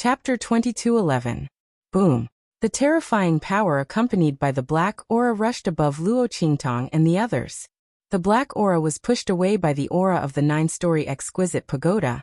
Chapter 22:11. Boom. The terrifying power accompanied by the black aura rushed above Luo Qingtong and the others. The black aura was pushed away by the aura of the 9-story exquisite pagoda.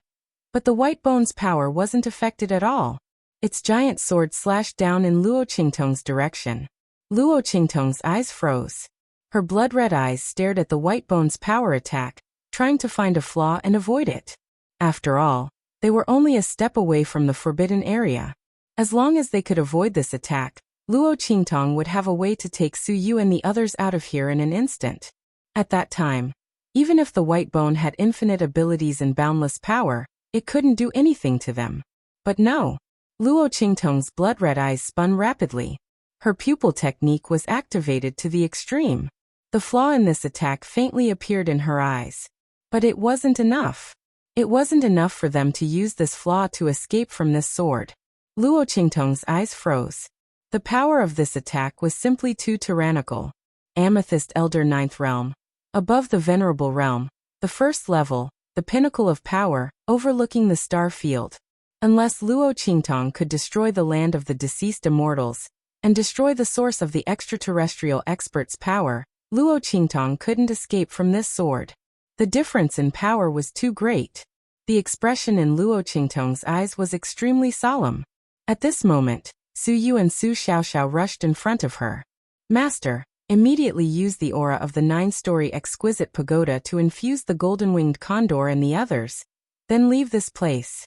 But the white bone's power wasn't affected at all. Its giant sword slashed down in Luo Qingtong's direction. Luo Qingtong's eyes froze. Her blood-red eyes stared at the white bone's power attack, trying to find a flaw and avoid it. After all, they were only a step away from the forbidden area. As long as they could avoid this attack, Luo Qingtong would have a way to take Su Yu and the others out of here in an instant. At that time, even if the white bone had infinite abilities and boundless power, it couldn't do anything to them. But no. Luo Qingtong's blood-red eyes spun rapidly. Her pupil technique was activated to the extreme. The flaw in this attack faintly appeared in her eyes. But it wasn't enough. It wasn't enough for them to use this flaw to escape from this sword. Luo Qingtong's eyes froze. The power of this attack was simply too tyrannical. Amethyst Elder 9th Realm. Above the Venerable Realm, the first level, the pinnacle of power, overlooking the star field. Unless Luo Qingtong could destroy the land of the deceased immortals, and destroy the source of the extraterrestrial expert's power, Luo Qingtong couldn't escape from this sword. The difference in power was too great. The expression in Luo Qingtong's eyes was extremely solemn. At this moment, Su Yu and Su Xiaoxiao rushed in front of her. Master, immediately use the aura of the 9-story exquisite pagoda to infuse the golden-winged condor and the others. Then leave this place.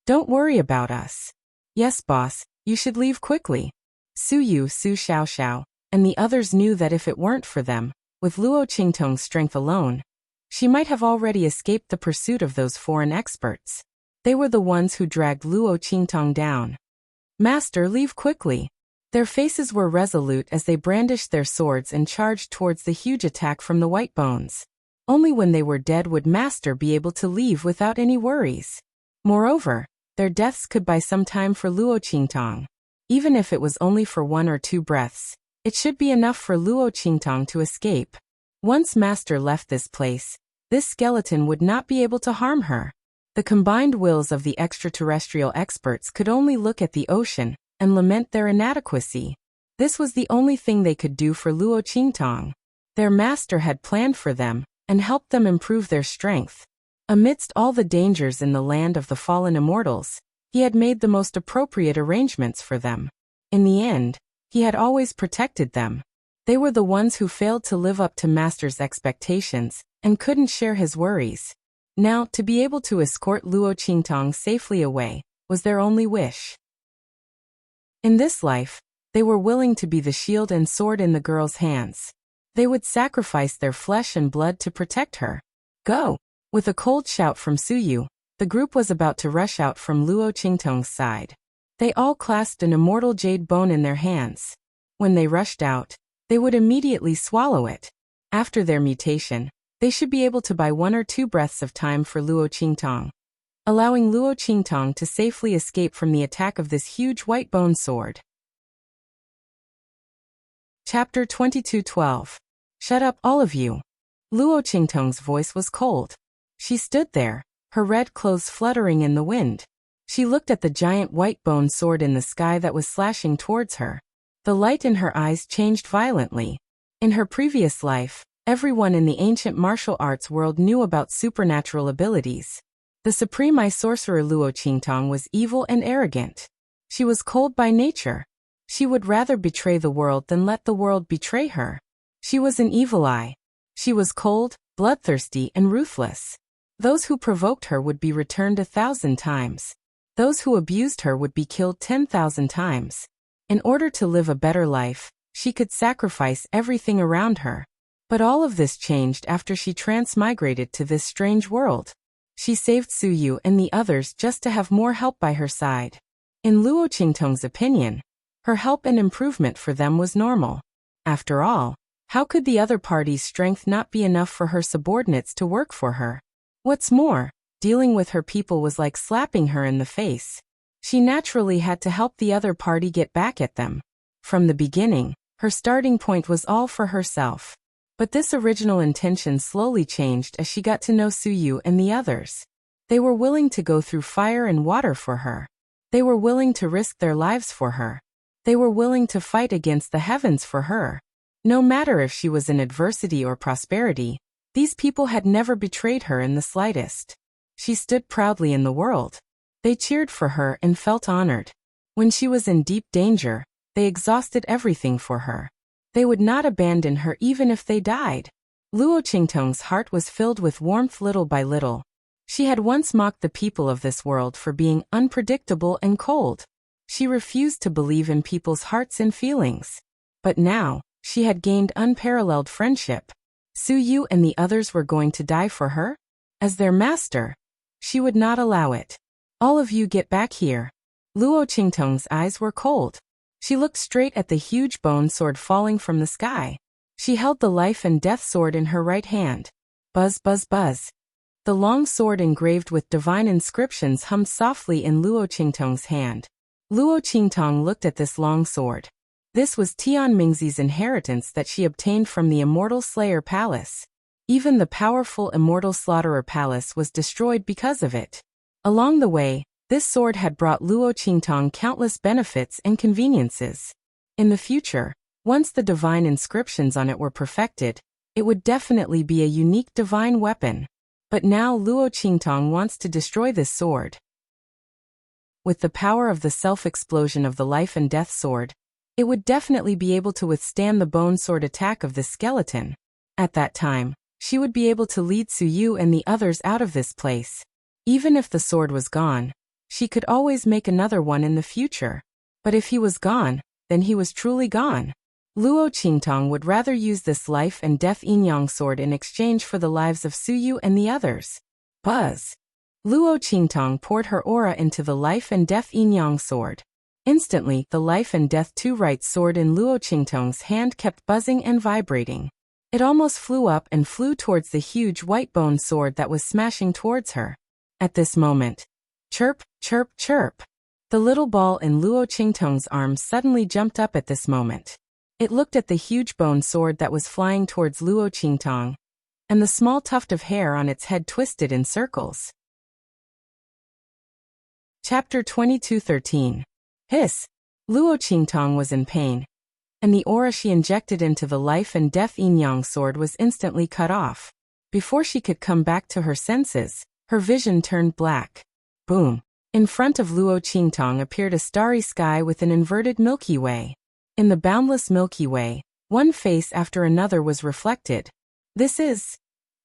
Don't worry about us. Yes, boss, you should leave quickly. Su Yu, Su Xiaoxiao, and the others knew that if it weren't for them, with Luo Qingtong's strength alone, she might have already escaped the pursuit of those foreign experts. They were the ones who dragged Luo Qingtong down. Master, leave quickly. Their faces were resolute as they brandished their swords and charged towards the huge attack from the white bones. Only when they were dead would Master be able to leave without any worries. Moreover, their deaths could buy some time for Luo Qingtong. Even if it was only for 1 or 2 breaths, it should be enough for Luo Qingtong to escape. Once Master left this place, this skeleton would not be able to harm her. The combined wills of the extraterrestrial experts could only look at the ocean and lament their inadequacy. This was the only thing they could do for Luo Qingtong. Their master had planned for them and helped them improve their strength. Amidst all the dangers in the land of the fallen immortals, he had made the most appropriate arrangements for them. In the end, he had always protected them. They were the ones who failed to live up to Master's expectations and couldn't share his worries. Now, to be able to escort Luo Qingtong safely away was their only wish. In this life, they were willing to be the shield and sword in the girl's hands. They would sacrifice their flesh and blood to protect her. Go! With a cold shout from Su Yu, the group was about to rush out from Luo Qingtong's side. They all clasped an immortal jade bone in their hands. When they rushed out, they would immediately swallow it. After their mutation, they should be able to buy 1 or 2 breaths of time for Luo Qingtong, allowing Luo Qingtong to safely escape from the attack of this huge white bone sword. Chapter 22:12. Shut up, all of you. Luo Qingtong's voice was cold. She stood there, her red clothes fluttering in the wind. She looked at the giant white bone sword in the sky that was slashing towards her. The light in her eyes changed violently. In her previous life, everyone in the ancient martial arts world knew about supernatural abilities. The supreme eye sorcerer Luo Qingtong was evil and arrogant. She was cold by nature. She would rather betray the world than let the world betray her. She was an evil eye. She was cold, bloodthirsty, and ruthless. Those who provoked her would be returned 1,000 times. Those who abused her would be killed 10,000 times. In order to live a better life, she could sacrifice everything around her. But all of this changed after she transmigrated to this strange world. She saved Su Yu and the others just to have more help by her side. In Luo Qingtong's opinion, her help and improvement for them was normal. After all, how could the other party's strength not be enough for her subordinates to work for her? What's more, dealing with her people was like slapping her in the face. She naturally had to help the other party get back at them. From the beginning, her starting point was all for herself. But this original intention slowly changed as she got to know Su Yu and the others. They were willing to go through fire and water for her. They were willing to risk their lives for her. They were willing to fight against the heavens for her. No matter if she was in adversity or prosperity, these people had never betrayed her in the slightest. She stood proudly in the world. They cheered for her and felt honored. When she was in deep danger, they exhausted everything for her. They would not abandon her even if they died. Luo Qingtong's heart was filled with warmth little by little. She had once mocked the people of this world for being unpredictable and cold. She refused to believe in people's hearts and feelings. But now, she had gained unparalleled friendship. Su Yu and the others were going to die for her? As their master, she would not allow it. All of you get back here. Luo Qingtong's eyes were cold. She looked straight at the huge bone sword falling from the sky. She held the life and death sword in her right hand. Buzz, buzz, buzz. The long sword engraved with divine inscriptions hummed softly in Luo Qingtong's hand. Luo Qingtong looked at this long sword. This was Tian Mingzi's inheritance that she obtained from the Immortal Slayer Palace. Even the powerful Immortal Slaughterer Palace was destroyed because of it. Along the way, this sword had brought Luo Qingtong countless benefits and conveniences. In the future, once the divine inscriptions on it were perfected, it would definitely be a unique divine weapon. But now Luo Qingtong wants to destroy this sword. With the power of the self-explosion of the life and death sword, it would definitely be able to withstand the bone sword attack of this skeleton. At that time, she would be able to lead Su Yu and the others out of this place. Even if the sword was gone, she could always make another one in the future. But if he was gone, then he was truly gone. Luo Qingtong would rather use this life and death yin-yang sword in exchange for the lives of Su Yu and the others. Buzz! Luo Qingtong poured her aura into the life and death yin-yang sword. Instantly, the life and death two-right sword in Luo Qingtong's hand kept buzzing and vibrating. It almost flew up and flew towards the huge white bone sword that was smashing towards her. At this moment, chirp, chirp, chirp. The little ball in Luo Qingtong's arms suddenly jumped up at this moment. It looked at the huge bone sword that was flying towards Luo Qingtong, and the small tuft of hair on its head twisted in circles. Chapter 22:13. Hiss! Luo Qingtong was in pain, and the aura she injected into the life and death yin-yang sword was instantly cut off. Before she could come back to her senses, her vision turned black. Boom! In front of Luo Qingtong appeared a starry sky with an inverted Milky Way. In the boundless Milky Way, one face after another was reflected. This is...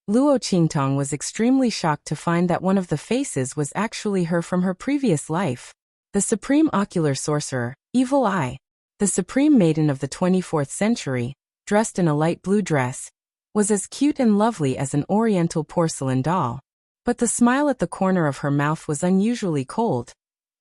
Luo Qingtong was extremely shocked to find that one of the faces was actually her from her previous life. The Supreme Ocular Sorcerer, Evil Eye. The Supreme Maiden of the 24th century, dressed in a light blue dress, was as cute and lovely as an oriental porcelain doll. But the smile at the corner of her mouth was unusually cold,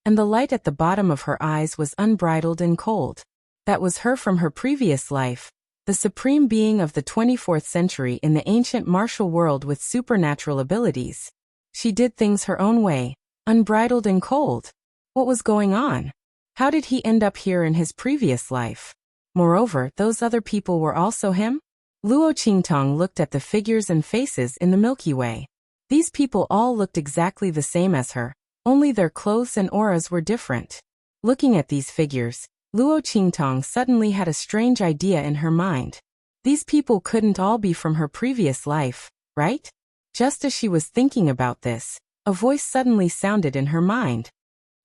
and the light at the bottom of her eyes was unbridled and cold. That was her from her previous life, the supreme being of the 24th century in the ancient martial world with supernatural abilities. She did things her own way, unbridled and cold. What was going on? How did he end up here in his previous life? Moreover, those other people were also him? Luo Qingtong looked at the figures and faces in the Milky Way. These people all looked exactly the same as her, only their clothes and auras were different. Looking at these figures, Luo Qingtong suddenly had a strange idea in her mind. These people couldn't all be from her previous life, right? Just as she was thinking about this, a voice suddenly sounded in her mind.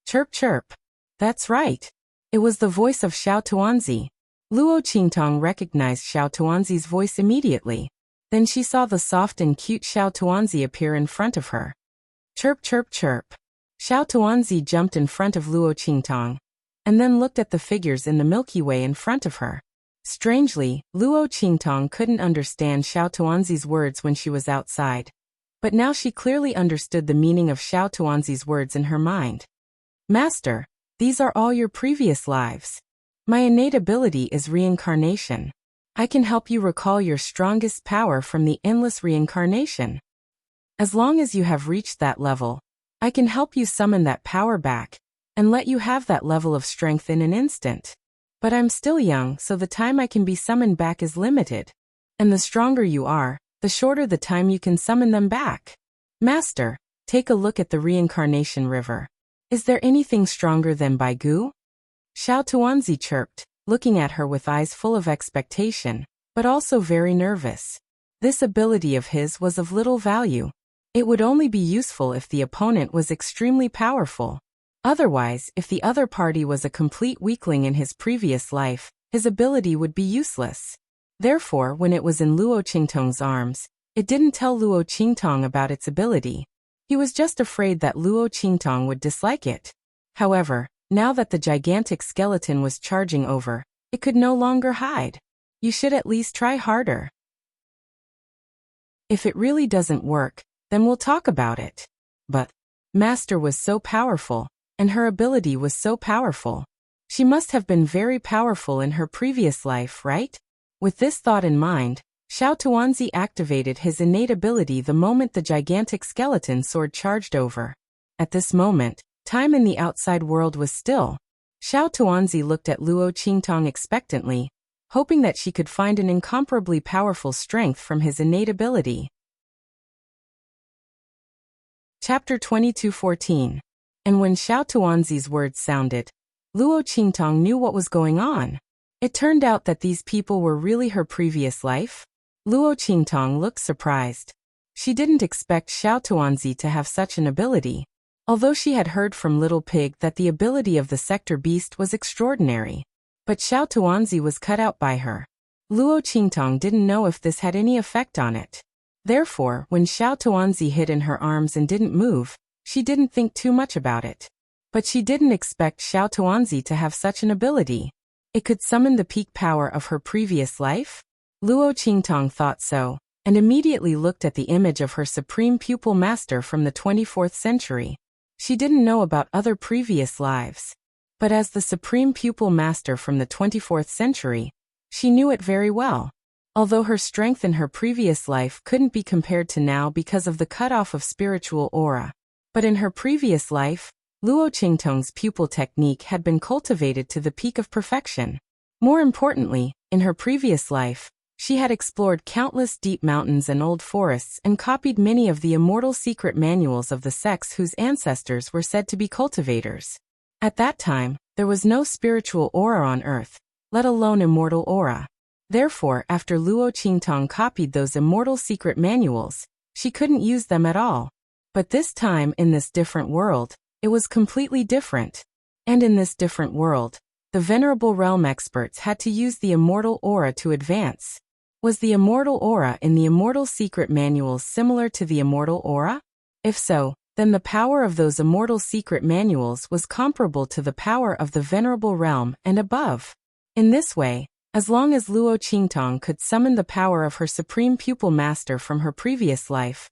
Chirp chirp. That's right. It was the voice of Xiao Tuanzi. Luo Qingtong recognized Xiao Tuanzi's voice immediately. Then she saw the soft and cute Xiao Tuanzi appear in front of her. Chirp chirp chirp. Xiao Tuanzi jumped in front of Luo Qingtong, and then looked at the figures in the Milky Way in front of her. Strangely, Luo Qingtong couldn't understand Xiao Tuanzi's words when she was outside. But now she clearly understood the meaning of Xiao Tuanzi's words in her mind. Master, these are all your previous lives. My innate ability is reincarnation. I can help you recall your strongest power from the endless reincarnation. As long as you have reached that level, I can help you summon that power back, and let you have that level of strength in an instant. But I'm still young, so the time I can be summoned back is limited. And the stronger you are, the shorter the time you can summon them back. Master, take a look at the reincarnation river. Is there anything stronger than Baigu? Xiao Tuanzi chirped, looking at her with eyes full of expectation, but also very nervous. This ability of his was of little value. It would only be useful if the opponent was extremely powerful. Otherwise, if the other party was a complete weakling in his previous life, his ability would be useless. Therefore, when it was in Luo Qingtong's arms, it didn't tell Luo Qingtong about its ability. He was just afraid that Luo Qingtong would dislike it. However, now that the gigantic skeleton was charging over, it could no longer hide. You should at least try harder. If it really doesn't work, then we'll talk about it. But Master was so powerful, and her ability was so powerful. She must have been very powerful in her previous life, right? With this thought in mind, Xiao Tuanzi activated his innate ability the moment the gigantic skeleton sword charged over. At this moment, time in the outside world was still. Xiao Tuanzi looked at Luo Qingtong expectantly, hoping that she could find an incomparably powerful strength from his innate ability. Chapter 22:14. And when Xiao Tuanzi's words sounded, Luo Qingtong knew what was going on. It turned out that these people were really her previous life. Luo Qingtong looked surprised. She didn't expect Xiao Tuanzi to have such an ability, although she had heard from Little Pig that the ability of the sector beast was extraordinary. But Xiao Tuanzi was cut out by her. Luo Qingtong didn't know if this had any effect on it. Therefore, when Xiao Tuanzi hid in her arms and didn't move, she didn't think too much about it. But she didn't expect Xiao Tuanzi to have such an ability. It could summon the peak power of her previous life? Luo Qingtong thought so, and immediately looked at the image of her supreme pupil master from the 24th century. She didn't know about other previous lives. But as the supreme pupil master from the 24th century, she knew it very well. Although her strength in her previous life couldn't be compared to now because of the cutoff of spiritual aura. But in her previous life, Luo Qingtong's pupil technique had been cultivated to the peak of perfection. More importantly, in her previous life, she had explored countless deep mountains and old forests and copied many of the immortal secret manuals of the sects whose ancestors were said to be cultivators. At that time, there was no spiritual aura on earth, let alone immortal aura. Therefore, after Luo Qingtong copied those immortal secret manuals, she couldn't use them at all. But this time, in this different world, it was completely different. And in this different world, the Venerable Realm experts had to use the immortal aura to advance. Was the immortal aura in the immortal secret manuals similar to the immortal aura? If so, then the power of those immortal secret manuals was comparable to the power of the Venerable Realm and above. In this way, as long as Luo Qingtong could summon the power of her supreme pupil master from her previous life,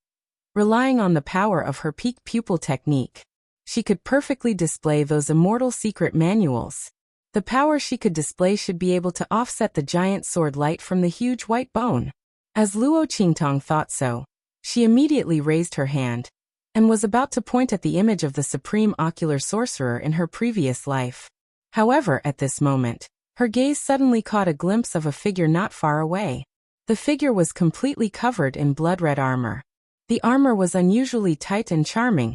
relying on the power of her peak pupil technique, she could perfectly display those immortal secret manuals. The power she could display should be able to offset the giant sword light from the huge white bone. As Luo Qingtong thought so, she immediately raised her hand, and was about to point at the image of the supreme ocular sorcerer in her previous life. However, at this moment, her gaze suddenly caught a glimpse of a figure not far away. The figure was completely covered in blood-red armor. The armor was unusually tight and charming,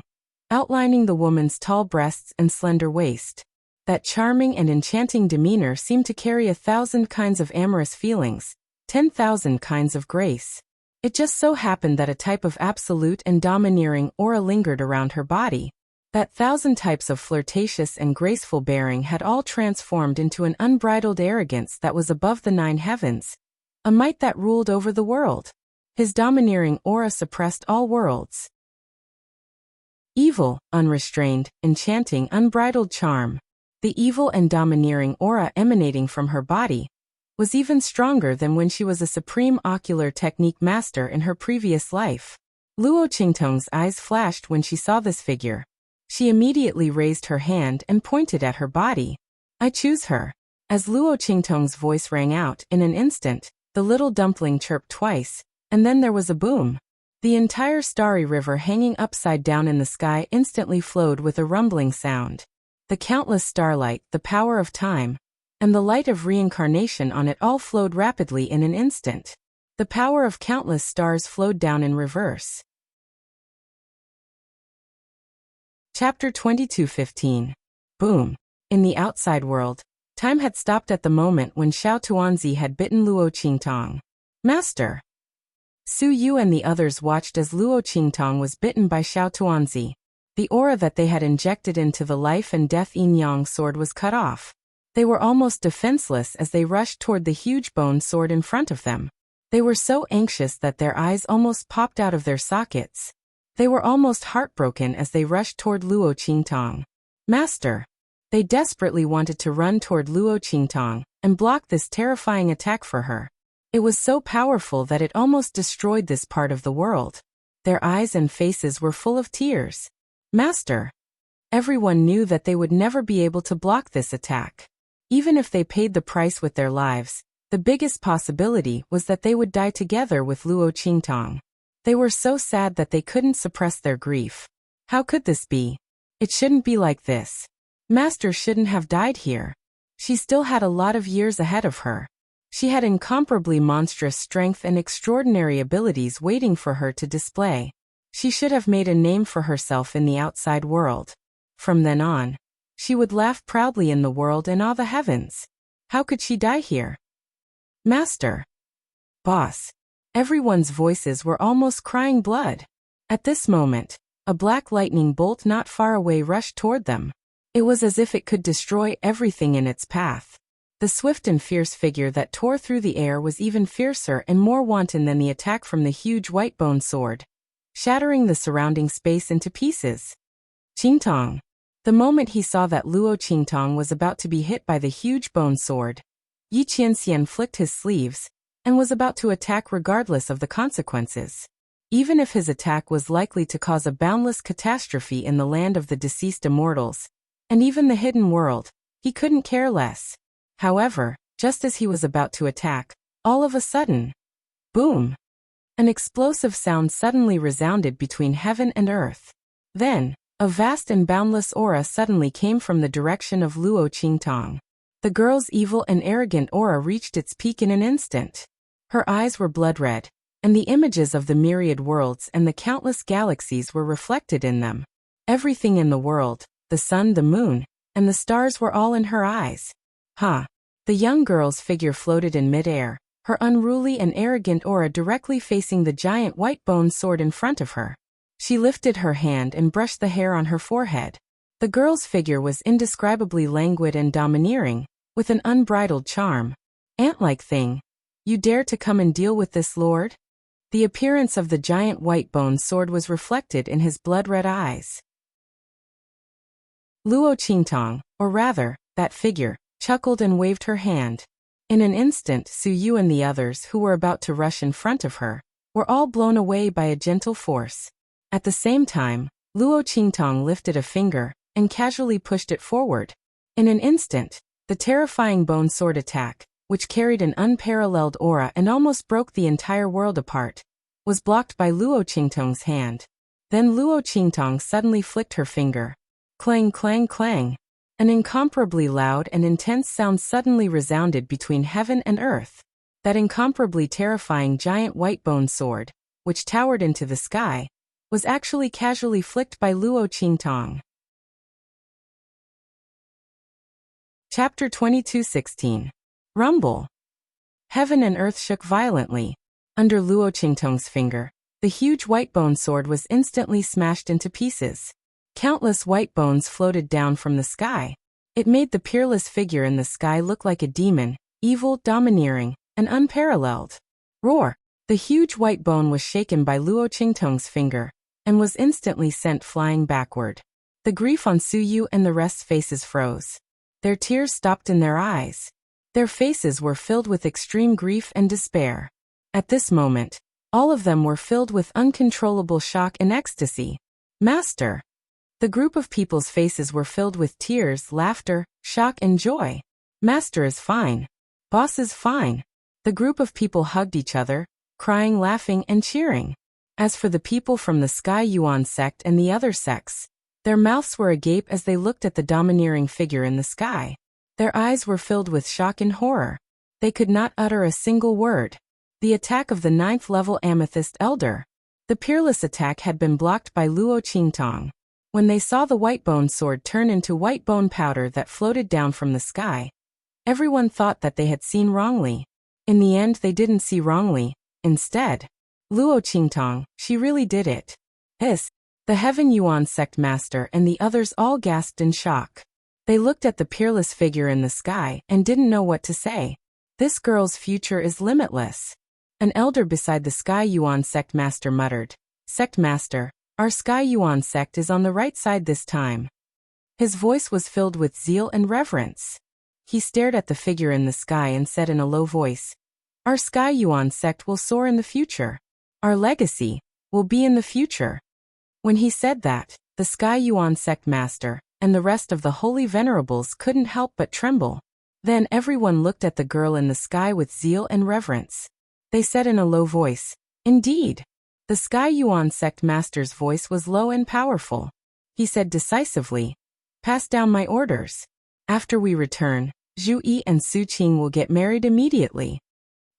outlining the woman's tall breasts and slender waist. That charming and enchanting demeanor seemed to carry 1,000 kinds of amorous feelings, 10,000 kinds of grace. It just so happened that a type of absolute and domineering aura lingered around her body. That 1,000 types of flirtatious and graceful bearing had all transformed into an unbridled arrogance that was above the 9 heavens, a might that ruled over the world. His domineering aura suppressed all worlds. Evil, unrestrained, enchanting, unbridled charm. The evil and domineering aura emanating from her body was even stronger than when she was a supreme ocular technique master in her previous life. Luo Qingtong's eyes flashed when she saw this figure. She immediately raised her hand and pointed at her body. "I choose her." As Luo Qingtong's voice rang out, in an instant, the little dumpling chirped twice, and then there was a boom. The entire starry river hanging upside down in the sky instantly flowed with a rumbling sound. The countless starlight, the power of time, and the light of reincarnation on it all flowed rapidly in an instant. The power of countless stars flowed down in reverse. Chapter 22:15. Boom. In the outside world, time had stopped at the moment when Xiao Tuanzi had bitten Luo Qingtong. Master. Su Yu and the others watched as Luo Qingtong was bitten by Xiao Tuanzi. The aura that they had injected into the life and death yin-yang sword was cut off. They were almost defenseless as they rushed toward the huge bone sword in front of them. They were so anxious that their eyes almost popped out of their sockets. They were almost heartbroken as they rushed toward Luo Qingtong. Master. They desperately wanted to run toward Luo Qingtong and block this terrifying attack for her. It was so powerful that it almost destroyed this part of the world. Their eyes and faces were full of tears. Master. Everyone knew that they would never be able to block this attack. Even if they paid the price with their lives, the biggest possibility was that they would die together with Luo Qingtong. They were so sad that they couldn't suppress their grief. How could this be? It shouldn't be like this. Master shouldn't have died here. She still had a lot of years ahead of her. She had incomparably monstrous strength and extraordinary abilities waiting for her to display. She should have made a name for herself in the outside world. From then on, she would laugh proudly in the world and awe the heavens. How could she die here? Master. Boss. Everyone's voices were almost crying blood. At this moment, a black lightning bolt not far away rushed toward them. It was as if it could destroy everything in its path. The swift and fierce figure that tore through the air was even fiercer and more wanton than the attack from the huge white bone sword, shattering the surrounding space into pieces. Qingtong. The moment he saw that Luo Qingtong was about to be hit by the huge bone sword, Yi Qianxian flicked his sleeves and was about to attack regardless of the consequences. Even if his attack was likely to cause a boundless catastrophe in the land of the deceased immortals, and even the hidden world, he couldn't care less. However, just as he was about to attack, all of a sudden, boom! An explosive sound suddenly resounded between heaven and earth. Then, a vast and boundless aura suddenly came from the direction of Luo Qingtong. The girl's evil and arrogant aura reached its peak in an instant. Her eyes were blood red, and the images of the myriad worlds and the countless galaxies were reflected in them. Everything in the world, the sun, the moon, and the stars were all in her eyes. The young girl's figure floated in midair, her unruly and arrogant aura directly facing the giant white bone sword in front of her. She lifted her hand and brushed the hair on her forehead. The girl's figure was indescribably languid and domineering, with an unbridled charm. Ant-like thing. You dare to come and deal with this, lord? The appearance of the giant white bone sword was reflected in his blood-red eyes. Luo Qingtong, or rather, that figure, chuckled and waved her hand. In an instant, Su Yu and the others who were about to rush in front of her were all blown away by a gentle force. At the same time, Luo Qingtong lifted a finger and casually pushed it forward. In an instant, the terrifying bone sword attack, which carried an unparalleled aura and almost broke the entire world apart, was blocked by Luo Qingtong's hand. Then Luo Qingtong suddenly flicked her finger. Clang, clang, clang. An incomparably loud and intense sound suddenly resounded between heaven and earth. That incomparably terrifying giant white bone sword, which towered into the sky, was actually casually flicked by Luo Qingtong. Chapter 22:16. Rumble. Heaven and earth shook violently. Under Luo Qingtong's finger, the huge white bone sword was instantly smashed into pieces. Countless white bones floated down from the sky. It made the peerless figure in the sky look like a demon, evil, domineering, and unparalleled. Roar! The huge white bone was shaken by Luo Qingtong's finger, and was instantly sent flying backward. The grief on Su Yu and the rest's faces froze. Their tears stopped in their eyes. Their faces were filled with extreme grief and despair. At this moment, all of them were filled with uncontrollable shock and ecstasy. Master! The group of people's faces were filled with tears, laughter, shock, and joy. Master is fine. Boss is fine. The group of people hugged each other, crying, laughing, and cheering. As for the people from the Sky Yuan sect and the other sects, their mouths were agape as they looked at the domineering figure in the sky. Their eyes were filled with shock and horror. They could not utter a single word. The attack of the 9th level Amethyst Elder. The peerless attack had been blocked by Luo Qingtong. When they saw the white bone sword turn into white bone powder that floated down from the sky, everyone thought that they had seen wrongly. In the end, they didn't see wrongly. Instead, Luo Qingtong, she really did it. The Heaven Yuan sect master and the others all gasped in shock. They looked at the peerless figure in the sky and didn't know what to say. This girl's future is limitless. An elder beside the Sky Yuan sect master muttered, "Sect master, our Sky Yuan sect is on the right side this time." His voice was filled with zeal and reverence. He stared at the figure in the sky and said in a low voice, "Our Sky Yuan sect will soar in the future. Our legacy will be in the future." When he said that, the Sky Yuan sect master and the rest of the holy venerables couldn't help but tremble. Then everyone looked at the girl in the sky with zeal and reverence. They said in a low voice, "Indeed." The Sky Yuan sect master's voice was low and powerful. He said decisively, "Pass down my orders. After we return, Zhu Yi and Su Qing will get married immediately.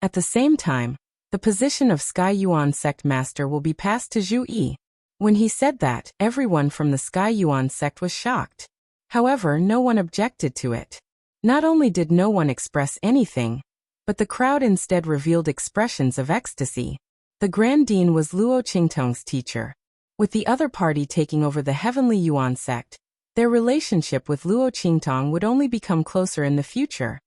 At the same time, the position of Sky Yuan sect master will be passed to Zhu Yi." When he said that, everyone from the Sky Yuan sect was shocked. However, no one objected to it. Not only did no one express anything, but the crowd instead revealed expressions of ecstasy. The Grand Dean was Luo Qingtong's teacher. With the other party taking over the Heavenly Yuan sect, their relationship with Luo Qingtong would only become closer in the future.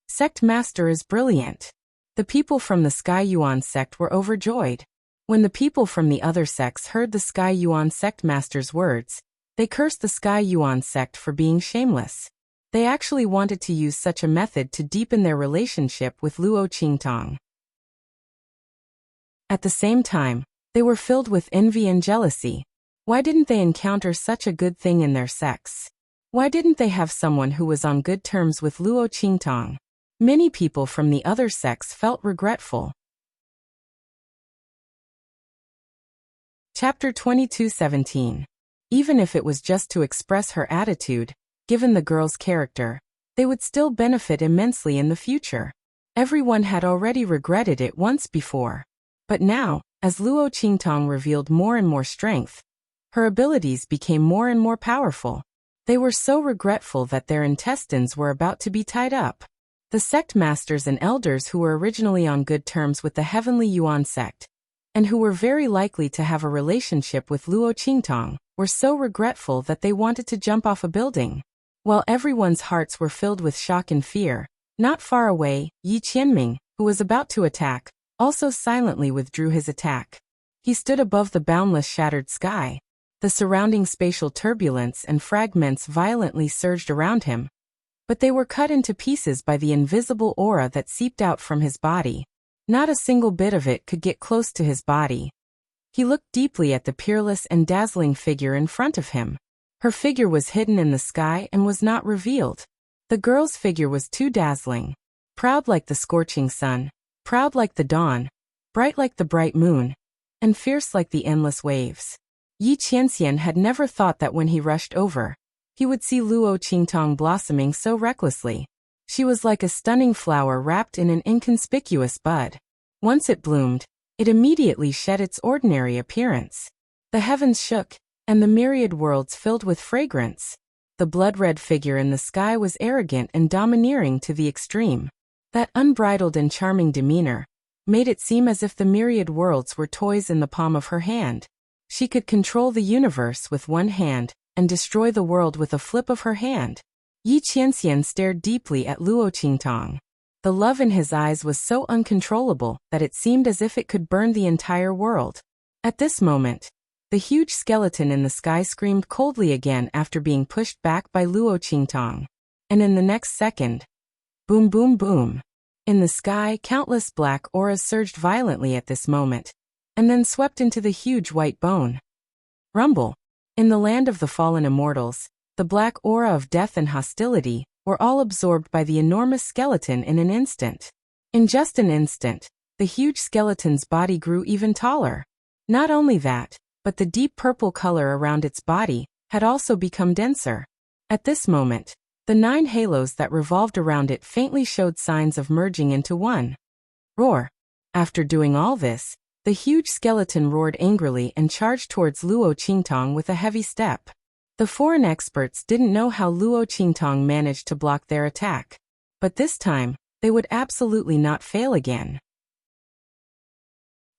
Sect master is brilliant. The people from the Sky Yuan sect were overjoyed. When the people from the other sects heard the Sky Yuan sect master's words, they cursed the Sky Yuan sect for being shameless. They actually wanted to use such a method to deepen their relationship with Luo Qingtong. At the same time, they were filled with envy and jealousy. Why didn't they encounter such a good thing in their sects? Why didn't they have someone who was on good terms with Luo Qingtong? Many people from the other sects felt regretful. Chapter 22:17. Even if it was just to express her attitude, given the girl's character, they would still benefit immensely in the future. Everyone had already regretted it once before. But now, as Luo Qingtong revealed more and more strength, her abilities became more and more powerful. They were so regretful that their intestines were about to be tied up. The sect masters and elders who were originally on good terms with the Heavenly Yuan sect, and who were very likely to have a relationship with Luo Qingtong, were so regretful that they wanted to jump off a building. While everyone's hearts were filled with shock and fear, not far away, Yi Qianming, who was about to attack, also silently withdrew his attack. He stood above the boundless shattered sky. The surrounding spatial turbulence and fragments violently surged around him, but they were cut into pieces by the invisible aura that seeped out from his body. Not a single bit of it could get close to his body. He looked deeply at the peerless and dazzling figure in front of him. Her figure was hidden in the sky and was not revealed. The girl's figure was too dazzling. Proud like the scorching sun, proud like the dawn, bright like the bright moon, and fierce like the endless waves. Yi Qianxian had never thought that when he rushed over, he would see Luo Qingtong blossoming so recklessly. She was like a stunning flower wrapped in an inconspicuous bud. Once it bloomed, it immediately shed its ordinary appearance. The heavens shook, and the myriad worlds filled with fragrance. The blood-red figure in the sky was arrogant and domineering to the extreme. That unbridled and charming demeanor made it seem as if the myriad worlds were toys in the palm of her hand. She could control the universe with one hand and destroy the world with a flip of her hand. Yi Qianxian stared deeply at Luo Qingtong. The love in his eyes was so uncontrollable that it seemed as if it could burn the entire world. At this moment, the huge skeleton in the sky screamed coldly again after being pushed back by Luo Qingtong. And in the next second, boom boom boom. In the sky, countless black auras surged violently at this moment, and then swept into the huge white bone. Rumble. In the land of the fallen immortals, the black aura of death and hostility were all absorbed by the enormous skeleton in an instant. In just an instant, the huge skeleton's body grew even taller. Not only that, but the deep purple color around its body had also become denser. At this moment, the 9 halos that revolved around it faintly showed signs of merging into one. Roar! After doing all this, the huge skeleton roared angrily and charged towards Luo Qingtong with a heavy step. The foreign experts didn't know how Luo Qingtong managed to block their attack. But this time, they would absolutely not fail again.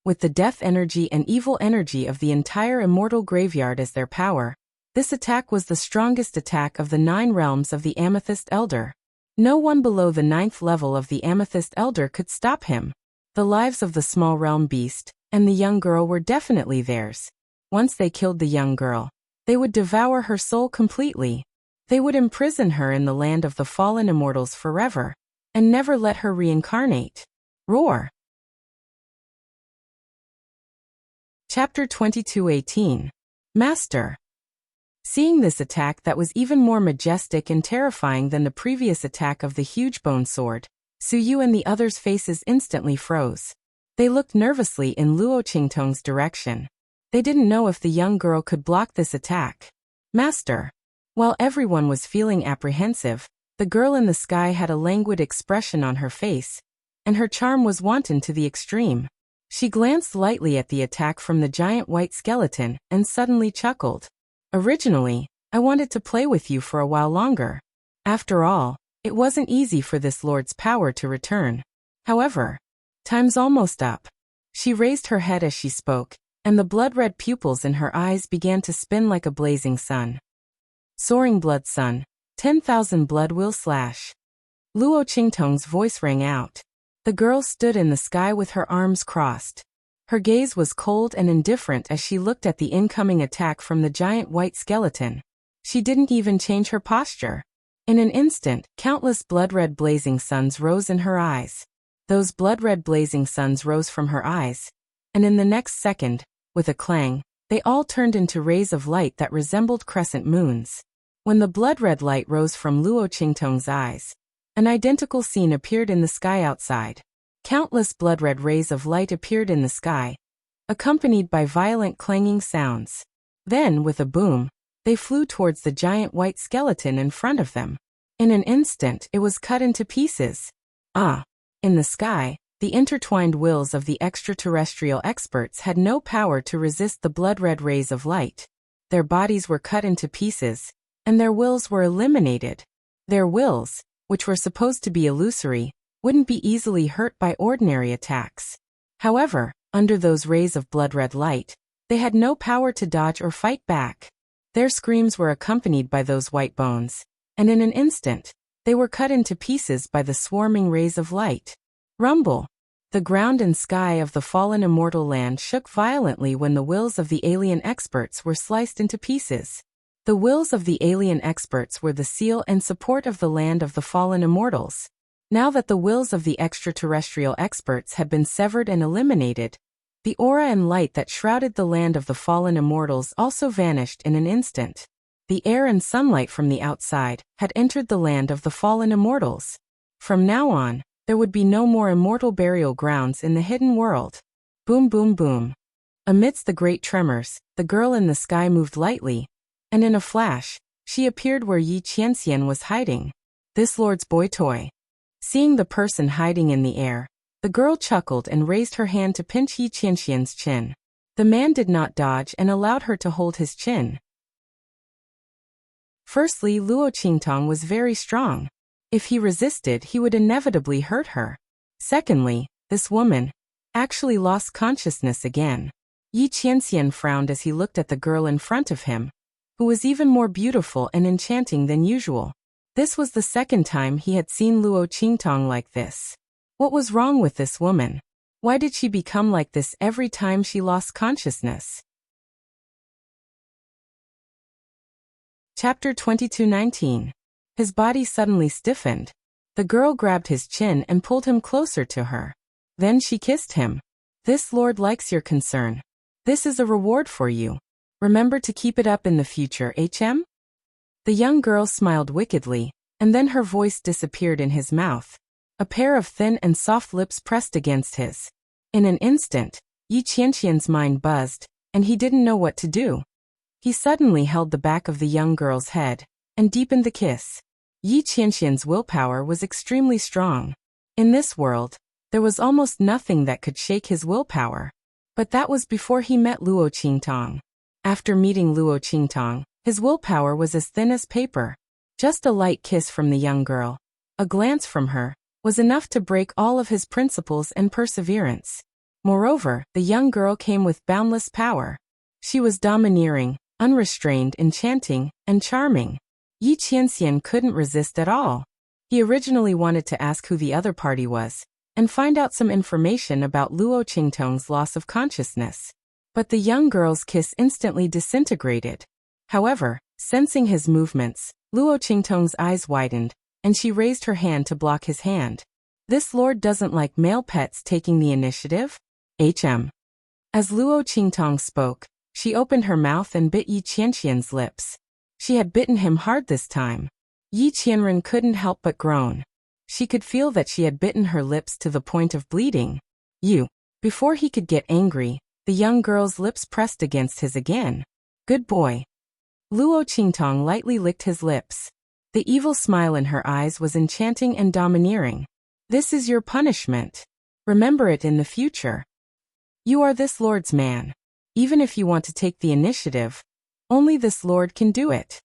With the death energy and evil energy of the entire immortal graveyard as their power, this attack was the strongest attack of the 9 realms of the Amethyst Elder. No one below the 9th level of the Amethyst Elder could stop him. The lives of the small realm beast and the young girl were definitely theirs. Once they killed the young girl, they would devour her soul completely. They would imprison her in the land of the fallen immortals forever, and never let her reincarnate. Roar! Chapter 22:18. Master. Seeing this attack that was even more majestic and terrifying than the previous attack of the huge bone sword, Su Yu and the others' faces instantly froze. They looked nervously in Luo Qingtong's direction. They didn't know if the young girl could block this attack. Master. While everyone was feeling apprehensive, the girl in the sky had a languid expression on her face, and her charm was wanton to the extreme. She glanced lightly at the attack from the giant white skeleton and suddenly chuckled. Originally, I wanted to play with you for a while longer. After all, it wasn't easy for this lord's power to return. However, time's almost up. She raised her head as she spoke, and the blood-red pupils in her eyes began to spin like a blazing sun. Soaring blood sun, 10,000 blood will slash. Luo Qingtong's voice rang out. The girl stood in the sky with her arms crossed. Her gaze was cold and indifferent as she looked at the incoming attack from the giant white skeleton. She didn't even change her posture. In an instant, countless blood-red blazing suns rose in her eyes. Those blood-red blazing suns rose from her eyes, and in the next second, with a clang, they all turned into rays of light that resembled crescent moons. When the blood-red light rose from Luo Qingtong's eyes, an identical scene appeared in the sky outside. Countless blood-red rays of light appeared in the sky, accompanied by violent clanging sounds. Then, with a boom, they flew towards the giant white skeleton in front of them. In an instant, it was cut into pieces. In the sky, the intertwined wills of the extraterrestrial experts had no power to resist the blood-red rays of light. Their bodies were cut into pieces, and their wills were eliminated. Their wills, which were supposed to be illusory, wouldn't be easily hurt by ordinary attacks. However, under those rays of blood-red light, they had no power to dodge or fight back. Their screams were accompanied by those white bones, and in an instant, they were cut into pieces by the swarming rays of light. Rumble! The ground and sky of the fallen immortal land shook violently when the wills of the alien experts were sliced into pieces. The wills of the alien experts were the seal and support of the land of the fallen immortals. Now that the wills of the extraterrestrial experts had been severed and eliminated, the aura and light that shrouded the land of the fallen immortals also vanished in an instant. The air and sunlight from the outside had entered the land of the fallen immortals. From now on, there would be no more immortal burial grounds in the hidden world. Boom, boom, boom. Amidst the great tremors, the girl in the sky moved lightly, and in a flash, she appeared where Yi Qianxian was hiding. This lord's boy toy. Seeing the person hiding in the air, the girl chuckled and raised her hand to pinch Yi Qianxian's chin. The man did not dodge and allowed her to hold his chin. Firstly, Luo Qingtong was very strong. If he resisted, he would inevitably hurt her. Secondly, this woman actually lost consciousness again. Yi Qianxian frowned as he looked at the girl in front of him, who was even more beautiful and enchanting than usual. This was the second time he had seen Luo Qingtong like this. What was wrong with this woman? Why did she become like this every time she lost consciousness? Chapter 22:19. His body suddenly stiffened. The girl grabbed his chin and pulled him closer to her. Then she kissed him. This lord likes your concern. This is a reward for you. Remember to keep it up in the future, HM? The young girl smiled wickedly, and then her voice disappeared in his mouth. A pair of thin and soft lips pressed against his. In an instant, Yi Qianxian's mind buzzed, and he didn't know what to do. He suddenly held the back of the young girl's head, and deepened the kiss. Yi Qianxian's willpower was extremely strong. In this world, there was almost nothing that could shake his willpower. But that was before he met Luo Qingtong. After meeting Luo Qingtong, His willpower was as thin as paper. Just a light kiss from the young girl, a glance from her, was enough to break all of his principles and perseverance. Moreover, the young girl came with boundless power. She was domineering, unrestrained, enchanting, and charming. Yi Qianxian couldn't resist at all. He originally wanted to ask who the other party was, and find out some information about Luo Qingtong's loss of consciousness. But the young girl's kiss instantly disintegrated. However, sensing his movements, Luo Qingtong's eyes widened, and she raised her hand to block his hand. This lord doesn't like male pets taking the initiative? As Luo Qingtong spoke, she opened her mouth and bit Yi Qianxian's lips. She had bitten him hard this time. Yi Qianren couldn't help but groan. She could feel that she had bitten her lips to the point of bleeding. Before he could get angry, the young girl's lips pressed against his again. Good boy. Luo Qingtong lightly licked his lips. The evil smile in her eyes was enchanting and domineering. This is your punishment. Remember it in the future. You are this lord's man. Even if you want to take the initiative, only this lord can do it.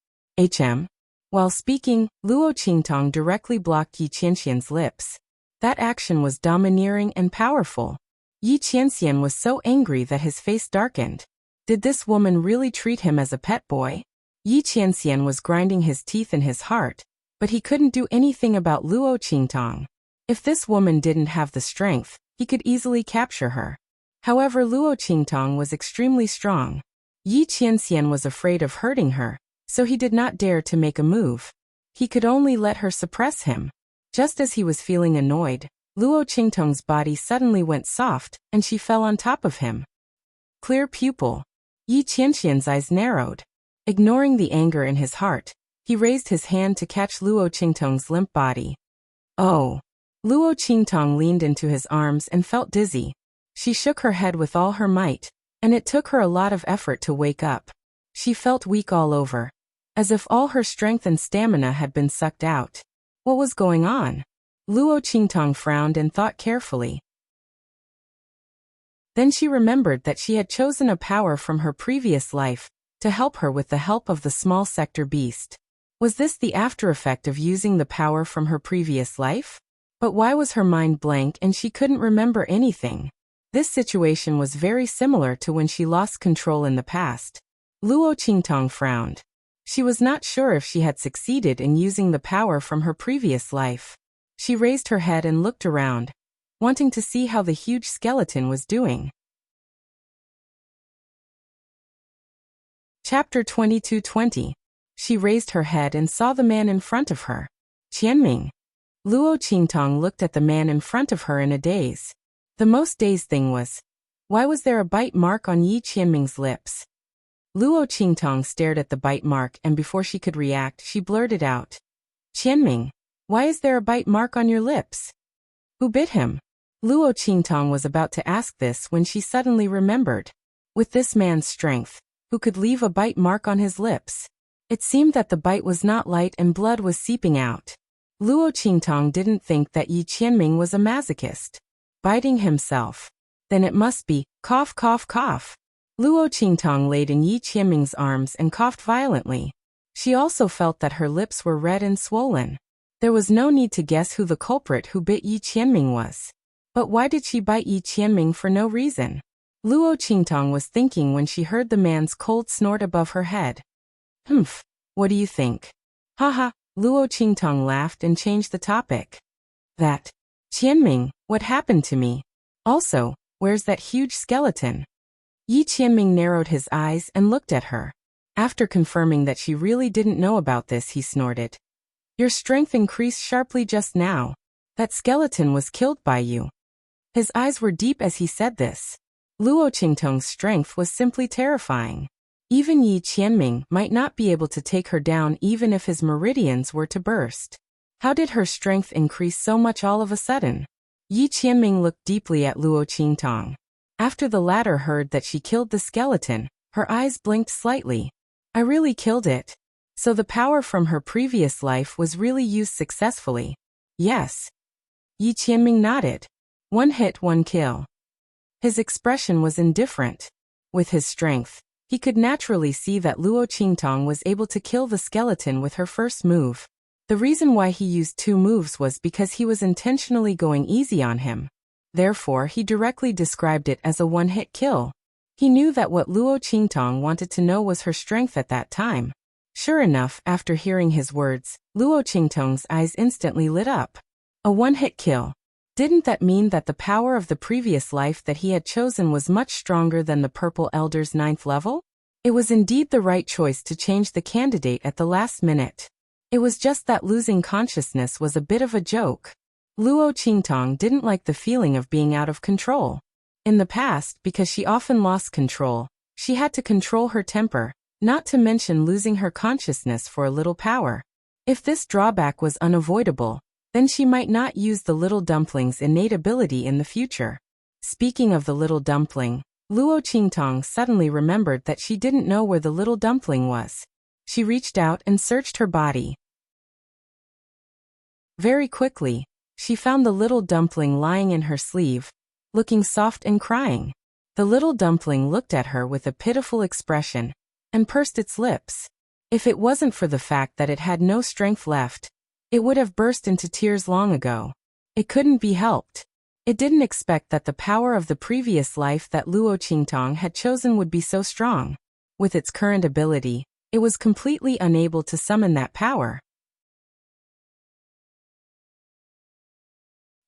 While speaking, Luo Qingtong directly blocked Yi Qianxian's lips. That action was domineering and powerful. Yi Qianxian was so angry that his face darkened. Did this woman really treat him as a pet boy? Yi Qianxian was grinding his teeth in his heart, but he couldn't do anything about Luo Qingtong. If this woman didn't have the strength, he could easily capture her. However, Luo Qingtong was extremely strong. Yi Qianxian was afraid of hurting her, so he did not dare to make a move. He could only let her suppress him. Just as he was feeling annoyed, Luo Qingtong's body suddenly went soft, and she fell on top of him. Clear pupil. Yi Qianxian's eyes narrowed. Ignoring the anger in his heart, he raised his hand to catch Luo Qingtong's limp body. Oh! Luo Qingtong leaned into his arms and felt dizzy. She shook her head with all her might, and it took her a lot of effort to wake up. She felt weak all over, as if all her strength and stamina had been sucked out. What was going on? Luo Qingtong frowned and thought carefully. Then she remembered that she had chosen a power from her previous life to help her with the help of the small sector beast. Was this the after effect of using the power from her previous life? But why was her mind blank and she couldn't remember anything? This situation was very similar to when she lost control in the past. Luo Qingtong frowned. She was not sure if she had succeeded in using the power from her previous life. She raised her head and looked around, wanting to see how the huge skeleton was doing. Chapter 22:20. She raised her head and saw the man in front of her. Qianming. Luo Qingtong looked at the man in front of her in a daze. The most dazed thing was, why was there a bite mark on Yi Qianming's lips? Luo Qingtong stared at the bite mark and before she could react, she blurted out. Qianming, why is there a bite mark on your lips? Who bit him? Luo Qingtong was about to ask this when she suddenly remembered. With this man's strength, who could leave a bite mark on his lips? It seemed that the bite was not light and blood was seeping out. Luo Qingtong didn't think that Yi Qianming was a masochist. Biting himself. Then it must be, cough cough cough. Luo Qingtong laid in Yi Qianming's arms and coughed violently. She also felt that her lips were red and swollen. There was no need to guess who the culprit who bit Yi Qianming was. But why did she bite Yi Qianming for no reason? Luo Qingtong was thinking when she heard the man's cold snort above her head. Humph, what do you think? Haha, Luo Qingtong laughed and changed the topic. That. Qianming, what happened to me? Also, where's that huge skeleton? Yi Qianming narrowed his eyes and looked at her. After confirming that she really didn't know about this, he snorted. Your strength increased sharply just now. That skeleton was killed by you. His eyes were deep as he said this. Luo Qingtong's strength was simply terrifying. Even Yi Qianming might not be able to take her down even if his meridians were to burst. How did her strength increase so much all of a sudden? Yi Qianming looked deeply at Luo Qingtong. After the latter heard that she killed the skeleton, her eyes blinked slightly. I really killed it. So the power from her previous life was really used successfully. Yes. Yi Qianming nodded. One hit, one kill. His expression was indifferent. With his strength, He could naturally see that Luo Qingtong was able to kill the skeleton with her first move. The reason why he used 2 moves was because he was intentionally going easy on him. Therefore, he directly described it as a one-hit kill. He knew that what Luo Qingtong wanted to know was her strength at that time. Sure enough, after hearing his words, Luo Qingtong's eyes instantly lit up. A one-hit kill. Didn't that mean that the power of the previous life that he had chosen was much stronger than the Purple Elder's 9th level? It was indeed the right choice to change the candidate at the last minute. It was just that losing consciousness was a bit of a joke. Luo Qingtong didn't like the feeling of being out of control. In the past, because she often lost control, she had to control her temper, not to mention losing her consciousness for a little power. If this drawback was unavoidable, then she might not use the little dumpling's innate ability in the future. Speaking of the little dumpling, Luo Qingtong suddenly remembered that she didn't know where the little dumpling was. She reached out and searched her body. Very quickly, she found the little dumpling lying in her sleeve, looking soft and crying. The little dumpling looked at her with a pitiful expression and pursed its lips. If it wasn't for the fact that it had no strength left, it would have burst into tears long ago. It couldn't be helped. It didn't expect that the power of the previous life that Luo Qingtong had chosen would be so strong. With its current ability, it was completely unable to summon that power.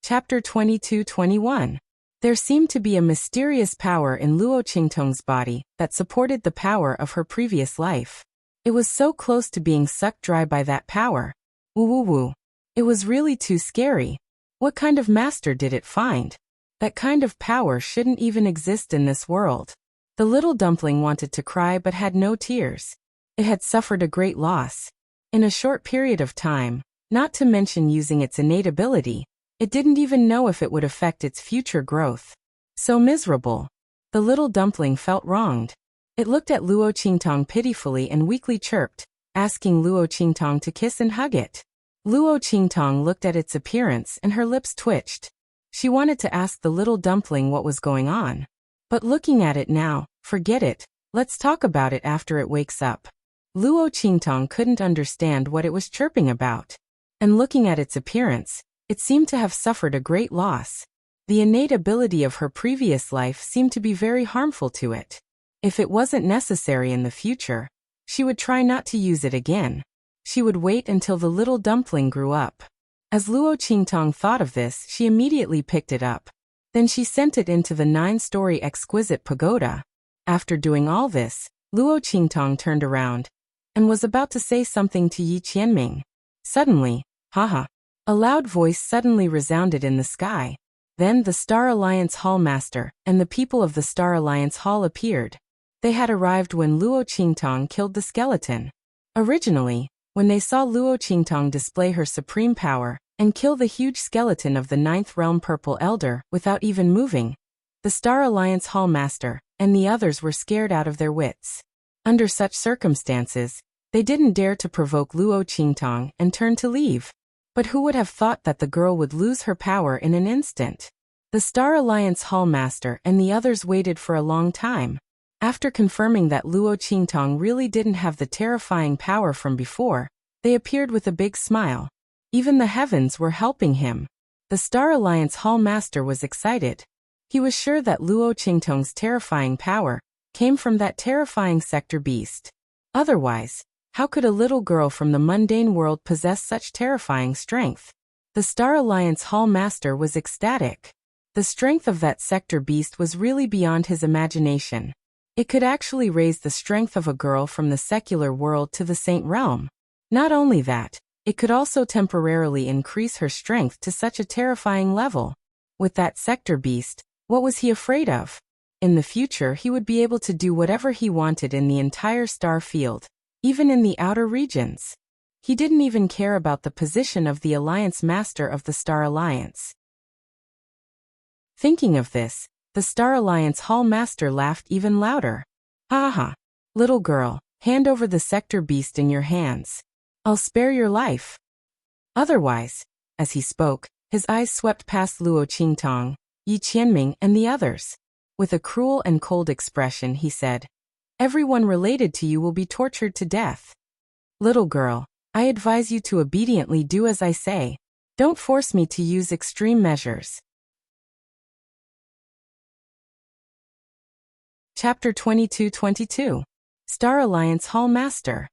Chapter 22-21. There seemed to be a mysterious power in Luo Qingtong's body that supported the power of her previous life. It was so close to being sucked dry by that power. Woo. It was really too scary. What kind of master did it find? That kind of power shouldn't even exist in this world. The little dumpling wanted to cry but had no tears. It had suffered a great loss. In a short period of time, not to mention using its innate ability, it didn't even know if it would affect its future growth. So miserable. The little dumpling felt wronged. It looked at Luo Qingtong pitifully and weakly chirped, asking Luo Qingtong to kiss and hug it. Luo Qingtong looked at its appearance and her lips twitched. She wanted to ask the little dumpling what was going on. But looking at it now, forget it, let's talk about it after it wakes up. Luo Qingtong couldn't understand what it was chirping about. And looking at its appearance, it seemed to have suffered a great loss. The innate ability of her previous life seemed to be very harmful to it. If it wasn't necessary in the future, she would try not to use it again. She would wait until the little dumpling grew up. As Luo Qingtong thought of this, she immediately picked it up. Then she sent it into the 9-story exquisite pagoda. After doing all this, Luo Qingtong turned around and was about to say something to Yi Qianming. Suddenly, haha, a loud voice suddenly resounded in the sky. Then the Star Alliance Hall Master and the people of the Star Alliance Hall appeared. They had arrived when Luo Qingtong killed the skeleton. Originally, when they saw Luo Qingtong display her supreme power and kill the huge skeleton of the 9th realm Purple Elder without even moving, the Star Alliance Hall Master and the others were scared out of their wits. Under such circumstances, they didn't dare to provoke Luo Qingtong and turned to leave. But who would have thought that the girl would lose her power in an instant? The Star Alliance Hall Master and the others waited for a long time. After confirming that Luo Qingtong really didn't have the terrifying power from before, they appeared with a big smile. Even the heavens were helping him. The Star Alliance Hall Master was excited. He was sure that Luo Qingtong's terrifying power came from that terrifying sector beast. Otherwise, how could a little girl from the mundane world possess such terrifying strength? The Star Alliance Hall Master was ecstatic. The strength of that sector beast was really beyond his imagination. It could actually raise the strength of a girl from the secular world to the Saint Realm. Not only that, it could also temporarily increase her strength to such a terrifying level. With that sector beast, what was he afraid of? In the future he would be able to do whatever he wanted in the entire star field, even in the outer regions. He didn't even care about the position of the Alliance Master of the Star Alliance. Thinking of this, the Star Alliance Hall Master laughed even louder. Ha. Little girl, hand over the sector beast in your hands. I'll spare your life. Otherwise, as he spoke, his eyes swept past Luo Qingtong, Yi Qianming and the others. With a cruel and cold expression he said, Everyone related to you will be tortured to death. Little girl, I advise you to obediently do as I say. Don't force me to use extreme measures. Chapter 22-22. Star Alliance Hall Master.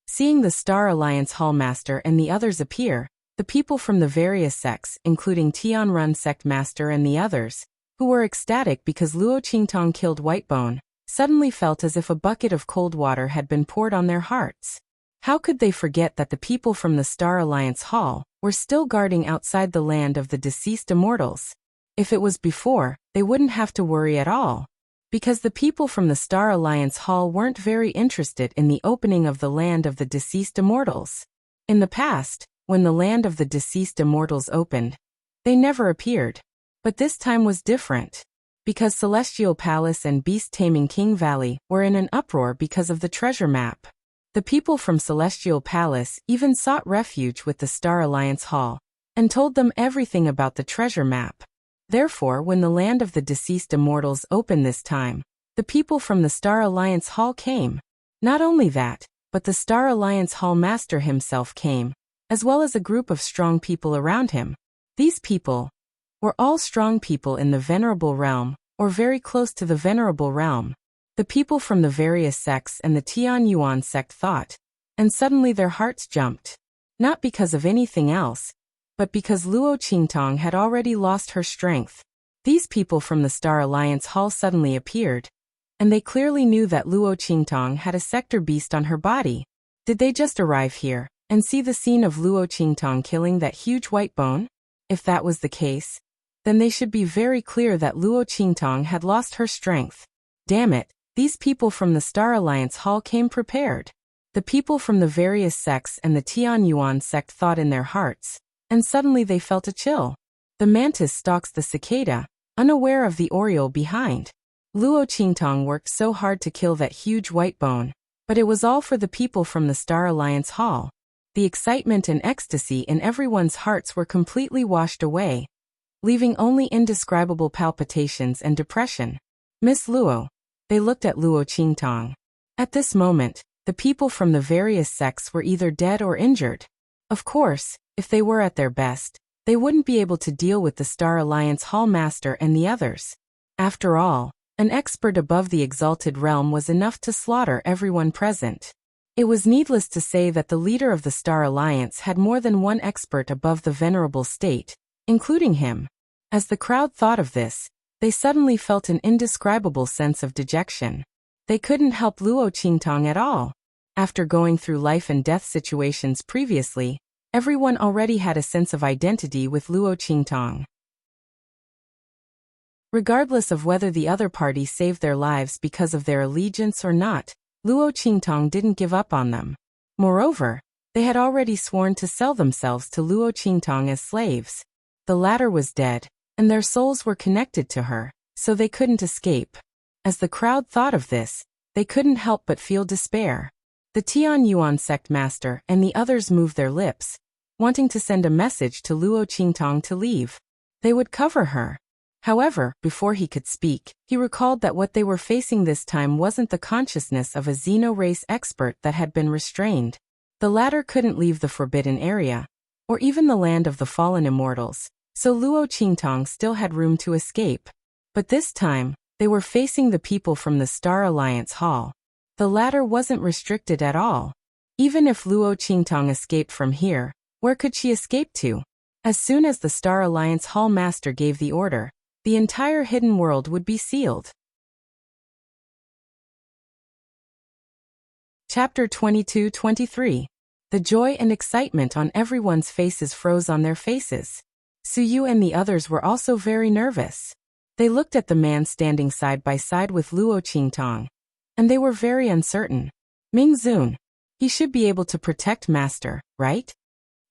Seeing the Star Alliance Hall Master and the others appear, the people from the various sects, including Tianrun Sect Master and the others, who were ecstatic because Luo Qingtong killed Whitebone, suddenly felt as if a bucket of cold water had been poured on their hearts. How could they forget that the people from the Star Alliance Hall were still guarding outside the land of the deceased immortals? If it was before, they wouldn't have to worry at all, because the people from the Star Alliance Hall weren't very interested in the opening of the land of the deceased immortals. In the past, when the land of the deceased immortals opened, they never appeared. But this time was different, because Celestial Palace and Beast-Taming King Valley were in an uproar because of the treasure map. The people from Celestial Palace even sought refuge with the Star Alliance Hall, and told them everything about the treasure map. Therefore, when the land of the deceased immortals opened this time, the people from the Star Alliance Hall came. Not only that, but the Star Alliance Hall Master himself came, as well as a group of strong people around him. These people were all strong people in the Venerable Realm, or very close to the Venerable Realm. The people from the various sects and the Tian Yuan sect thought, and suddenly their hearts jumped. Not because of anything else, but because Luo Qingtong had already lost her strength. These people from the Star Alliance Hall suddenly appeared, and they clearly knew that Luo Qingtong had a sector beast on her body. Did they just arrive here and see the scene of Luo Qingtong killing that huge white bone? If that was the case, then they should be very clear that Luo Qingtong had lost her strength. Damn it, these people from the Star Alliance Hall came prepared. The people from the various sects and the Tian Yuan sect thought in their hearts, and suddenly they felt a chill. The mantis stalks the cicada, unaware of the oriole behind. Luo Qingtong worked so hard to kill that huge white bone, but it was all for the people from the Star Alliance Hall. The excitement and ecstasy in everyone's hearts were completely washed away, leaving only indescribable palpitations and depression. Miss Luo. They looked at Luo Qingtong. At this moment, the people from the various sects were either dead or injured. Of course, if they were at their best, they wouldn't be able to deal with the Star Alliance Hall Master and the others. After all, an expert above the exalted realm was enough to slaughter everyone present. It was needless to say that the leader of the Star Alliance had more than one expert above the venerable state, including him. As the crowd thought of this, they suddenly felt an indescribable sense of dejection. They couldn't help Luo Qingtong at all. After going through life and death situations previously, everyone already had a sense of identity with Luo Qingtong. Regardless of whether the other party saved their lives because of their allegiance or not, Luo Qingtong didn't give up on them. Moreover, they had already sworn to sell themselves to Luo Qingtong as slaves. The latter was dead, and their souls were connected to her, so they couldn't escape. As the crowd thought of this, they couldn't help but feel despair. The Tian Yuan sect master and the others moved their lips, wanting to send a message to Luo Qingtong to leave. They would cover her. However, before he could speak, he recalled that what they were facing this time wasn't the consciousness of a xeno-race expert that had been restrained. The latter couldn't leave the forbidden area, or even the land of the fallen immortals, so Luo Qingtong still had room to escape. But this time, they were facing the people from the Star Alliance Hall. The latter wasn't restricted at all. Even if Luo Qingtong escaped from here, where could she escape to? As soon as the Star Alliance Hall Master gave the order, the entire hidden world would be sealed. Chapter 22-23. The joy and excitement on everyone's faces froze on their faces. Suyu and the others were also very nervous. They looked at the man standing side by side with Luo Qingtong, and they were very uncertain. Ming Zun. He should be able to protect Master, right?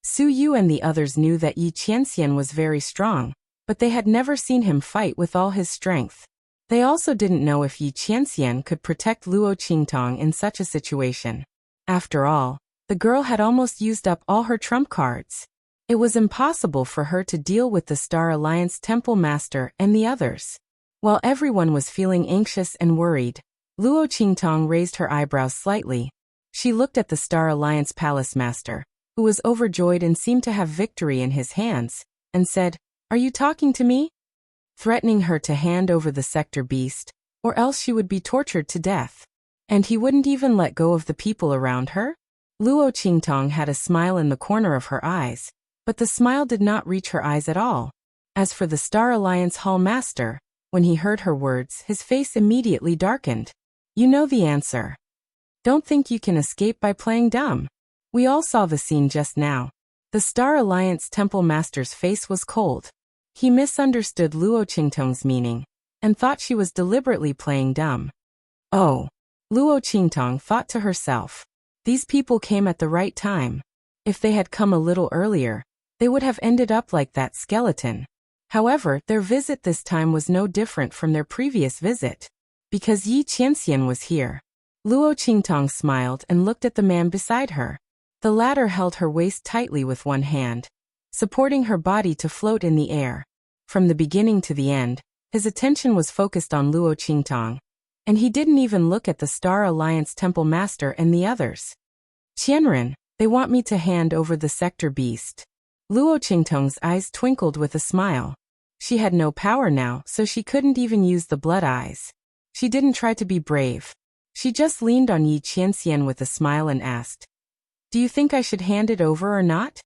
Suyu and the others knew that Yi Qianxian was very strong, but they had never seen him fight with all his strength. They also didn't know if Yi Qianxian could protect Luo Qingtong in such a situation. After all, the girl had almost used up all her trump cards. It was impossible for her to deal with the Star Alliance Temple Master and the others. While everyone was feeling anxious and worried, Luo Qingtong raised her eyebrows slightly. She looked at the Star Alliance Palace Master, who was overjoyed and seemed to have victory in his hands, and said, "Are you talking to me?" Threatening her to hand over the sector beast, or else she would be tortured to death. And he wouldn't even let go of the people around her? Luo Qingtong had a smile in the corner of her eyes, but the smile did not reach her eyes at all. As for the Star Alliance Hall Master, when he heard her words, his face immediately darkened. "You know the answer. Don't think you can escape by playing dumb. We all saw the scene just now." The Star Alliance Temple Master's face was cold. He misunderstood Luo Qingtong's meaning, and thought she was deliberately playing dumb. Oh, Luo Qingtong thought to herself. These people came at the right time. If they had come a little earlier, they would have ended up like that skeleton. However, their visit this time was no different from their previous visit, because Yi Qianxian was here. Luo Qingtong smiled and looked at the man beside her. The latter held her waist tightly with one hand, supporting her body to float in the air. From the beginning to the end, his attention was focused on Luo Qingtong, and he didn't even look at the Star Alliance Temple Master and the others. "Qianren, they want me to hand over the sector beast." Luo Qingtong's eyes twinkled with a smile. She had no power now, so she couldn't even use the blood eyes. She didn't try to be brave. She just leaned on Yi Qianxian with a smile and asked, "Do you think I should hand it over or not?"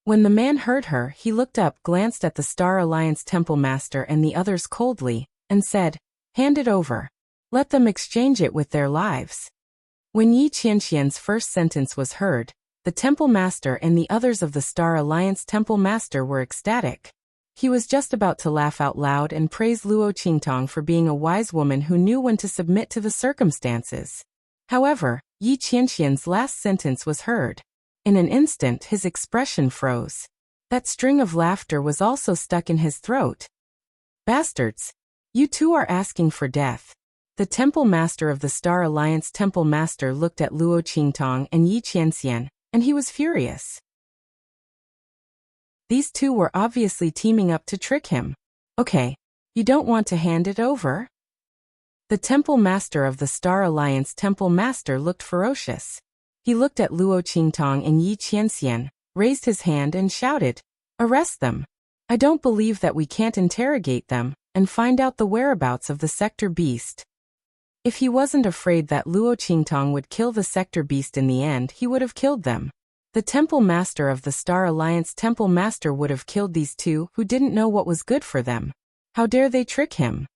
When the man heard her, he looked up, glanced at the Star Alliance Temple Master and the others coldly, and said, "Hand it over. Let them exchange it with their lives." When Yi Qianxian's first sentence was heard, the Temple Master and the others of the Star Alliance Temple Master were ecstatic. He was just about to laugh out loud and praise Luo Qingtong for being a wise woman who knew when to submit to the circumstances. However, Yi Qianxian's last sentence was heard. In an instant, his expression froze. That string of laughter was also stuck in his throat. "Bastards! You two are asking for death." The Temple Master of the Star Alliance Temple Master looked at Luo Qingtong and Yi Qianxian, and he was furious. These two were obviously teaming up to trick him. "Okay, you don't want to hand it over?" The Temple Master of the Star Alliance Temple Master looked ferocious. He looked at Luo Qingtong and Yi Qianxian, raised his hand and shouted, "Arrest them! I don't believe that we can't interrogate them and find out the whereabouts of the sector beast." If he wasn't afraid that Luo Qingtong would kill the sector beast in the end, he would have killed them. The Temple Master of the Star Alliance Temple Master would have killed these two who didn't know what was good for them. How dare they trick him?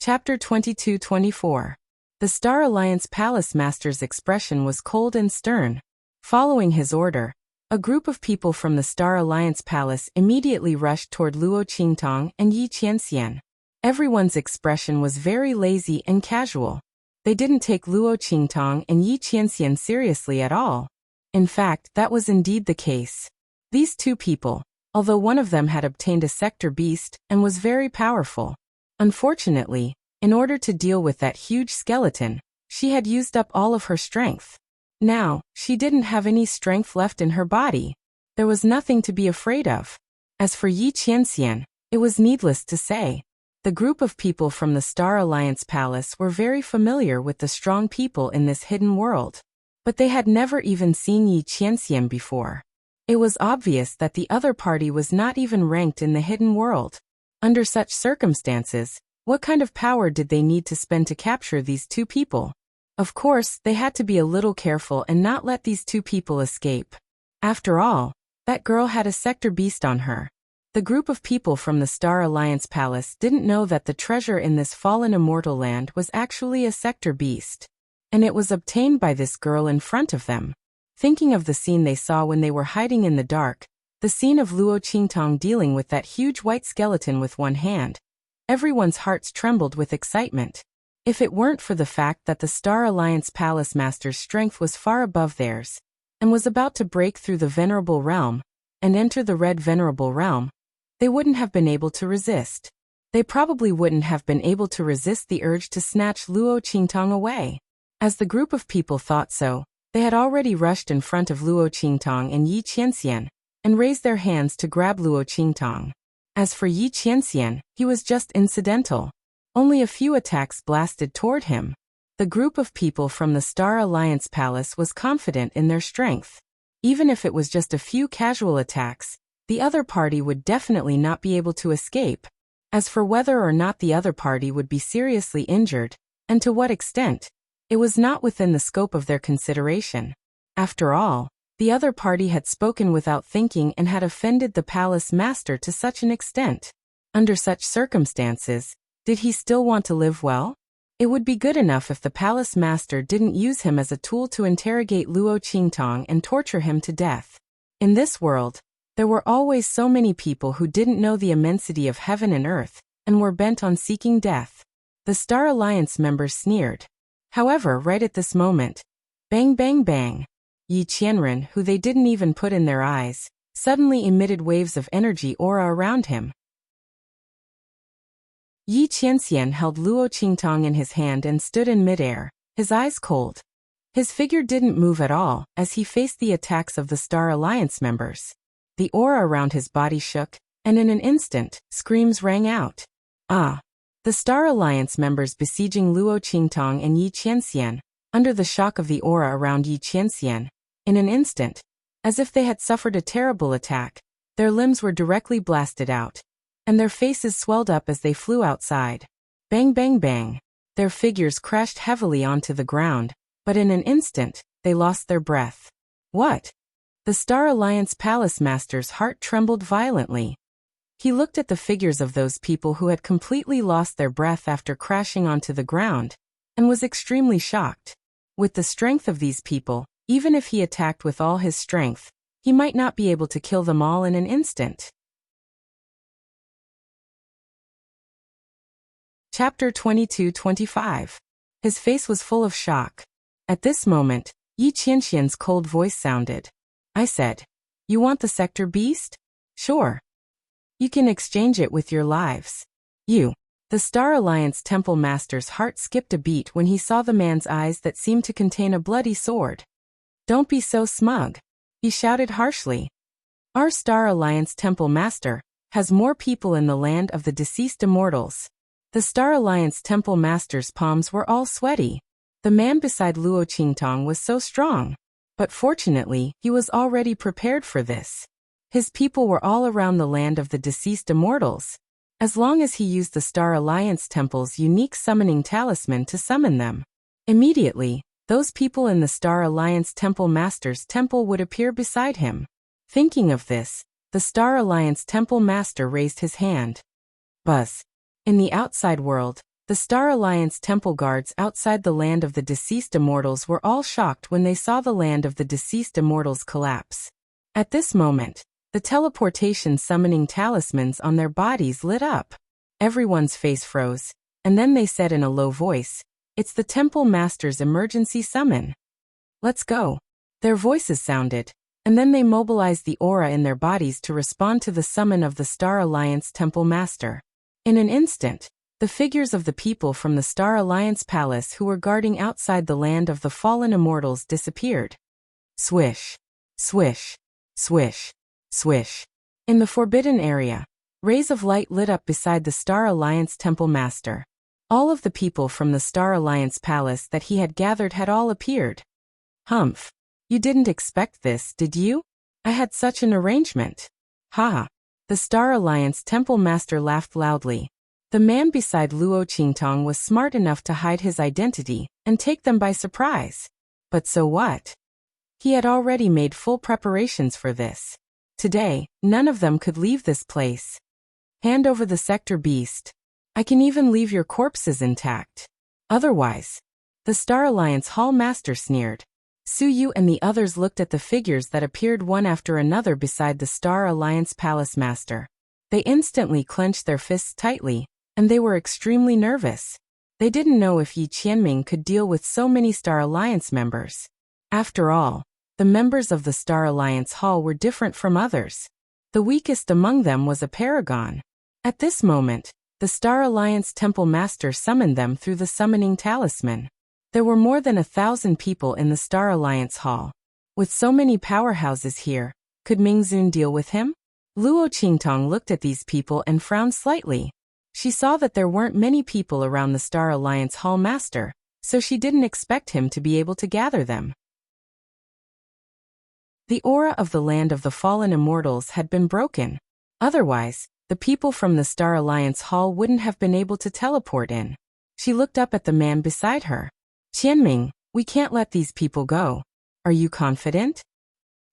Chapter 22-24. The Star Alliance Palace Master's expression was cold and stern. Following his order, a group of people from the Star Alliance Palace immediately rushed toward Luo Qingtong and Yi Qianxian. Everyone's expression was very lazy and casual. They didn't take Luo Qingtong and Yi Qianxian seriously at all. In fact, that was indeed the case. These two people, although one of them had obtained a sector beast and was very powerful, unfortunately, in order to deal with that huge skeleton, she had used up all of her strength. Now, she didn't have any strength left in her body. There was nothing to be afraid of. As for Yi Qianxian, it was needless to say. The group of people from the Star Alliance Palace were very familiar with the strong people in this hidden world. But they had never even seen Yi Qianxian before. It was obvious that the other party was not even ranked in the hidden world. Under such circumstances, what kind of power did they need to spend to capture these two people? Of course, they had to be a little careful and not let these two people escape. After all, that girl had a sector beast on her. The group of people from the Star Alliance Palace didn't know that the treasure in this fallen immortal land was actually a sector beast. And it was obtained by this girl in front of them. Thinking of the scene they saw when they were hiding in the dark, the scene of Luo Qingtong dealing with that huge white skeleton with one hand, everyone's hearts trembled with excitement. If it weren't for the fact that the Star Alliance Palace Master's strength was far above theirs, and was about to break through the Venerable Realm, and enter the Red Venerable Realm, they wouldn't have been able to resist. They probably wouldn't have been able to resist the urge to snatch Luo Qingtong away. As the group of people thought so, they had already rushed in front of Luo Qingtong and Yi Qianxian, and raised their hands to grab Luo Qingtong. As for Yi Qianxian, he was just incidental. Only a few attacks blasted toward him. The group of people from the Star Alliance Palace was confident in their strength. Even if it was just a few casual attacks, the other party would definitely not be able to escape. As for whether or not the other party would be seriously injured, and to what extent, it was not within the scope of their consideration. After all, the other party had spoken without thinking and had offended the palace master to such an extent. Under such circumstances, did he still want to live well? It would be good enough if the palace master didn't use him as a tool to interrogate Luo Qingtong and torture him to death. In this world, there were always so many people who didn't know the immensity of heaven and earth, and were bent on seeking death. The Star Alliance members sneered. However, right at this moment, bang bang bang, Yi Qianren, who they didn't even put in their eyes, suddenly emitted waves of energy aura around him. Yi Qianxian held Luo Qingtong in his hand and stood in midair, his eyes cold. His figure didn't move at all as he faced the attacks of the Star Alliance members. The aura around his body shook, and in an instant, screams rang out. Ah! The Star Alliance members besieging Luo Qingtong and Yi Qianxian, under the shock of the aura around Yi Qianxian, in an instant, as if they had suffered a terrible attack, their limbs were directly blasted out, and their faces swelled up as they flew outside. Bang bang bang! Their figures crashed heavily onto the ground, but in an instant, they lost their breath. What? The Star Alliance Palace Master's heart trembled violently. He looked at the figures of those people who had completely lost their breath after crashing onto the ground, and was extremely shocked. With the strength of these people, even if he attacked with all his strength, he might not be able to kill them all in an instant. Chapter 22-25. His face was full of shock. At this moment, Yi Qianxian's cold voice sounded. I said, "You want the sector beast? Sure. You can exchange it with your lives." You. The Star Alliance Temple Master's heart skipped a beat when he saw the man's eyes that seemed to contain a bloody sword. Don't be so smug, he shouted harshly. Our Star Alliance Temple Master has more people in the land of the deceased immortals. The Star Alliance Temple Master's palms were all sweaty. The man beside Luo Qingtong was so strong. But fortunately, he was already prepared for this. His people were all around the land of the deceased immortals. As long as he used the Star Alliance Temple's unique summoning talisman to summon them, immediately, those people in the Star Alliance Temple Master's temple would appear beside him. Thinking of this, the Star Alliance Temple Master raised his hand. Buzz. In the outside world, the Star Alliance temple guards outside the land of the deceased immortals were all shocked when they saw the land of the deceased immortals collapse. At this moment, the teleportation summoning talismans on their bodies lit up. Everyone's face froze, and then they said in a low voice, "It's the Temple Master's emergency summon. Let's go." Their voices sounded, and then they mobilized the aura in their bodies to respond to the summon of the Star Alliance Temple Master. In an instant, the figures of the people from the Star Alliance Palace who were guarding outside the land of the fallen immortals disappeared. Swish, swish, swish, swish. In the forbidden area, rays of light lit up beside the Star Alliance Temple Master. All of the people from the Star Alliance Palace that he had gathered had all appeared. Humph. You didn't expect this, did you? I had such an arrangement. Ha! The Star Alliance Temple Master laughed loudly. The man beside Luo Qingtong was smart enough to hide his identity and take them by surprise. But so what? He had already made full preparations for this. Today, none of them could leave this place. Hand over the sector beast. I can even leave your corpses intact. Otherwise. The Star Alliance Hall Master sneered. Su Yu and the others looked at the figures that appeared one after another beside the Star Alliance Palace Master. They instantly clenched their fists tightly, and they were extremely nervous. They didn't know if Yi Qianming could deal with so many Star Alliance members. After all, the members of the Star Alliance Hall were different from others. The weakest among them was a paragon. At this moment, the Star Alliance Temple Master summoned them through the summoning talisman. There were more than 1,000 people in the Star Alliance Hall. With so many powerhouses here, could Mingzun deal with him? Luo Qingtong looked at these people and frowned slightly. She saw that there weren't many people around the Star Alliance Hall Master, so she didn't expect him to be able to gather them. The aura of the land of the fallen immortals had been broken. Otherwise, the people from the Star Alliance Hall wouldn't have been able to teleport in. She looked up at the man beside her. Qianming, we can't let these people go. Are you confident?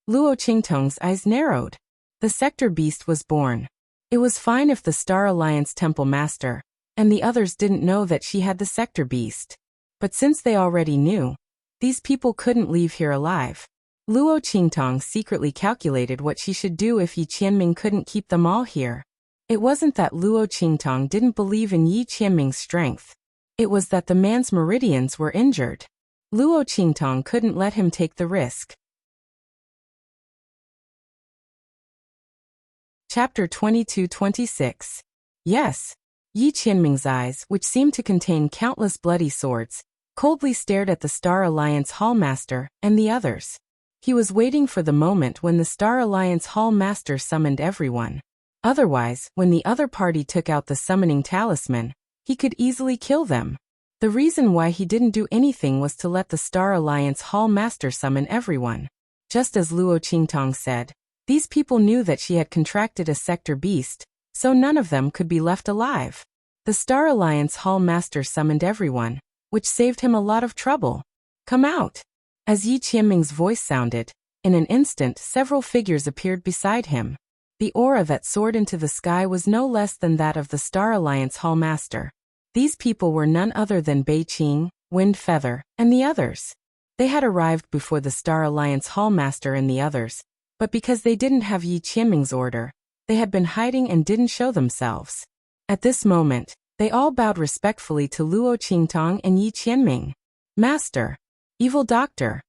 Luo Qingtong's eyes narrowed. The Sector Beast was born. It was fine if the Star Alliance Temple Master and the others didn't know that she had the Sector Beast. But since they already knew, these people couldn't leave here alive. Luo Qingtong secretly calculated what she should do if Yi Qianming couldn't keep them all here. It wasn't that Luo Qingtong didn't believe in Yi Qianming's strength. It was that the man's meridians were injured. Luo Qingtong couldn't let him take the risk. Chapter 22-26. Yes. Yi Qianming's eyes, which seemed to contain countless bloody swords, coldly stared at the Star Alliance Hall Master and the others. He was waiting for the moment when the Star Alliance Hall Master summoned everyone. Otherwise, when the other party took out the summoning talisman, he could easily kill them. The reason why he didn't do anything was to let the Star Alliance Hall Master summon everyone. Just as Luo Qingtong said, these people knew that she had contracted a Sector Beast, so none of them could be left alive. The Star Alliance Hall Master summoned everyone, which saved him a lot of trouble. Come out! As Yi Qianming's voice sounded, in an instant several figures appeared beside him. The aura that soared into the sky was no less than that of the Star Alliance Hall Master. These people were none other than Bei Qing, Wind Feather, and the others. They had arrived before the Star Alliance Hall Master and the others, but because they didn't have Yi Qianming's order, they had been hiding and didn't show themselves. At this moment, they all bowed respectfully to Luo Qingtong and Yi Qianming. Master! Evil Doctor!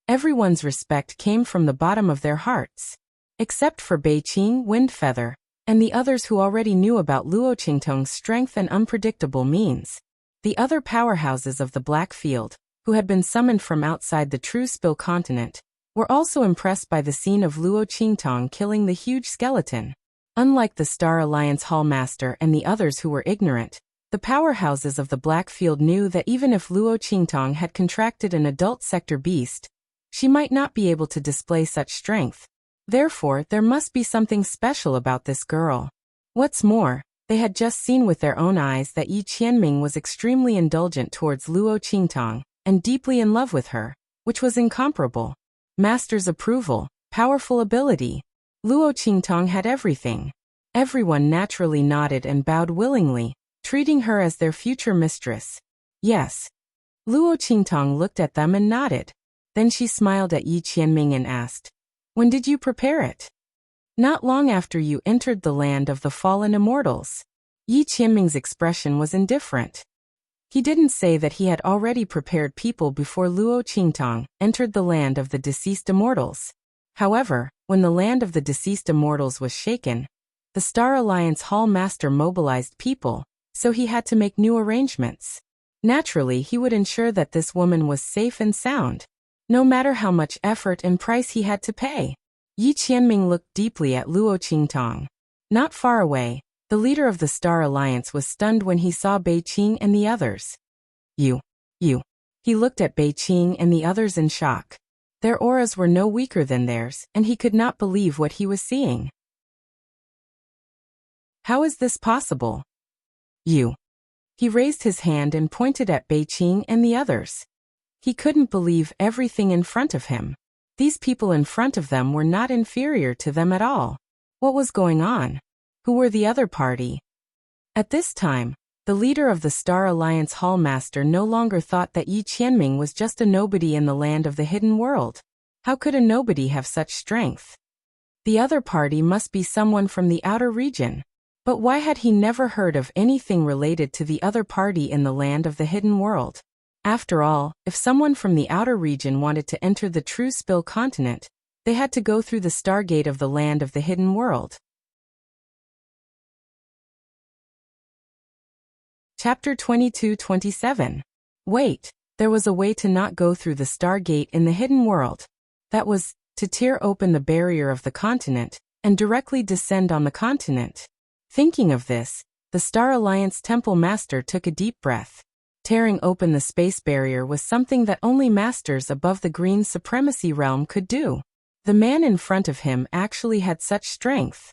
Everyone's respect came from the bottom of their hearts. Except for Bei Qing, Wind Feather, and the others who already knew about Luo Qingtong's strength and unpredictable means. The other powerhouses of the Black Field, who had been summoned from outside the True Spill continent, were also impressed by the scene of Luo Qingtong killing the huge skeleton. Unlike the Star Alliance Hall Master and the others who were ignorant, the powerhouses of the Black Field knew that even if Luo Qingtong had contracted an adult Sector Beast, she might not be able to display such strength. Therefore, there must be something special about this girl. What's more, they had just seen with their own eyes that Yi Qianming was extremely indulgent towards Luo Qingtong and deeply in love with her, which was incomparable. Master's approval, powerful ability. Luo Qingtong had everything. Everyone naturally nodded and bowed willingly, treating her as their future mistress. Yes. Luo Qingtong looked at them and nodded. Then she smiled at Yi Qianming and asked, "When did you prepare it?" "Not long after you entered the land of the fallen immortals." Yi Qianming's expression was indifferent. He didn't say that he had already prepared people before Luo Qingtong entered the land of the deceased immortals. However, when the land of the deceased immortals was shaken, the Star Alliance Hall Master mobilized people, so he had to make new arrangements. Naturally, he would ensure that this woman was safe and sound, no matter how much effort and price he had to pay. Yi Qianming looked deeply at Luo Qingtong. Not far away, the leader of the Star Alliance was stunned when he saw Bei Qing and the others. You. He looked at Bei Qing and the others in shock. Their auras were no weaker than theirs, and he could not believe what he was seeing. How is this possible? You. He raised his hand and pointed at Bei Qing and the others. He couldn't believe everything in front of him. These people in front of them were not inferior to them at all. What was going on? Who were the other party? At this time, the leader of the Star Alliance Hall Master no longer thought that Yi Qianming was just a nobody in the land of the hidden world. How could a nobody have such strength? The other party must be someone from the outer region. But why had he never heard of anything related to the other party in the land of the hidden world? After all, if someone from the outer region wanted to enter the True Spill continent, they had to go through the Stargate of the land of the hidden world. Chapter 22-27. Wait, there was a way to not go through the Stargate in the hidden world. That was, to tear open the barrier of the continent, and directly descend on the continent. Thinking of this, the Star Alliance Temple Master took a deep breath. Tearing open the space barrier was something that only masters above the Green Supremacy realm could do. The man in front of him actually had such strength.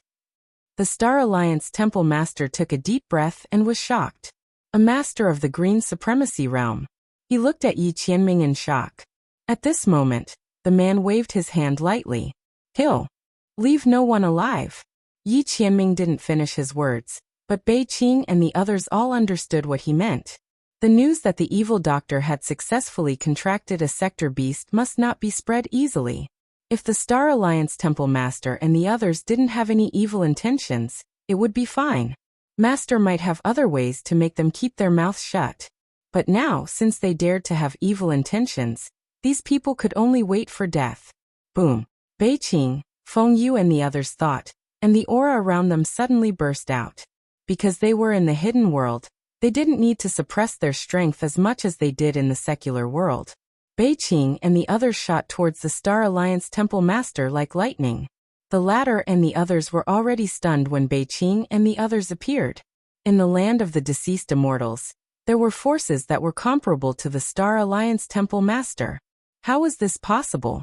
The Star Alliance Temple Master took a deep breath and was shocked. A master of the Green Supremacy realm. He looked at Yi Qianming in shock. At this moment, the man waved his hand lightly. He'll leave no one alive. Yi Qianming didn't finish his words, but Bei Qing and the others all understood what he meant. The news that the evil doctor had successfully contracted a sector beast must not be spread easily. If the Star Alliance Temple Master and the others didn't have any evil intentions, it would be fine. Master might have other ways to make them keep their mouths shut. But now, since they dared to have evil intentions, these people could only wait for death. Boom. Bei Qing, Feng Yu and the others thought, and the aura around them suddenly burst out. Because they were in the hidden world, they didn't need to suppress their strength as much as they did in the secular world. Bei Qing and the others shot towards the Star Alliance Temple Master like lightning. The latter and the others were already stunned when Bei Qing and the others appeared. In the land of the deceased immortals, there were forces that were comparable to the Star Alliance Temple Master. How was this possible?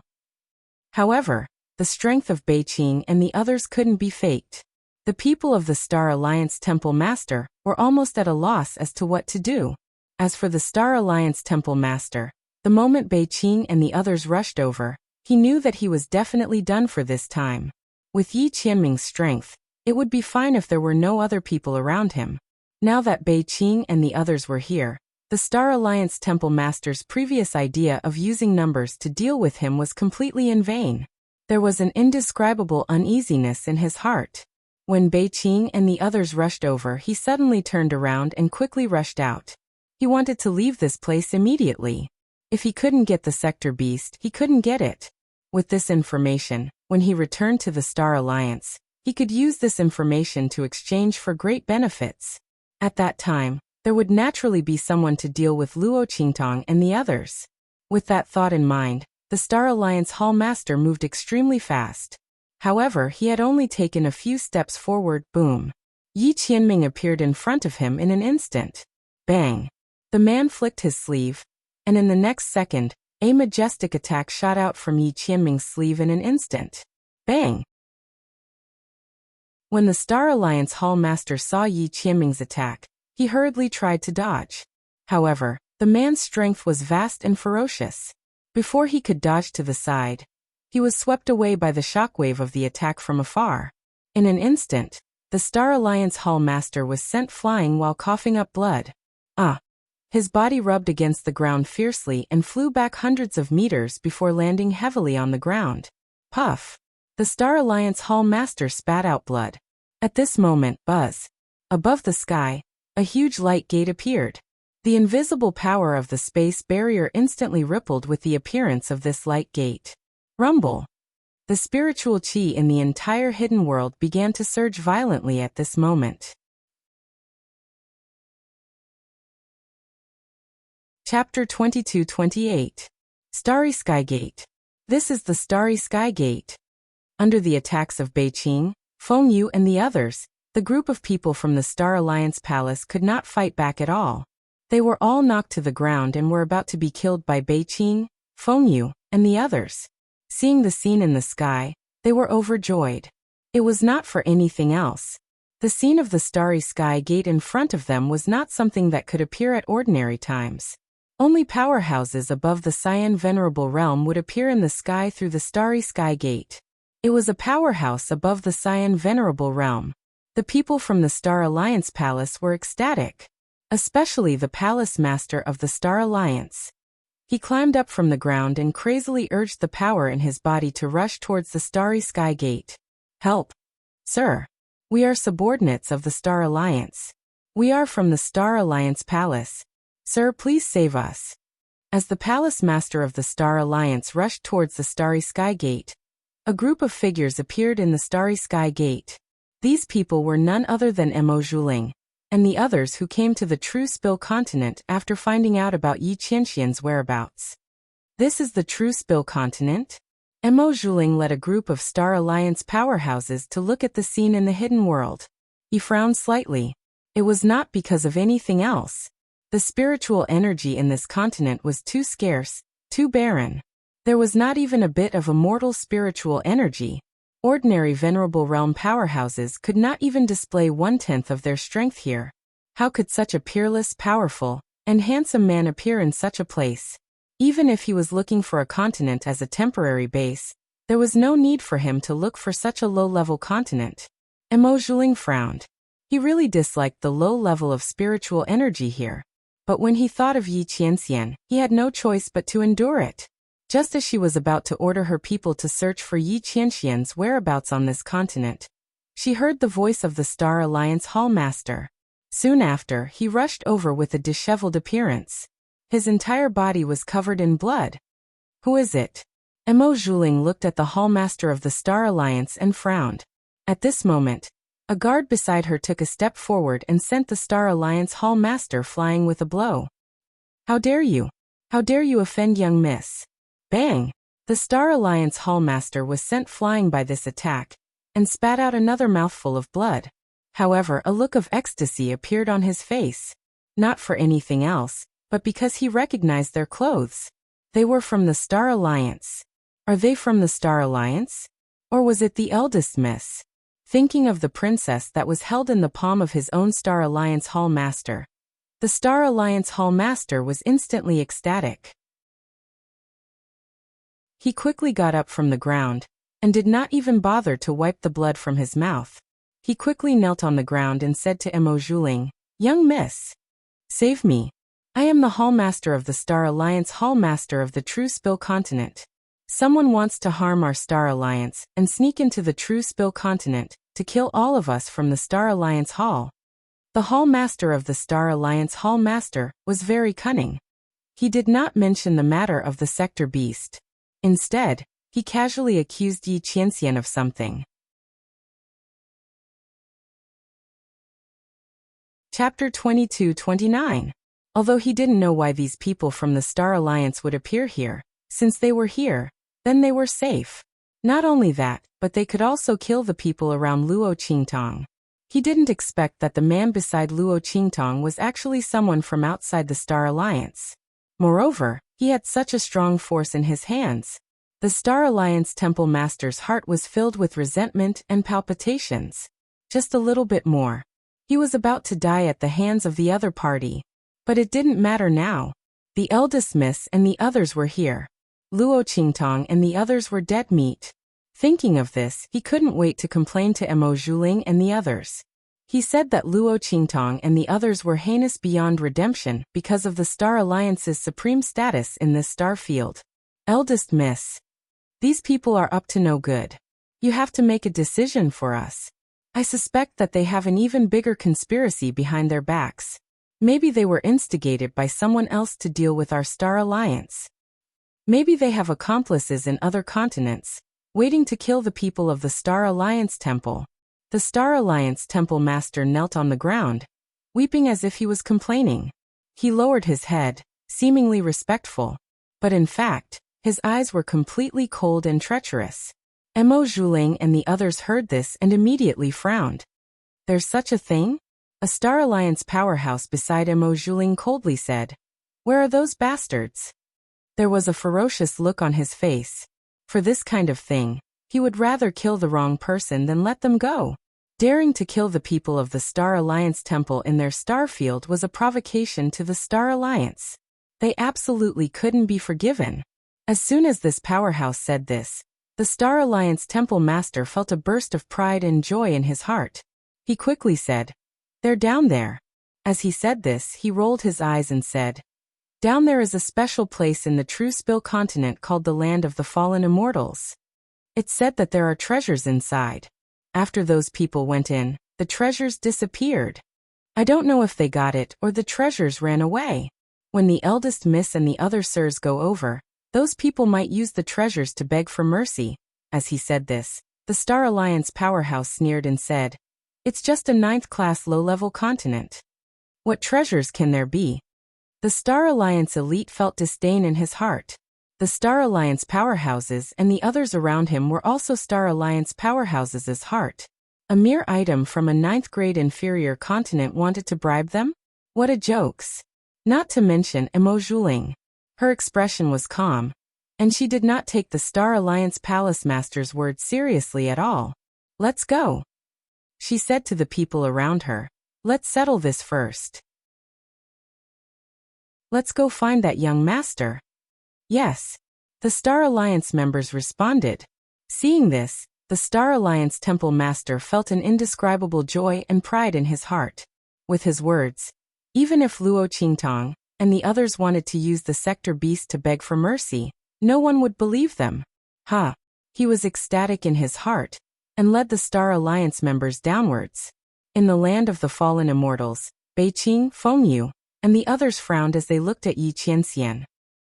However, the strength of Bei Qing and the others couldn't be faked. The people of the Star Alliance Temple Master were almost at a loss as to what to do. As for the Star Alliance Temple Master, the moment Bei Qing and the others rushed over, he knew that he was definitely done for this time. With Yi Qianming's strength, it would be fine if there were no other people around him. Now that Bei Qing and the others were here, the Star Alliance Temple Master's previous idea of using numbers to deal with him was completely in vain. There was an indescribable uneasiness in his heart. When Bei Qing and the others rushed over, he suddenly turned around and quickly rushed out. He wanted to leave this place immediately. If he couldn't get the sector beast, he couldn't get it. With this information, when he returned to the Star Alliance, he could use this information to exchange for great benefits. At that time, there would naturally be someone to deal with Luo Qingtong and the others. With that thought in mind, the Star Alliance Hall Master moved extremely fast. However, he had only taken a few steps forward. Boom. Yi Qianming appeared in front of him in an instant. Bang. The man flicked his sleeve, and in the next second, a majestic attack shot out from Yi Qianming's sleeve in an instant. Bang. When the Star Alliance Hall Master saw Yi Qianming's attack, he hurriedly tried to dodge. However, the man's strength was vast and ferocious. Before he could dodge to the side, he was swept away by the shockwave of the attack from afar. In an instant, the Star Alliance Hall Master was sent flying while coughing up blood. His body rubbed against the ground fiercely and flew back hundreds of meters before landing heavily on the ground. Puff! The Star Alliance Hall Master spat out blood. At this moment, buzz! Above the sky, a huge light gate appeared. The invisible power of the space barrier instantly rippled with the appearance of this light gate. Rumble! The spiritual qi in the entire hidden world began to surge violently at this moment. Chapter 22-28. Starry Sky Gate. This is the Starry Sky Gate. Under the attacks of Bei Qing, Feng Yu and the others, the group of people from the Star Alliance Palace could not fight back at all. They were all knocked to the ground and were about to be killed by Bei Qing, Feng Yu, and the others. Seeing the scene in the sky, they were overjoyed. It was not for anything else. The scene of the Starry Sky Gate in front of them was not something that could appear at ordinary times. Only powerhouses above the Cyan Venerable Realm would appear in the sky through the Starry Sky Gate. It was a powerhouse above the Cyan Venerable Realm. The people from the Star Alliance Palace were ecstatic. Especially the Palace Master of the Star Alliance. He climbed up from the ground and crazily urged the power in his body to rush towards the Starry Sky Gate. Help! Sir! We are subordinates of the Star Alliance. We are from the Star Alliance Palace. Sir, please save us. As the Palace Master of the Star Alliance rushed towards the Starry Sky Gate, a group of figures appeared in the Starry Sky Gate. These people were none other than Mo Zhuling, and the others who came to the True Spill continent after finding out about Yi Qianxian's whereabouts. This is the True Spill continent? Mo Zhuling led a group of Star Alliance powerhouses to look at the scene in the hidden world. He frowned slightly. It was not because of anything else. The spiritual energy in this continent was too scarce, too barren. There was not even a bit of immortal spiritual energy. Ordinary venerable realm powerhouses could not even display 1/10 of their strength here. How could such a peerless, powerful, and handsome man appear in such a place? Even if he was looking for a continent as a temporary base, there was no need for him to look for such a low-level continent. Mo Zhuling frowned. He really disliked the low level of spiritual energy here. But when he thought of Yi Qianxian, he had no choice but to endure it. Just as she was about to order her people to search for Yi Qianxian's whereabouts on this continent, she heard the voice of the Star Alliance Hallmaster. Soon after, he rushed over with a disheveled appearance. His entire body was covered in blood. Who is it? Mo Zhuling looked at the Hallmaster of the Star Alliance and frowned. At this moment, a guard beside her took a step forward and sent the Star Alliance Hallmaster flying with a blow. How dare you? How dare you offend young miss? Bang! The Star Alliance Hallmaster was sent flying by this attack, and spat out another mouthful of blood. However, a look of ecstasy appeared on his face. Not for anything else, but because he recognized their clothes. They were from the Star Alliance. Are they from the Star Alliance? Or was it the eldest miss? Thinking of the princess that was held in the palm of his own Star Alliance Hallmaster, the Star Alliance Hallmaster was instantly ecstatic. He quickly got up from the ground, and did not even bother to wipe the blood from his mouth. He quickly knelt on the ground and said to Mo Zhuling, "Young miss, save me. I am the Hallmaster of the Star Alliance, Hallmaster of the True Spill Continent. Someone wants to harm our Star Alliance and sneak into the True Spill Continent to kill all of us from the Star Alliance Hall." The Hallmaster of the Star Alliance Hallmaster was very cunning. He did not mention the matter of the Sector Beast. Instead, he casually accused Yi Qianxian of something. Chapter 22-29. Although he didn't know why these people from the Star Alliance would appear here, since they were here, then they were safe. Not only that, but they could also kill the people around Luo Qingtong. He didn't expect that the man beside Luo Qingtong was actually someone from outside the Star Alliance. Moreover, he had such a strong force in his hands. The Star Alliance Temple Master's heart was filled with resentment and palpitations. Just a little bit more. He was about to die at the hands of the other party. But it didn't matter now. The eldest miss and the others were here. Luo Qingtong and the others were dead meat. Thinking of this, he couldn't wait to complain to Mo Zhuling and the others. He said that Luo Qingtong and the others were heinous beyond redemption because of the Star Alliance's supreme status in this star field. Eldest miss. These people are up to no good. You have to make a decision for us. I suspect that they have an even bigger conspiracy behind their backs. Maybe they were instigated by someone else to deal with our Star Alliance. Maybe they have accomplices in other continents, waiting to kill the people of the Star Alliance Temple. The Star Alliance Temple Master knelt on the ground, weeping as if he was complaining. He lowered his head, seemingly respectful. But in fact, his eyes were completely cold and treacherous. Mo Zhuling and the others heard this and immediately frowned. There's such a thing? A Star Alliance powerhouse beside Mo Zhuling coldly said, "Where are those bastards?" There was a ferocious look on his face. For this kind of thing, he would rather kill the wrong person than let them go. Daring to kill the people of the Star Alliance Temple in their star field was a provocation to the Star Alliance. They absolutely couldn't be forgiven. As soon as this powerhouse said this, the Star Alliance Temple Master felt a burst of pride and joy in his heart. He quickly said, "They're down there." As he said this, he rolled his eyes and said, "Down there is a special place in the True Spill Continent called the Land of the Fallen Immortals. It's said that there are treasures inside. After those people went in, the treasures disappeared. I don't know if they got it or the treasures ran away. When the eldest miss and the other sirs go over, those people might use the treasures to beg for mercy." As he said this, the Star Alliance powerhouse sneered and said, "It's just a 9th-class low-level continent. What treasures can there be?" The Star Alliance elite felt disdain in his heart. The Star Alliance powerhouses and the others around him were also Star Alliance powerhouses' heart. A mere item from a 9th grade inferior continent wanted to bribe them? What a jokes! Not to mention Emo Zhuling. Her expression was calm, and she did not take the Star Alliance Palace Master's word seriously at all. Let's go, she said to the people around her. Let's settle this first. Let's go find that young master. Yes, the Star Alliance members responded. Seeing this, the Star Alliance Temple Master felt an indescribable joy and pride in his heart. With his words, even if Luo Qingtang and the others wanted to use the Sector Beast to beg for mercy, no one would believe them. He was ecstatic in his heart, and led the Star Alliance members downwards. In the land of the fallen immortals, Beiqing, Fengyu, and the others frowned as they looked at Yi Qianxian.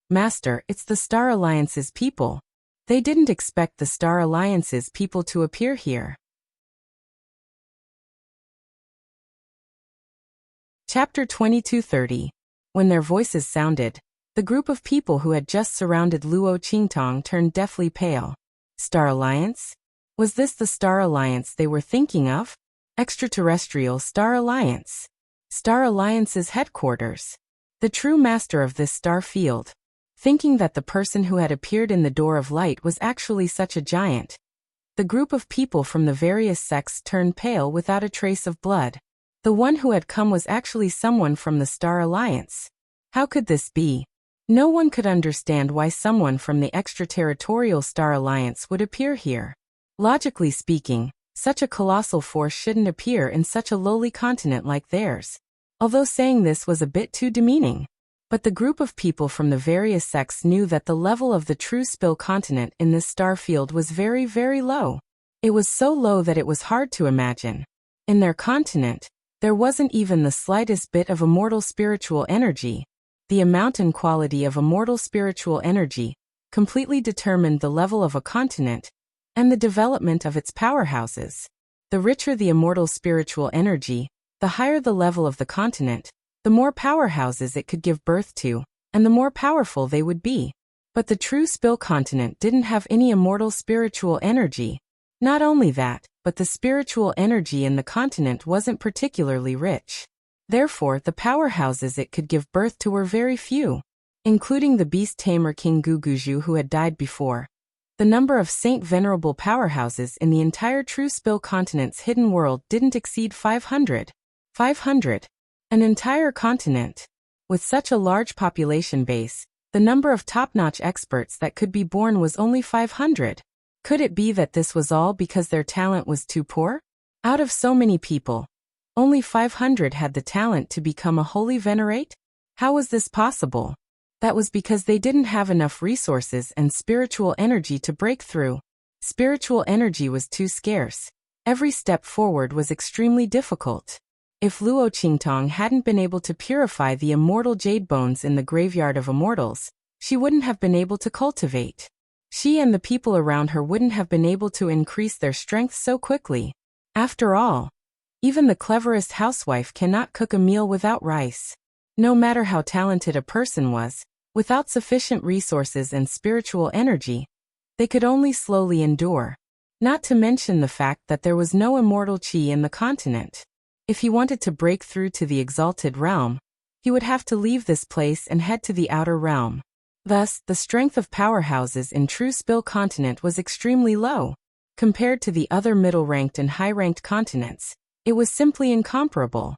Master, it's the Star Alliance's people. They didn't expect the Star Alliance's people to appear here. Chapter 2230. When their voices sounded, the group of people who had just surrounded Luo Qingtang turned deathly pale. Star Alliance? Was this the Star Alliance they were thinking of? Extraterrestrial Star Alliance. Star Alliance's headquarters. The true master of this star field. Thinking that the person who had appeared in the Door of Light was actually such a giant. The group of people from the various sects turned pale without a trace of blood. The one who had come was actually someone from the Star Alliance. How could this be? No one could understand why someone from the extraterritorial Star Alliance would appear here. Logically speaking, such a colossal force shouldn't appear in such a lowly continent like theirs. Although saying this was a bit too demeaning. But the group of people from the various sects knew that the level of the true Spill continent in this star field was very, very low. It was so low that it was hard to imagine. In their continent, there wasn't even the slightest bit of immortal spiritual energy. The amount and quality of immortal spiritual energy completely determined the level of a continent and the development of its powerhouses. The richer the immortal spiritual energy, the higher the level of the continent, the more powerhouses it could give birth to, and the more powerful they would be. But the true Spill continent didn't have any immortal spiritual energy. Not only that, but the spiritual energy in the continent wasn't particularly rich. Therefore, the powerhouses it could give birth to were very few, including the beast tamer King Guguju who had died before. The number of Saint Venerable powerhouses in the entire true Spill continent's hidden world didn't exceed 500. 500. An entire continent. With such a large population base, the number of top-notch experts that could be born was only 500. Could it be that this was all because their talent was too poor? Out of so many people, only 500 had the talent to become a holy venerate? How was this possible? That was because they didn't have enough resources and spiritual energy to break through. Spiritual energy was too scarce. Every step forward was extremely difficult. If Luo Qingtang hadn't been able to purify the immortal jade bones in the graveyard of immortals, she wouldn't have been able to cultivate. She and the people around her wouldn't have been able to increase their strength so quickly. After all, even the cleverest housewife cannot cook a meal without rice. No matter how talented a person was, without sufficient resources and spiritual energy, they could only slowly endure. Not to mention the fact that there was no immortal qi in the continent. If he wanted to break through to the exalted realm, he would have to leave this place and head to the outer realm. Thus, the strength of powerhouses in true Spill continent was extremely low. Compared to the other middle-ranked and high-ranked continents, it was simply incomparable.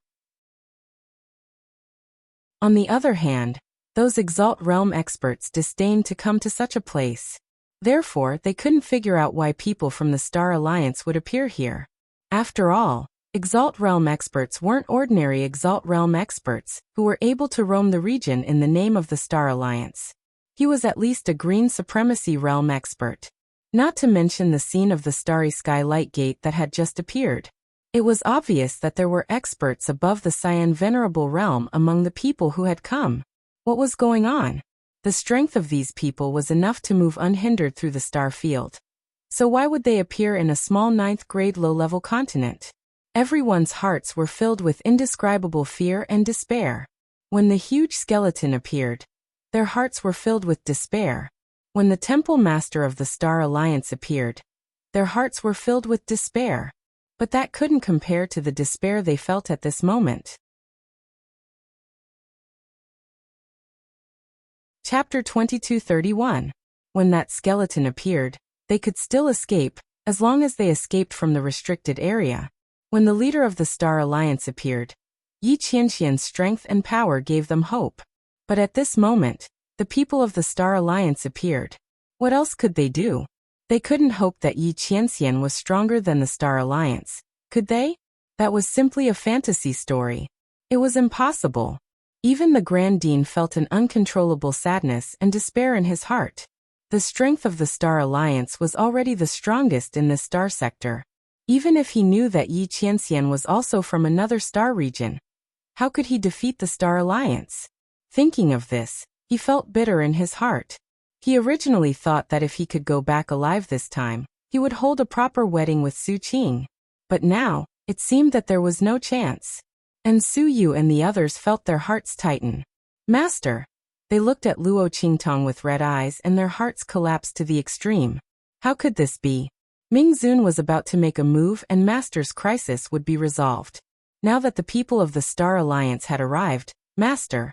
On the other hand, those Exalt Realm experts disdained to come to such a place. Therefore, they couldn't figure out why people from the Star Alliance would appear here. After all, Exalt Realm experts weren't ordinary Exalt Realm experts who were able to roam the region in the name of the Star Alliance. He was at least a Green Supremacy Realm expert. Not to mention the scene of the Starry Sky Light Gate that had just appeared. It was obvious that there were experts above the Cyan Venerable Realm among the people who had come. What was going on? The strength of these people was enough to move unhindered through the star field. So why would they appear in a small 9th grade low-level continent? Everyone's hearts were filled with indescribable fear and despair. When the huge skeleton appeared, their hearts were filled with despair. When the temple master of the Star Alliance appeared, their hearts were filled with despair. But that couldn't compare to the despair they felt at this moment. Chapter 22:31. When that skeleton appeared, they could still escape, as long as they escaped from the restricted area. When the leader of the Star Alliance appeared, Yi Qianxian's strength and power gave them hope. But at this moment, the people of the Star Alliance appeared. What else could they do? They couldn't hope that Yi Qianxian was stronger than the Star Alliance, could they? That was simply a fantasy story. It was impossible. Even the Grand Dean felt an uncontrollable sadness and despair in his heart. The strength of the Star Alliance was already the strongest in this star sector. Even if he knew that Yi Qianxian was also from another star region, how could he defeat the Star Alliance? Thinking of this, he felt bitter in his heart. He originally thought that if he could go back alive this time, he would hold a proper wedding with Su Qing. But now, it seemed that there was no chance. And Su Yu and the others felt their hearts tighten. Master! They looked at Luo Qingtong with red eyes and their hearts collapsed to the extreme. How could this be? Ming Zun was about to make a move and Master's crisis would be resolved. Now that the people of the Star Alliance had arrived, Master!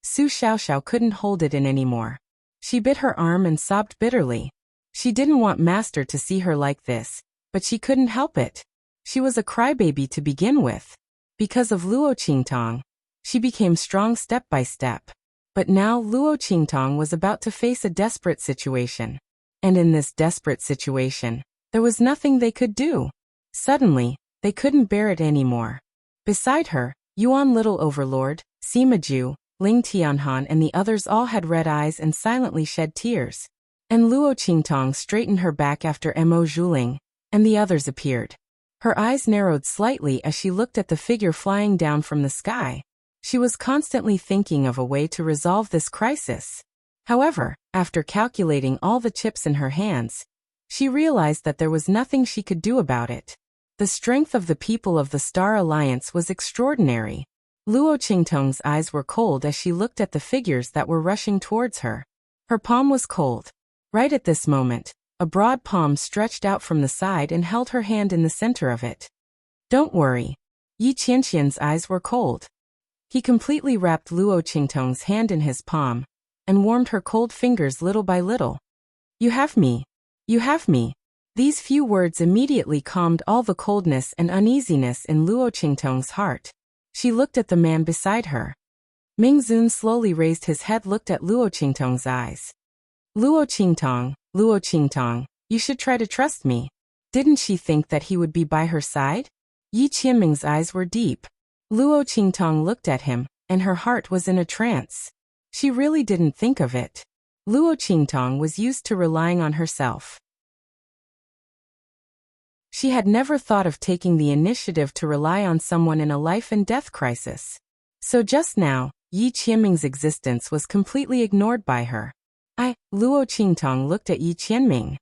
Su Xiaoxiao couldn't hold it in anymore. She bit her arm and sobbed bitterly. She didn't want Master to see her like this, but she couldn't help it. She was a crybaby to begin with. Because of Luo Qingtong, she became strong step by step. But now Luo Qingtong was about to face a desperate situation. And in this desperate situation, there was nothing they could do. Suddenly, they couldn't bear it anymore. Beside her, Yuan Little Overlord, Sima Ju, Ling Tianhan and the others all had red eyes and silently shed tears. And Luo Qingtong straightened her back after Mo Zhuling, and the others appeared. Her eyes narrowed slightly as she looked at the figure flying down from the sky. She was constantly thinking of a way to resolve this crisis. However, after calculating all the chips in her hands, she realized that there was nothing she could do about it. The strength of the people of the Star Alliance was extraordinary. Luo Qingtong's eyes were cold as she looked at the figures that were rushing towards her. Her palm was cold. Right at this moment, a broad palm stretched out from the side and held her hand in the center of it. Don't worry. Yi Qianxian's eyes were cold. He completely wrapped Luo Qingtong's hand in his palm and warmed her cold fingers little by little. You have me. You have me. These few words immediately calmed all the coldness and uneasiness in Luo Qingtong's heart. She looked at the man beside her. Ming Zun slowly raised his head, looked at Luo Qingtong's eyes. Luo Qingtong, you should try to trust me. Didn't she think that he would be by her side? Yi Qianming's eyes were deep. Luo Qingtong looked at him, and her heart was in a trance. She really didn't think of it. Luo Qingtong was used to relying on herself. She had never thought of taking the initiative to rely on someone in a life and death crisis. So just now, Yi Qianming's existence was completely ignored by her. Luo Qingtong looked at Yi Qianming.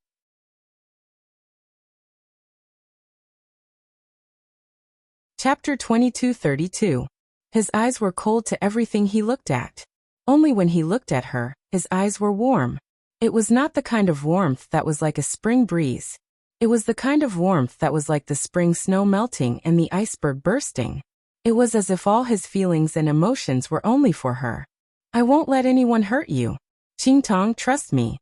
Chapter 22:32. His eyes were cold to everything he looked at. Only when he looked at her, his eyes were warm. It was not the kind of warmth that was like a spring breeze. It was the kind of warmth that was like the spring snow melting and the iceberg bursting. It was as if all his feelings and emotions were only for her. I won't let anyone hurt you. Qingtong, trust me.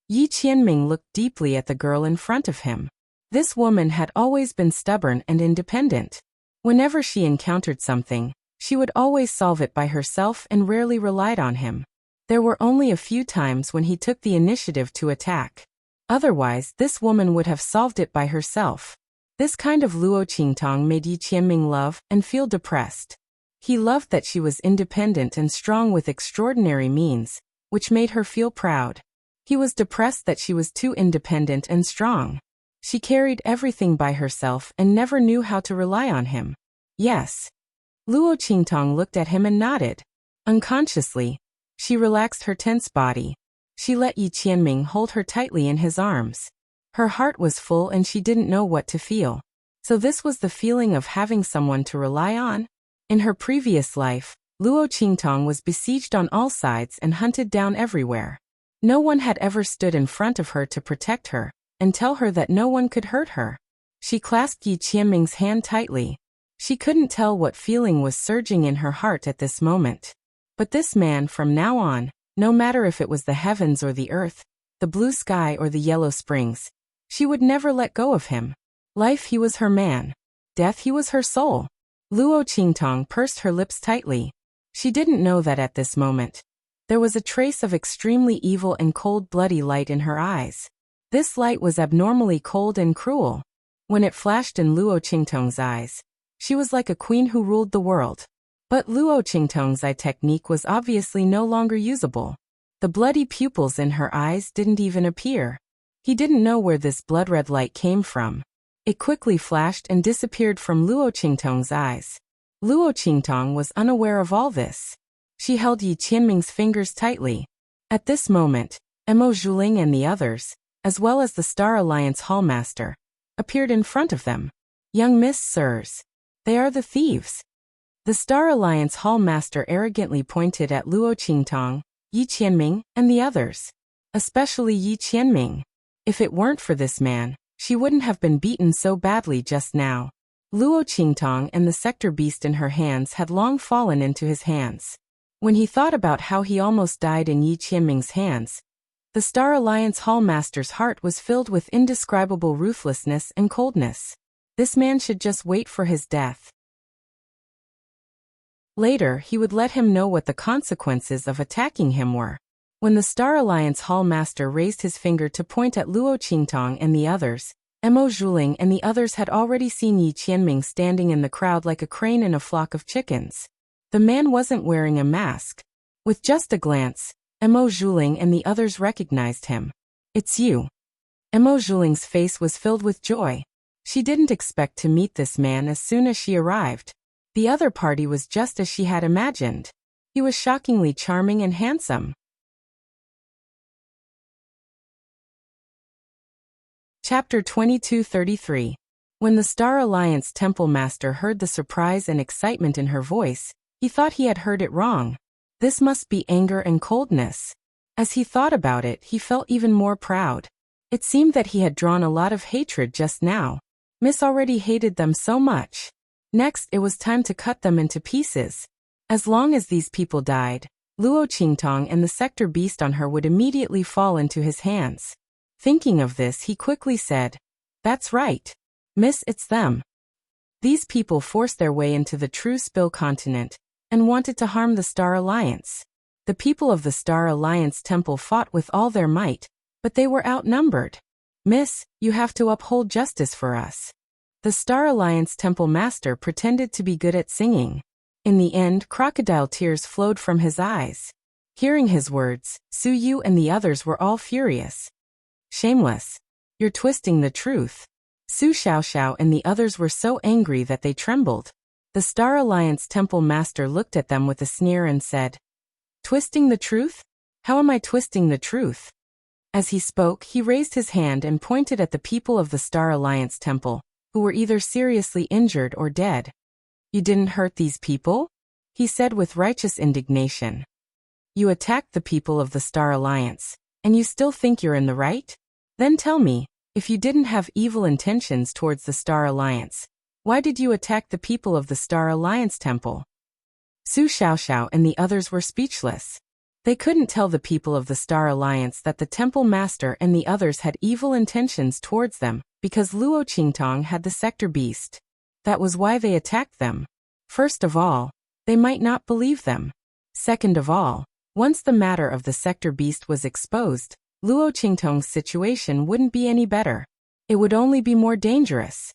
Yi Qianming looked deeply at the girl in front of him. This woman had always been stubborn and independent. Whenever she encountered something, she would always solve it by herself and rarely relied on him. There were only a few times when he took the initiative to attack. Otherwise, this woman would have solved it by herself. This kind of Luo Qingtong made Yi Qianming love and feel depressed. He loved that she was independent and strong with extraordinary means, which made her feel proud. He was depressed that she was too independent and strong. She carried everything by herself and never knew how to rely on him. Yes. Luo Qingtong looked at him and nodded. Unconsciously, she relaxed her tense body. She let Yi Qianming hold her tightly in his arms. Her heart was full and she didn't know what to feel. So this was the feeling of having someone to rely on? In her previous life, Luo Qingtong was besieged on all sides and hunted down everywhere. No one had ever stood in front of her to protect her and tell her that no one could hurt her. She clasped Yi Qianming's hand tightly. She couldn't tell what feeling was surging in her heart at this moment. But this man from now on, no matter if it was the heavens or the earth, the blue sky or the yellow springs, she would never let go of him. Life, he was her man. Death, he was her soul. Luo Qingtong pursed her lips tightly. She didn't know that at this moment there was a trace of extremely evil and cold-bloody light in her eyes. This light was abnormally cold and cruel. When it flashed in Luo Qingtong's eyes, she was like a queen who ruled the world. But Luo Qingtong's eye technique was obviously no longer usable. The bloody pupils in her eyes didn't even appear. He didn't know where this blood-red light came from. It quickly flashed and disappeared from Luo Qingtong's eyes. Luo Qingtong was unaware of all this. She held Yi Qianming's fingers tightly. At this moment, Mo Zhuling and the others, as well as the Star Alliance Hallmaster, appeared in front of them. Young Miss Sirs, they are the thieves. The Star Alliance Hallmaster arrogantly pointed at Luo Qingtong, Yi Qianming, and the others. Especially Yi Qianming. If it weren't for this man, she wouldn't have been beaten so badly just now. Luo Qingtong and the sector beast in her hands had long fallen into his hands. When he thought about how he almost died in Yi Qianming's hands, the Star Alliance Hallmaster's heart was filled with indescribable ruthlessness and coldness. This man should just wait for his death. Later, he would let him know what the consequences of attacking him were. When the Star Alliance Hallmaster raised his finger to point at Luo Qingtong and the others, Mo Zhuling and the others had already seen Yi Qianming standing in the crowd like a crane in a flock of chickens. The man wasn't wearing a mask. With just a glance, Mo Zhuling and the others recognized him. It's you. Mo Zhuling's face was filled with joy. She didn't expect to meet this man as soon as she arrived. The other party was just as she had imagined. He was shockingly charming and handsome. Chapter 2233. When the Star Alliance Temple Master heard the surprise and excitement in her voice, he thought he had heard it wrong. This must be anger and coldness. As he thought about it, he felt even more proud. It seemed that he had drawn a lot of hatred just now. Miss already hated them so much. Next, it was time to cut them into pieces. As long as these people died, Luo Qingtong and the sector beast on her would immediately fall into his hands. Thinking of this, he quickly said, "That's right. Miss, it's them." These people forced their way into the True Spill continent and wanted to harm the Star Alliance. The people of the Star Alliance Temple fought with all their might, but they were outnumbered. "Miss, you have to uphold justice for us." The Star Alliance Temple Master pretended to be good at singing. In the end, crocodile tears flowed from his eyes. Hearing his words, Su Yu and the others were all furious. "Shameless. You're twisting the truth." Su Xiaoxiao and the others were so angry that they trembled. The Star Alliance Temple Master looked at them with a sneer and said, "Twisting the truth? How am I twisting the truth?" As he spoke, he raised his hand and pointed at the people of the Star Alliance Temple, who were either seriously injured or dead. "You didn't hurt these people?" he said with righteous indignation. "You attacked the people of the Star Alliance, and you still think you're in the right? Then tell me, if you didn't have evil intentions towards the Star Alliance, why did you attack the people of the Star Alliance Temple?" Su Xiaoxiao and the others were speechless. They couldn't tell the people of the Star Alliance that the Temple Master and the others had evil intentions towards them, because Luo Qingtong had the sector beast. That was why they attacked them. First of all, they might not believe them. Second of all, once the matter of the sector beast was exposed, Luo Qingtong's situation wouldn't be any better. It would only be more dangerous.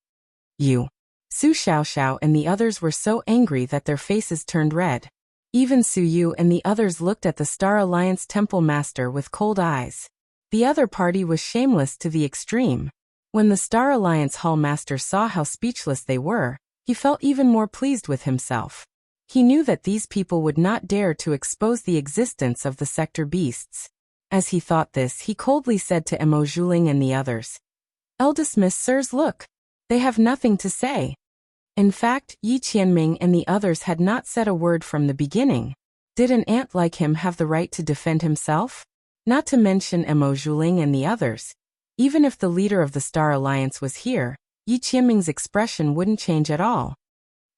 "You." Su Xiaoxiao and the others were so angry that their faces turned red. Even Su Yu and the others looked at the Star Alliance Temple Master with cold eyes. The other party was shameless to the extreme. When the Star Alliance Hallmaster saw how speechless they were, he felt even more pleased with himself. He knew that these people would not dare to expose the existence of the sector beasts. As he thought this, he coldly said to Mo Zhuling and the others, "Eldest Miss Sirs, look. They have nothing to say." In fact, Yi Qianming and the others had not said a word from the beginning. Did an ant like him have the right to defend himself? Not to mention Mo Zhuling and the others. Even if the leader of the Star Alliance was here, Yi Qianming's expression wouldn't change at all.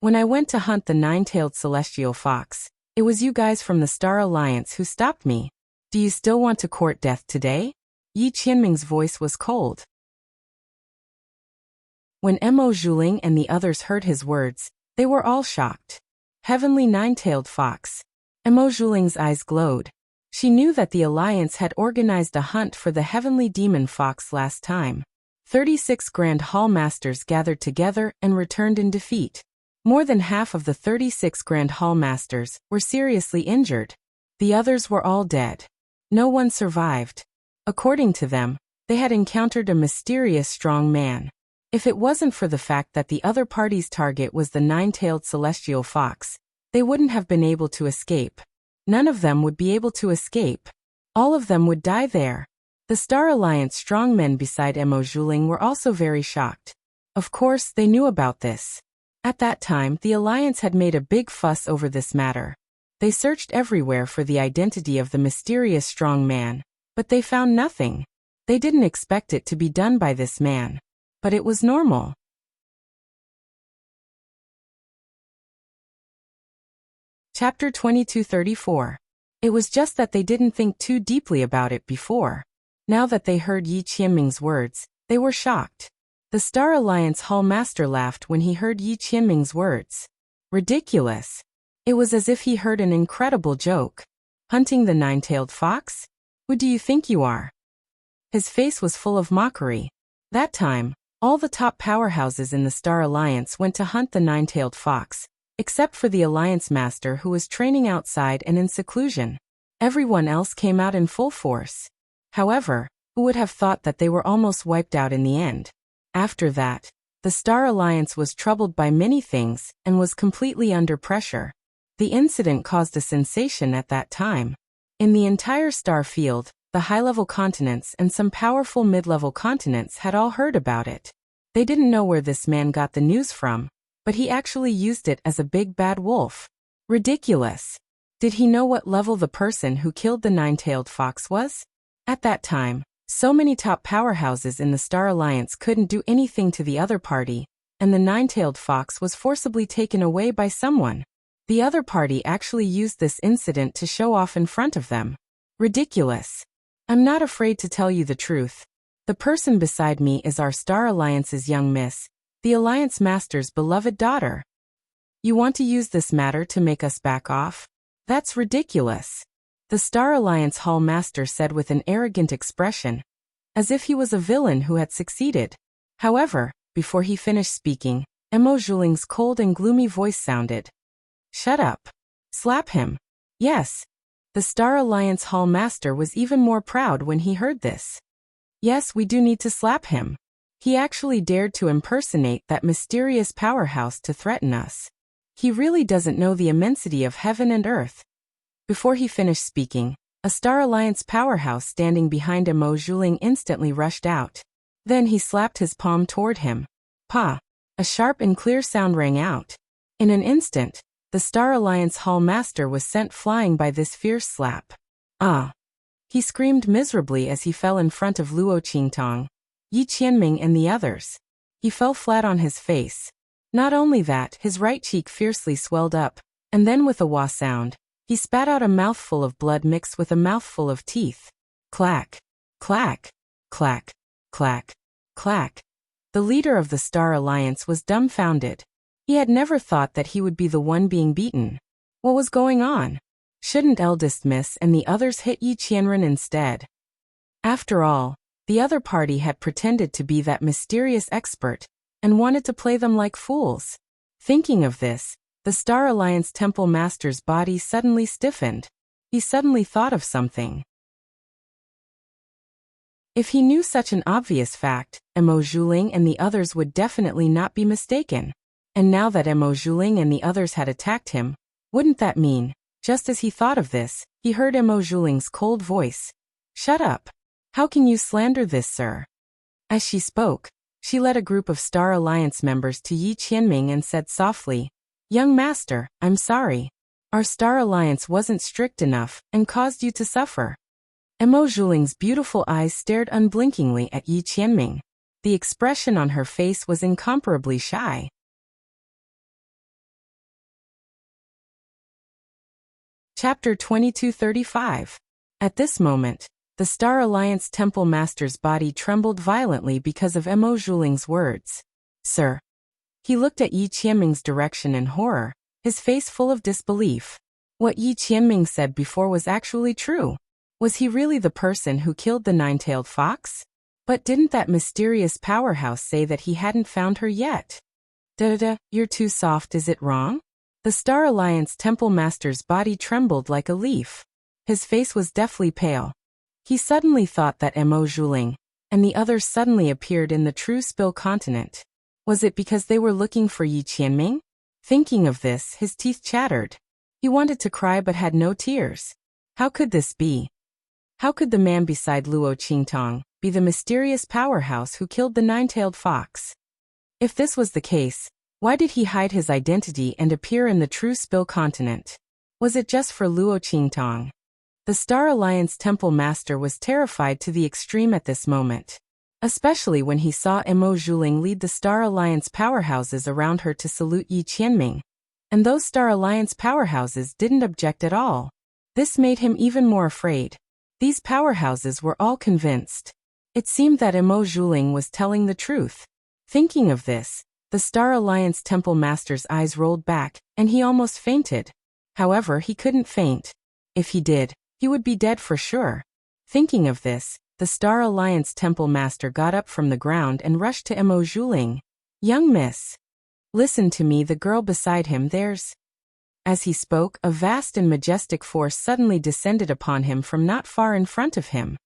When I went to hunt the nine-tailed celestial fox, it was you guys from the Star Alliance who stopped me. Do you still want to court death today? Yi Qianming's voice was cold. When Mo Zhuling and the others heard his words, they were all shocked. Heavenly nine-tailed fox. Mo Zhuling's eyes glowed. She knew that the Alliance had organized a hunt for the heavenly demon fox last time. 36 Grand Hall Masters gathered together and returned in defeat. More than half of the 36 Grand Hall Masters were seriously injured. The others were all dead. No one survived. According to them, they had encountered a mysterious strong man. If it wasn't for the fact that the other party's target was the nine-tailed celestial fox, they wouldn't have been able to escape. None of them would be able to escape. All of them would die there. The Star Alliance strongmen beside Mo Zhuling were also very shocked. Of course, they knew about this. At that time, the Alliance had made a big fuss over this matter. They searched everywhere for the identity of the mysterious strong man, but they found nothing. They didn't expect it to be done by this man. But it was normal. Chapter 2234. It was just that they didn't think too deeply about it before. Now that they heard Yi Qianming's words, they were shocked. The Star Alliance Hall Master laughed when he heard Yi Qianming's words. Ridiculous. It was as if he heard an incredible joke. Hunting the nine-tailed fox? Who do you think you are? His face was full of mockery. That time, all the top powerhouses in the Star Alliance went to hunt the nine-tailed fox, except for the Alliance Master who was training outside and in seclusion. Everyone else came out in full force. However, who would have thought that they were almost wiped out in the end? After that, the Star Alliance was troubled by many things and was completely under pressure. The incident caused a sensation at that time. In the entire star field, the high-level continents and some powerful mid-level continents had all heard about it. They didn't know where this man got the news from, but he actually used it as a big bad wolf. Ridiculous. Did he know what level the person who killed the nine-tailed fox was? At that time, so many top powerhouses in the Star Alliance couldn't do anything to the other party, and the nine-tailed fox was forcibly taken away by someone. The other party actually used this incident to show off in front of them. Ridiculous. I'm not afraid to tell you the truth. The person beside me is our Star Alliance's young miss, the Alliance Master's beloved daughter. You want to use this matter to make us back off? That's ridiculous. The Star Alliance Hall Master said with an arrogant expression, as if he was a villain who had succeeded. However, before he finished speaking, Mo Zhuling's cold and gloomy voice sounded. Shut up. Slap him. Yes. The Star Alliance Hall Master was even more proud when he heard this. Yes, we do need to slap him. He actually dared to impersonate that mysterious powerhouse to threaten us. He really doesn't know the immensity of heaven and earth. Before he finished speaking, a Star Alliance powerhouse standing behind Mo Zhuling instantly rushed out. Then he slapped his palm toward him. Pa! A sharp and clear sound rang out. In an instant, the Star Alliance Hall Master was sent flying by this fierce slap. Ah! He screamed miserably as he fell in front of Luo Qingtong, Yi Qianming and the others. He fell flat on his face. Not only that, his right cheek fiercely swelled up, and then with a wah sound, he spat out a mouthful of blood mixed with a mouthful of teeth. Clack! Clack! Clack! Clack! Clack! The leader of the Star Alliance was dumbfounded. He had never thought that he would be the one being beaten. What was going on? Shouldn't eldest miss and the others hit Yi Qianren instead? After all, the other party had pretended to be that mysterious expert and wanted to play them like fools. Thinking of this, the Star Alliance Temple Master's body suddenly stiffened. He suddenly thought of something. If he knew such an obvious fact, Mo Zhuling and the others would definitely not be mistaken. And now that Mo Zhuling and the others had attacked him, wouldn't that mean, just as he thought of this, he heard Mo Zhuling's cold voice. Shut up. How can you slander this, sir? As she spoke, she led a group of Star Alliance members to Yi Qianming and said softly, Young master, I'm sorry. Our Star Alliance wasn't strict enough and caused you to suffer. Emo Zhuling's beautiful eyes stared unblinkingly at Yi Qianming. The expression on her face was incomparably shy. Chapter 2235. At this moment, the Star Alliance Temple Master's body trembled violently because of Emo Zhuling's words. Sir. He looked at Yi Qianming's direction in horror, his face full of disbelief. What Yi Qianming said before was actually true. Was he really the person who killed the nine-tailed fox? But didn't that mysterious powerhouse say that he hadn't found her yet? You're too soft, is it wrong? The Star Alliance Temple Master's body trembled like a leaf. His face was deathly pale. He suddenly thought that Emo Zhuling and the others suddenly appeared in the true Spill continent. Was it because they were looking for Yi Qianming? Thinking of this, his teeth chattered. He wanted to cry but had no tears. How could this be? How could the man beside Luo Qingtong be the mysterious powerhouse who killed the nine-tailed fox? If this was the case, why did he hide his identity and appear in the true Spill continent? Was it just for Luo Qingtong? The Star Alliance Temple Master was terrified to the extreme at this moment, especially when he saw Emo Zhuling lead the Star Alliance powerhouses around her to salute Yi Qianming. And those Star Alliance powerhouses didn't object at all. This made him even more afraid. These powerhouses were all convinced. It seemed that Emo Zhuling was telling the truth. Thinking of this, the Star Alliance Temple Master's eyes rolled back, and he almost fainted. However, he couldn't faint. If he did, he would be dead for sure. Thinking of this, the Star Alliance Temple Master got up from the ground and rushed to Emo Zhuling. Young miss. Listen to me, the girl beside him, there's... As he spoke, a vast and majestic force suddenly descended upon him from not far in front of him.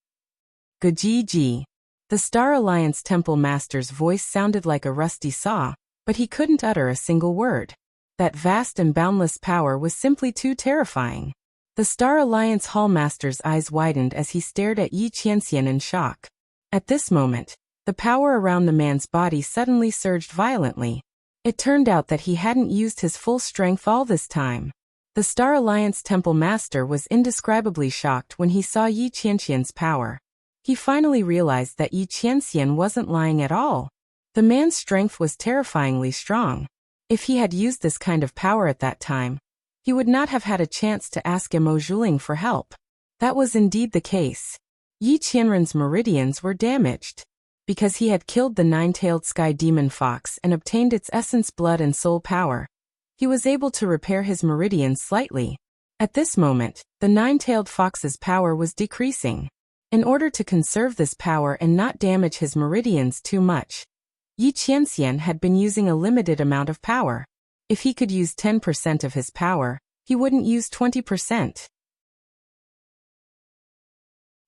Gji. The Star Alliance Temple Master's voice sounded like a rusty saw, but he couldn't utter a single word. That vast and boundless power was simply too terrifying. The Star Alliance Hall Master's eyes widened as he stared at Yi Qianxian in shock. At this moment, the power around the man's body suddenly surged violently. It turned out that he hadn't used his full strength all this time. The Star Alliance Temple Master was indescribably shocked when he saw Yi Qianxian's power. He finally realized that Yi Qianxian wasn't lying at all. The man's strength was terrifyingly strong. If he had used this kind of power at that time, he would not have had a chance to ask Emo Zhuling for help. That was indeed the case. Yi Qianren's meridians were damaged. Because he had killed the nine-tailed sky demon fox and obtained its essence, blood and soul power, he was able to repair his meridians slightly. At this moment, the nine-tailed fox's power was decreasing. In order to conserve this power and not damage his meridians too much, Yi Qianxian had been using a limited amount of power. If he could use 10% of his power, he wouldn't use 20%.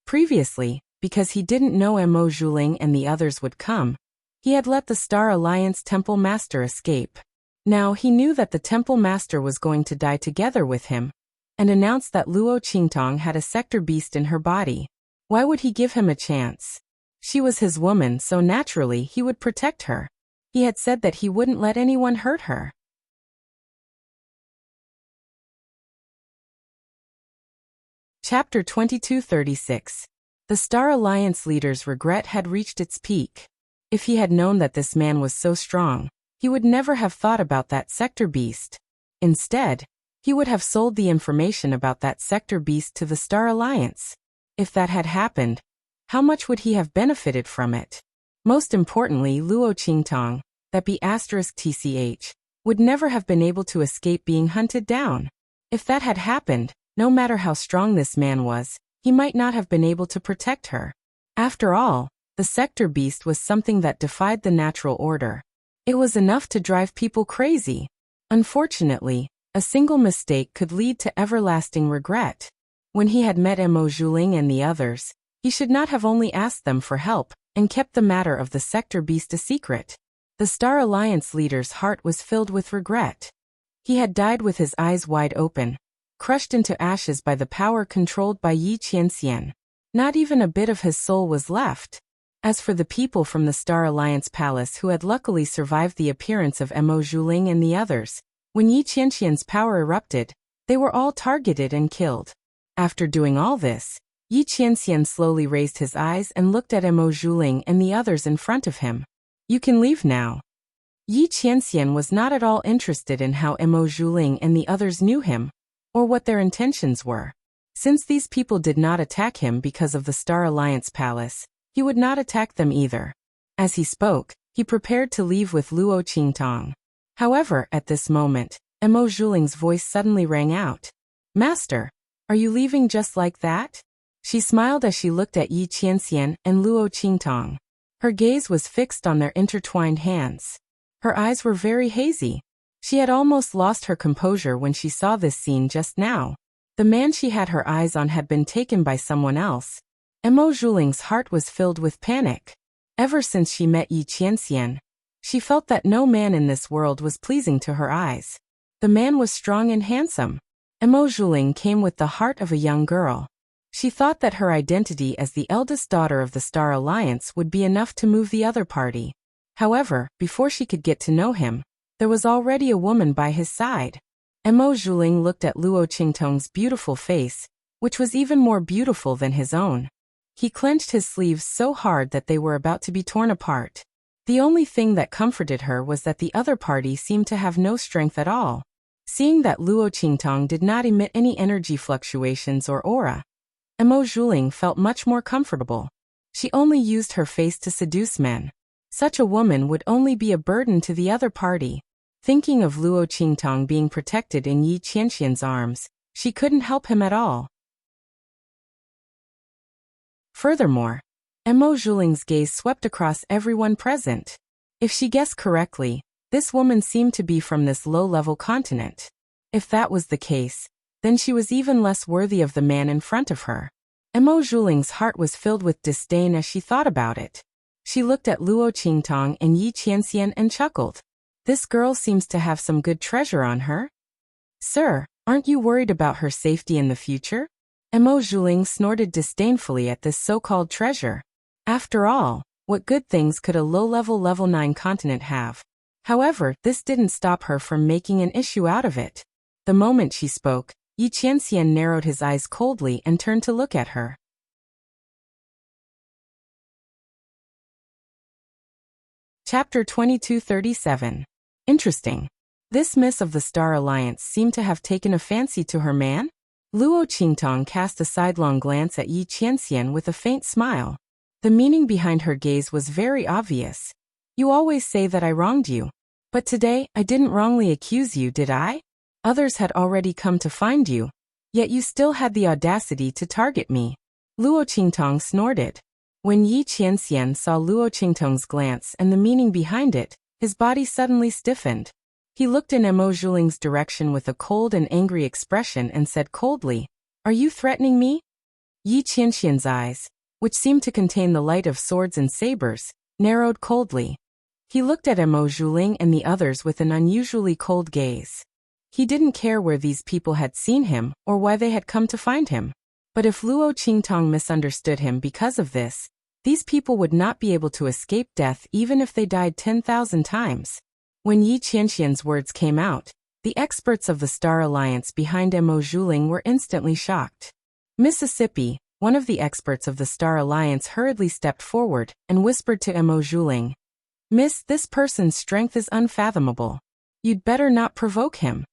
Previously, because he didn't know Emo Zhuling and the others would come, he had let the Star Alliance Temple Master escape. Now he knew that the Temple Master was going to die together with him, and announced that Luo Qingtong had a sector beast in her body. Why would he give him a chance? She was his woman, so naturally he would protect her. He had said that he wouldn't let anyone hurt her. Chapter 2236. The Star Alliance leader's regret had reached its peak. If he had known that this man was so strong, he would never have thought about that sector beast. Instead, he would have sold the information about that sector beast to the Star Alliance. If that had happened, how much would he have benefited from it? Most importantly, Luo Qingtong, that be *TCH, would never have been able to escape being hunted down. If that had happened, no matter how strong this man was, he might not have been able to protect her. After all, the sector beast was something that defied the natural order. It was enough to drive people crazy. Unfortunately, a single mistake could lead to everlasting regret. When he had met Emo Zhuling and the others, he should not have only asked them for help and kept the matter of the sector beast a secret. The Star Alliance leader's heart was filled with regret. He had died with his eyes wide open, crushed into ashes by the power controlled by Yi Qianxian. Not even a bit of his soul was left. As for the people from the Star Alliance Palace who had luckily survived the appearance of Emo Zhuling and the others, when Yi Qianxian's power erupted, they were all targeted and killed. After doing all this, Yi Qianxian slowly raised his eyes and looked at Emo Zhuling and the others in front of him. You can leave now. Yi Qianxian was not at all interested in how Emo Zhuling and the others knew him, or what their intentions were. Since these people did not attack him because of the Star Alliance palace, he would not attack them either. As he spoke, he prepared to leave with Luo Qingtong. However, at this moment, Emo Zhuling's voice suddenly rang out. Master, are you leaving just like that? She smiled as she looked at Yi Qianxian and Luo Qingtong. Her gaze was fixed on their intertwined hands. Her eyes were very hazy. She had almost lost her composure when she saw this scene just now. The man she had her eyes on had been taken by someone else. Emo Zhuling's heart was filled with panic. Ever since she met Yi Qianxian, she felt that no man in this world was pleasing to her eyes. The man was strong and handsome. Emo Zhuling came with the heart of a young girl. She thought that her identity as the eldest daughter of the Star Alliance would be enough to move the other party. However, before she could get to know him, there was already a woman by his side. Emo Zhuling looked at Luo Qingtong's beautiful face, which was even more beautiful than his own. He clenched his sleeves so hard that they were about to be torn apart. The only thing that comforted her was that the other party seemed to have no strength at all. Seeing that Luo Qingtong did not emit any energy fluctuations or aura, Emo Zhuling felt much more comfortable. She only used her face to seduce men. Such a woman would only be a burden to the other party. Thinking of Luo Qingtong being protected in Yi Qianxian's arms, she couldn't help him at all. Furthermore, Emo Zhuling's gaze swept across everyone present. If she guessed correctly, this woman seemed to be from this low-level continent. If that was the case, then she was even less worthy of the man in front of her. Emo Zhuling's heart was filled with disdain as she thought about it. She looked at Luo Qingtong and Yi Qianxian and chuckled. This girl seems to have some good treasure on her. Sir, aren't you worried about her safety in the future? Emo Zhuling snorted disdainfully at this so-called treasure. After all, what good things could a low-level level 9 continent have? However, this didn't stop her from making an issue out of it. The moment she spoke, Yi Qianxian narrowed his eyes coldly and turned to look at her. Chapter 2237. Interesting. This miss of the Star Alliance seemed to have taken a fancy to her man? Luo Qingtong cast a sidelong glance at Yi Qianxian with a faint smile. The meaning behind her gaze was very obvious. You always say that I wronged you. But today, I didn't wrongly accuse you, did I? Others had already come to find you. Yet you still had the audacity to target me. Luo Qingtong snorted. When Yi Qianxian saw Luo Qingtong's glance and the meaning behind it, his body suddenly stiffened. He looked in Emo Zhuling's direction with a cold and angry expression and said coldly, Are you threatening me? Yi Qianxian's eyes, which seemed to contain the light of swords and sabers, narrowed coldly. He looked at Emo Zhuling and the others with an unusually cold gaze. He didn't care where these people had seen him or why they had come to find him. But if Luo Qingtong misunderstood him because of this, these people would not be able to escape death even if they died 10,000 times. When Yi Qianxian's words came out, the experts of the Star Alliance behind Emo Zhuling were instantly shocked. Mississippi, one of the experts of the Star Alliance, hurriedly stepped forward and whispered to Emo Zhuling, Miss, this person's strength is unfathomable. You'd better not provoke him.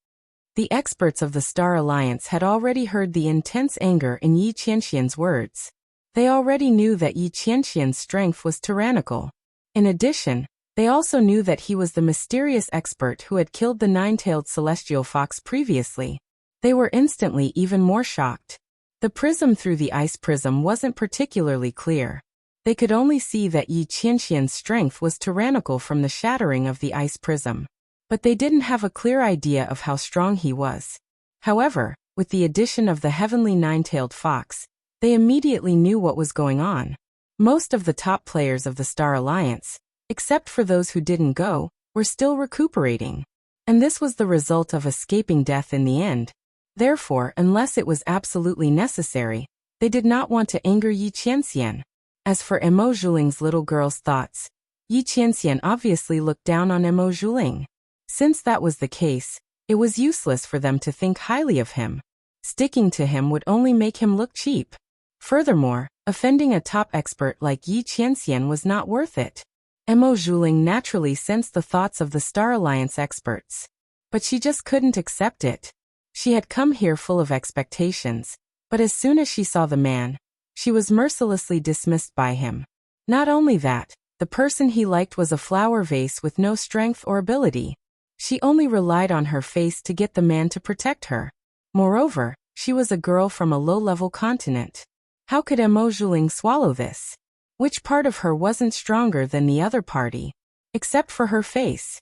The experts of the Star Alliance had already heard the intense anger in Yi Qianxian's words. They already knew that Yi Qianxian's strength was tyrannical. In addition, they also knew that he was the mysterious expert who had killed the nine-tailed celestial fox previously. They were instantly even more shocked. The prism through the ice prism wasn't particularly clear. They could only see that Yi Qianxian's strength was tyrannical from the shattering of the ice prism. But they didn't have a clear idea of how strong he was. However, with the addition of the heavenly nine-tailed fox, they immediately knew what was going on. Most of the top players of the Star Alliance, except for those who didn't go, were still recuperating. And this was the result of escaping death in the end. Therefore, unless it was absolutely necessary, they did not want to anger Yi Qianxian. As for Emo Zhuling's little girl's thoughts, Yi Qianxian obviously looked down on Emo Zhuling. Since that was the case, it was useless for them to think highly of him. Sticking to him would only make him look cheap. Furthermore, offending a top expert like Yi Qianxian was not worth it. Mo Zhuling naturally sensed the thoughts of the Star Alliance experts. But she just couldn't accept it. She had come here full of expectations, but as soon as she saw the man, she was mercilessly dismissed by him. Not only that, the person he liked was a flower vase with no strength or ability. She only relied on her face to get the man to protect her. Moreover, she was a girl from a low-level continent. How could Mo Zhuling swallow this? Which part of her wasn't stronger than the other party? Except for her face.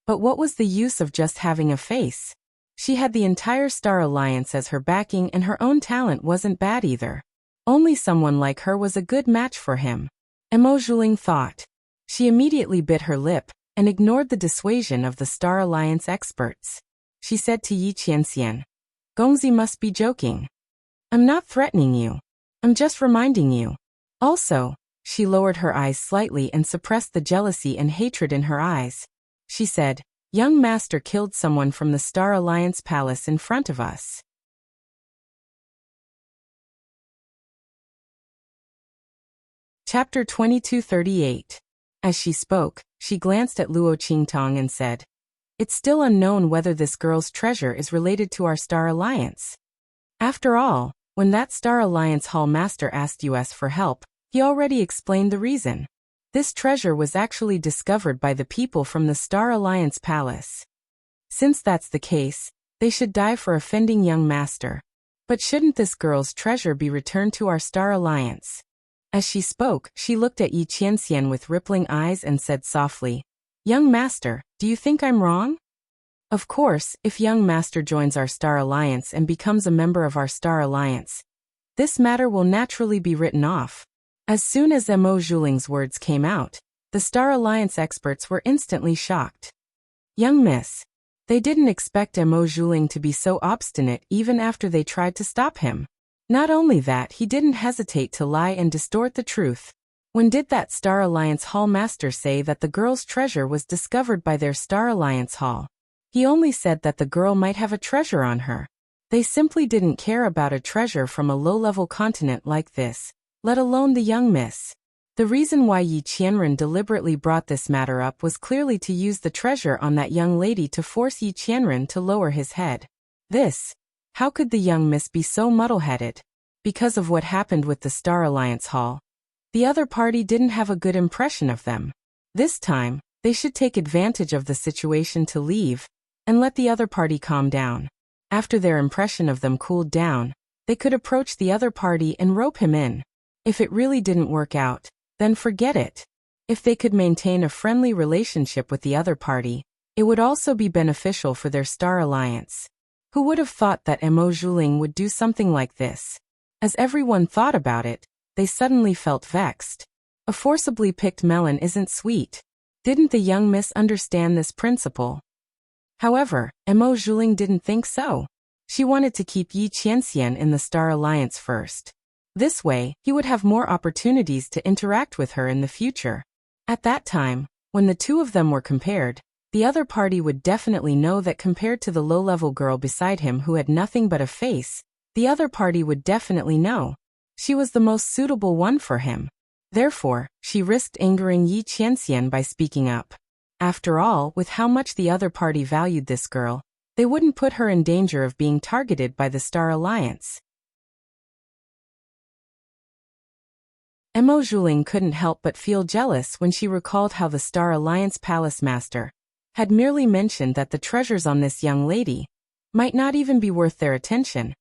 But what was the use of just having a face? She had the entire Star Alliance as her backing, and her own talent wasn't bad either. Only someone like her was a good match for him. Mo Zhuling thought. She immediately bit her lip and ignored the dissuasion of the Star Alliance experts. She said to Yi Qianxian, "Gongzi must be joking. I'm not threatening you. I'm just reminding you." Also, she lowered her eyes slightly and suppressed the jealousy and hatred in her eyes. She said, "Young master killed someone from the Star Alliance palace in front of us." Chapter 2238. As she spoke, she glanced at Luo Qingtong and said, "It's still unknown whether this girl's treasure is related to our Star Alliance. After all, when that Star Alliance Hall Master asked us for help, he already explained the reason. This treasure was actually discovered by the people from the Star Alliance Palace. Since that's the case, they should die for offending young master. But shouldn't this girl's treasure be returned to our Star Alliance?" As she spoke, she looked at Yi Qianxian with rippling eyes and said softly, "Young master, do you think I'm wrong? Of course, if young master joins our Star Alliance and becomes a member of our Star Alliance, this matter will naturally be written off." As soon as Mo Zhuling's words came out, the Star Alliance experts were instantly shocked. "Young miss." They didn't expect Mo Zhuling to be so obstinate even after they tried to stop him. Not only that, he didn't hesitate to lie and distort the truth. When did that Star Alliance Hall Master say that the girl's treasure was discovered by their Star Alliance Hall? He only said that the girl might have a treasure on her. They simply didn't care about a treasure from a low-level continent like this, let alone the young miss. The reason why Yi Qianren deliberately brought this matter up was clearly to use the treasure on that young lady to force Yi Qianren to lower his head. How could the young miss be so muddle-headed? Because of what happened with the Star Alliance Hall, the other party didn't have a good impression of them. This time, they should take advantage of the situation to leave and let the other party calm down. After their impression of them cooled down, they could approach the other party and rope him in. If it really didn't work out, then forget it. If they could maintain a friendly relationship with the other party, it would also be beneficial for their Star Alliance. Who would have thought that Mo Zhuling would do something like this? As everyone thought about it, they suddenly felt vexed. A forcibly picked melon isn't sweet. Didn't the young miss understand this principle? However, Mo Zhuling didn't think so. She wanted to keep Yi Qianxian in the Star Alliance first. This way, he would have more opportunities to interact with her in the future. At that time, when the two of them were compared, the other party would definitely know that compared to the low-level girl beside him who had nothing but a face, the other party would definitely know she was the most suitable one for him. Therefore, she risked angering Yi Qianxian by speaking up. After all, with how much the other party valued this girl, they wouldn't put her in danger of being targeted by the Star Alliance. Mo Zhuling couldn't help but feel jealous when she recalled how the Star Alliance Palace Master had merely mentioned that the treasures on this young lady might not even be worth their attention,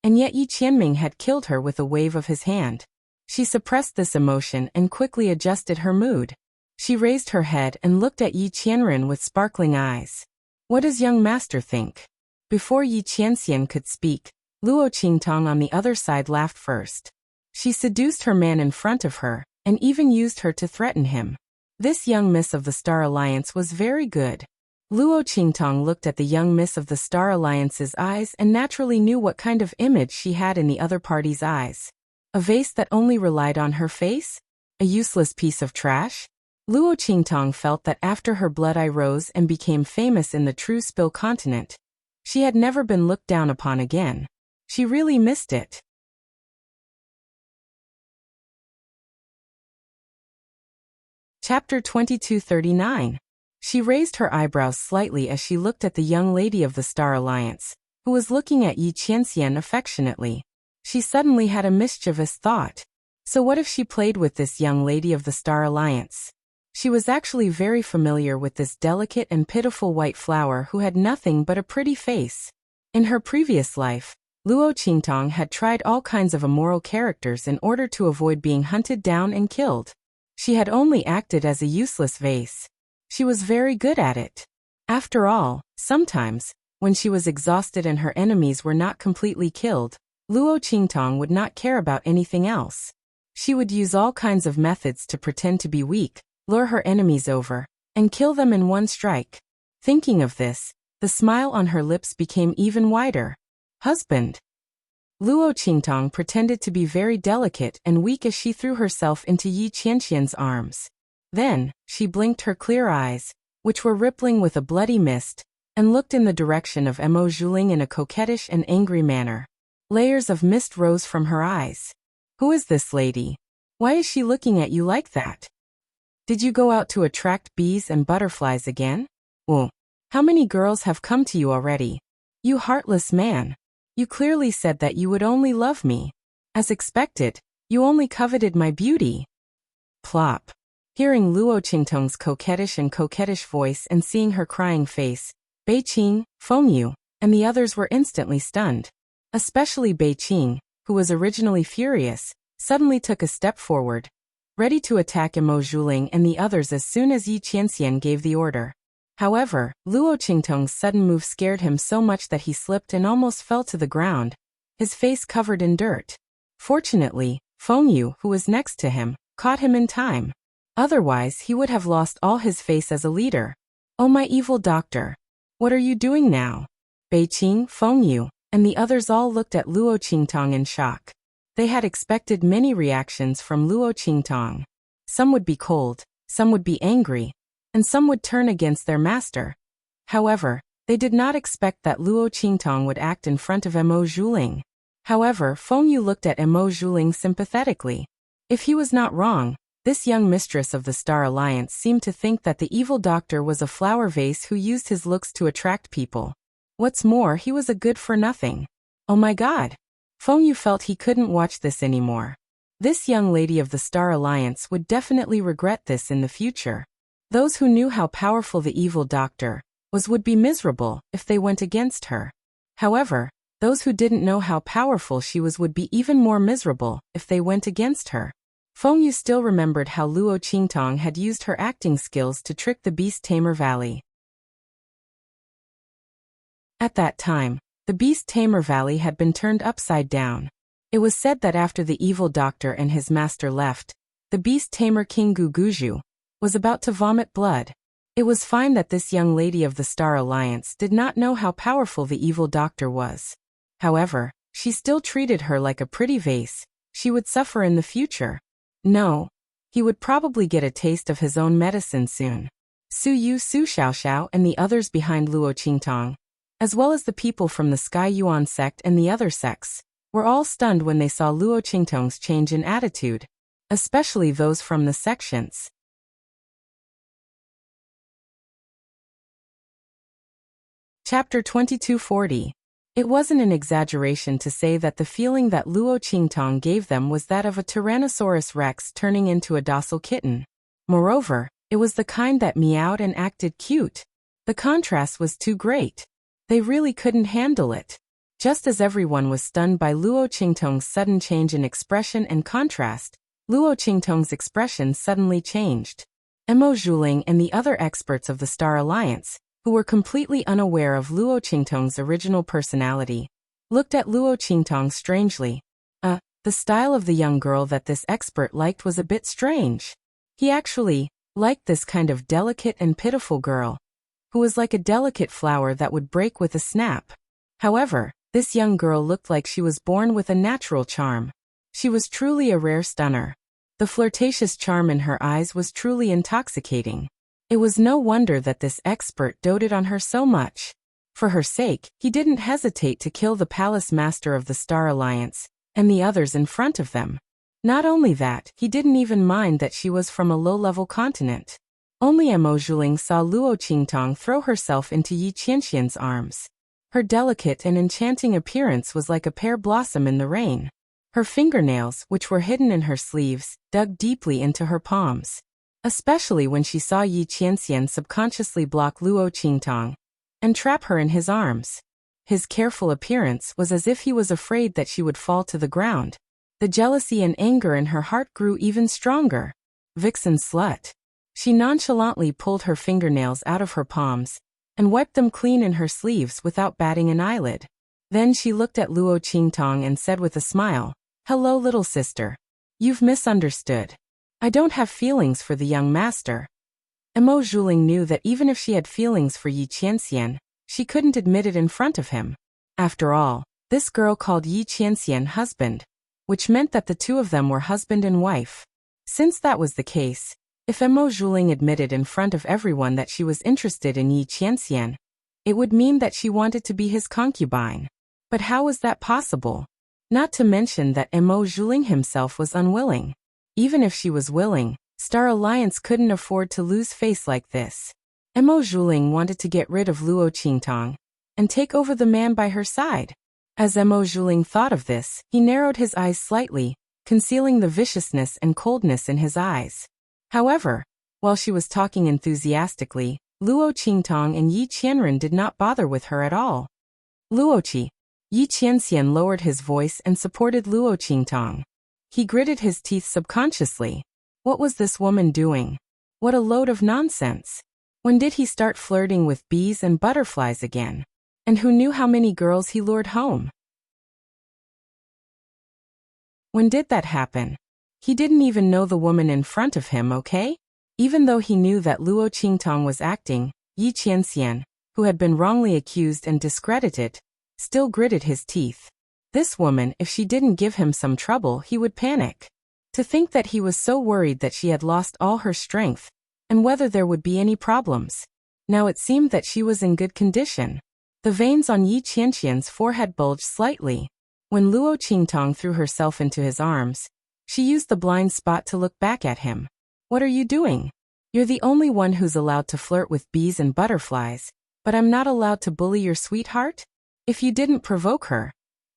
and yet Yi Qianming had killed her with a wave of his hand. She suppressed this emotion and quickly adjusted her mood. She raised her head and looked at Yi Qianren with sparkling eyes. "What does young master think?" Before Yi Qianxian could speak, Luo Qingtong on the other side laughed first. She seduced her man in front of her, and even used her to threaten him. This young miss of the Star Alliance was very good. Luo Qingtong looked at the young miss of the Star Alliance's eyes and naturally knew what kind of image she had in the other party's eyes. A vase that only relied on her face? A useless piece of trash? Luo Qingtong felt that after her blood eye rose and became famous in the True Spill continent, she had never been looked down upon again. She really missed it. Chapter 2239. She raised her eyebrows slightly as she looked at the young lady of the Star Alliance, who was looking at Yi Qianxian affectionately. She suddenly had a mischievous thought. So what if she played with this young lady of the Star Alliance? She was actually very familiar with this delicate and pitiful white flower who had nothing but a pretty face. In her previous life, Luo Qingtong had tried all kinds of immoral characters in order to avoid being hunted down and killed. She had only acted as a useless vase. She was very good at it. After all, sometimes, when she was exhausted and her enemies were not completely killed, Luo Qingtong would not care about anything else. She would use all kinds of methods to pretend to be weak, lure her enemies over, and kill them in one strike. Thinking of this, the smile on her lips became even wider. Husband. Luo Qingtong pretended to be very delicate and weak as she threw herself into Yi Qianxian's arms. Then, she blinked her clear eyes, which were rippling with a bloody mist, and looked in the direction of Mo Zhuling in a coquettish and angry manner. Layers of mist rose from her eyes. Who is this lady? Why is she looking at you like that? Did you go out to attract bees and butterflies again? Oh, how many girls have come to you already? You heartless man. You clearly said that you would only love me. As expected, you only coveted my beauty. Plop. Hearing Luo Qingtong's coquettish voice and seeing her crying face, Bei Qing, Fengyu, and the others were instantly stunned. Especially Bei Qing, who was originally furious, suddenly took a step forward, ready to attack Mo Zhuling and the others as soon as Yi Qianxian gave the order. However, Luo Qingtong's sudden move scared him so much that he slipped and almost fell to the ground, his face covered in dirt. Fortunately, Fengyu, who was next to him, caught him in time. Otherwise, he would have lost all his face as a leader. Oh my evil doctor! What are you doing now? Bei Qing, Fengyu, and the others all looked at Luo Qingtong in shock. They had expected many reactions from Luo Qingtong. Some would be cold, some would be angry, and some would turn against their master. However, they did not expect that Luo Qingtong would act in front of Mo Zhuling. However, Fengyu looked at Mo Zhuling sympathetically. If he was not wrong, this young mistress of the Star Alliance seemed to think that the evil doctor was a flower vase who used his looks to attract people. What's more, he was a good-for-nothing. Oh my god! Fengyu felt he couldn't watch this anymore. This young lady of the Star Alliance would definitely regret this in the future. Those who knew how powerful the evil doctor was would be miserable if they went against her. However, those who didn't know how powerful she was would be even more miserable if they went against her. Fengyu still remembered how Luo Qingtong had used her acting skills to trick the Beast Tamer Valley. At that time, the Beast Tamer Valley had been turned upside down. It was said that after the evil doctor and his master left, the Beast Tamer King Guguju was about to vomit blood. It was fine that this young lady of the Star Alliance did not know how powerful the evil doctor was. However, she still treated her like a pretty vase. She would suffer in the future. No. He would probably get a taste of his own medicine soon. Su Yu, Su Xiaoxiao, and the others behind Luo Qingtong, as well as the people from the Sky Yuan sect and the other sects, were all stunned when they saw Luo Qingtong's change in attitude, especially those from the sections. Chapter 2240. It wasn't an exaggeration to say that the feeling that Luo Qingtong gave them was that of a Tyrannosaurus rex turning into a docile kitten. Moreover, it was the kind that meowed and acted cute. The contrast was too great. They really couldn't handle it. Just as everyone was stunned by Luo Qingtong's sudden change in expression and contrast, Luo Qingtong's expression suddenly changed. Mo Zhuling and the other experts of the Star Alliance, who were completely unaware of Luo Qingtong's original personality, looked at Luo Qingtong strangely. The style of the young girl that this expert liked was a bit strange. He actually liked this kind of delicate and pitiful girl, who was like a delicate flower that would break with a snap. However, this young girl looked like she was born with a natural charm. She was truly a rare stunner. The flirtatious charm in her eyes was truly intoxicating. It was no wonder that this expert doted on her so much. For her sake, he didn't hesitate to kill the palace master of the Star Alliance, and the others in front of them. Not only that, he didn't even mind that she was from a low-level continent. Only Emo Zhuling saw Luo Qingtong throw herself into Yi Qianxian's arms. Her delicate and enchanting appearance was like a pear blossom in the rain. Her fingernails, which were hidden in her sleeves, dug deeply into her palms. Especially when she saw Yi Qianxian subconsciously block Luo Qingtong and trap her in his arms. His careful appearance was as if he was afraid that she would fall to the ground. The jealousy and anger in her heart grew even stronger. Vixen slut. She nonchalantly pulled her fingernails out of her palms and wiped them clean in her sleeves without batting an eyelid. Then she looked at Luo Qingtong and said with a smile, "Hello, little sister. You've misunderstood. I don't have feelings for the young master." Emo Zhuling knew that even if she had feelings for Yi Qianxian, she couldn't admit it in front of him. After all, this girl called Yi Qianxian husband, which meant that the two of them were husband and wife. Since that was the case, if Emo Zhuling admitted in front of everyone that she was interested in Yi Qianxian, it would mean that she wanted to be his concubine. But how was that possible? Not to mention that Emo Zhuling himself was unwilling. Even if she was willing, Star Alliance couldn't afford to lose face like this. Emo Zhuling wanted to get rid of Luo Qingtong and take over the man by her side. As Emo Zhuling thought of this, he narrowed his eyes slightly, concealing the viciousness and coldness in his eyes. However, while she was talking enthusiastically, Luo Qingtong and Yi Qianren did not bother with her at all. Luoqi. Yi Qianxian lowered his voice and supported Luo Qingtong. He gritted his teeth subconsciously. What was this woman doing? What a load of nonsense. When did he start flirting with bees and butterflies again? And who knew how many girls he lured home? When did that happen? He didn't even know the woman in front of him, okay? Even though he knew that Luo Qingtong was acting, Yi Qianxian, who had been wrongly accused and discredited, still gritted his teeth. This woman, if she didn't give him some trouble, he would panic. To think that he was so worried that she had lost all her strength, and whether there would be any problems. Now it seemed that she was in good condition. The veins on Yi Qianxian's forehead bulged slightly. When Luo Qingtong threw herself into his arms, she used the blind spot to look back at him. "What are you doing? You're the only one who's allowed to flirt with bees and butterflies, but I'm not allowed to bully your sweetheart? If you didn't provoke her,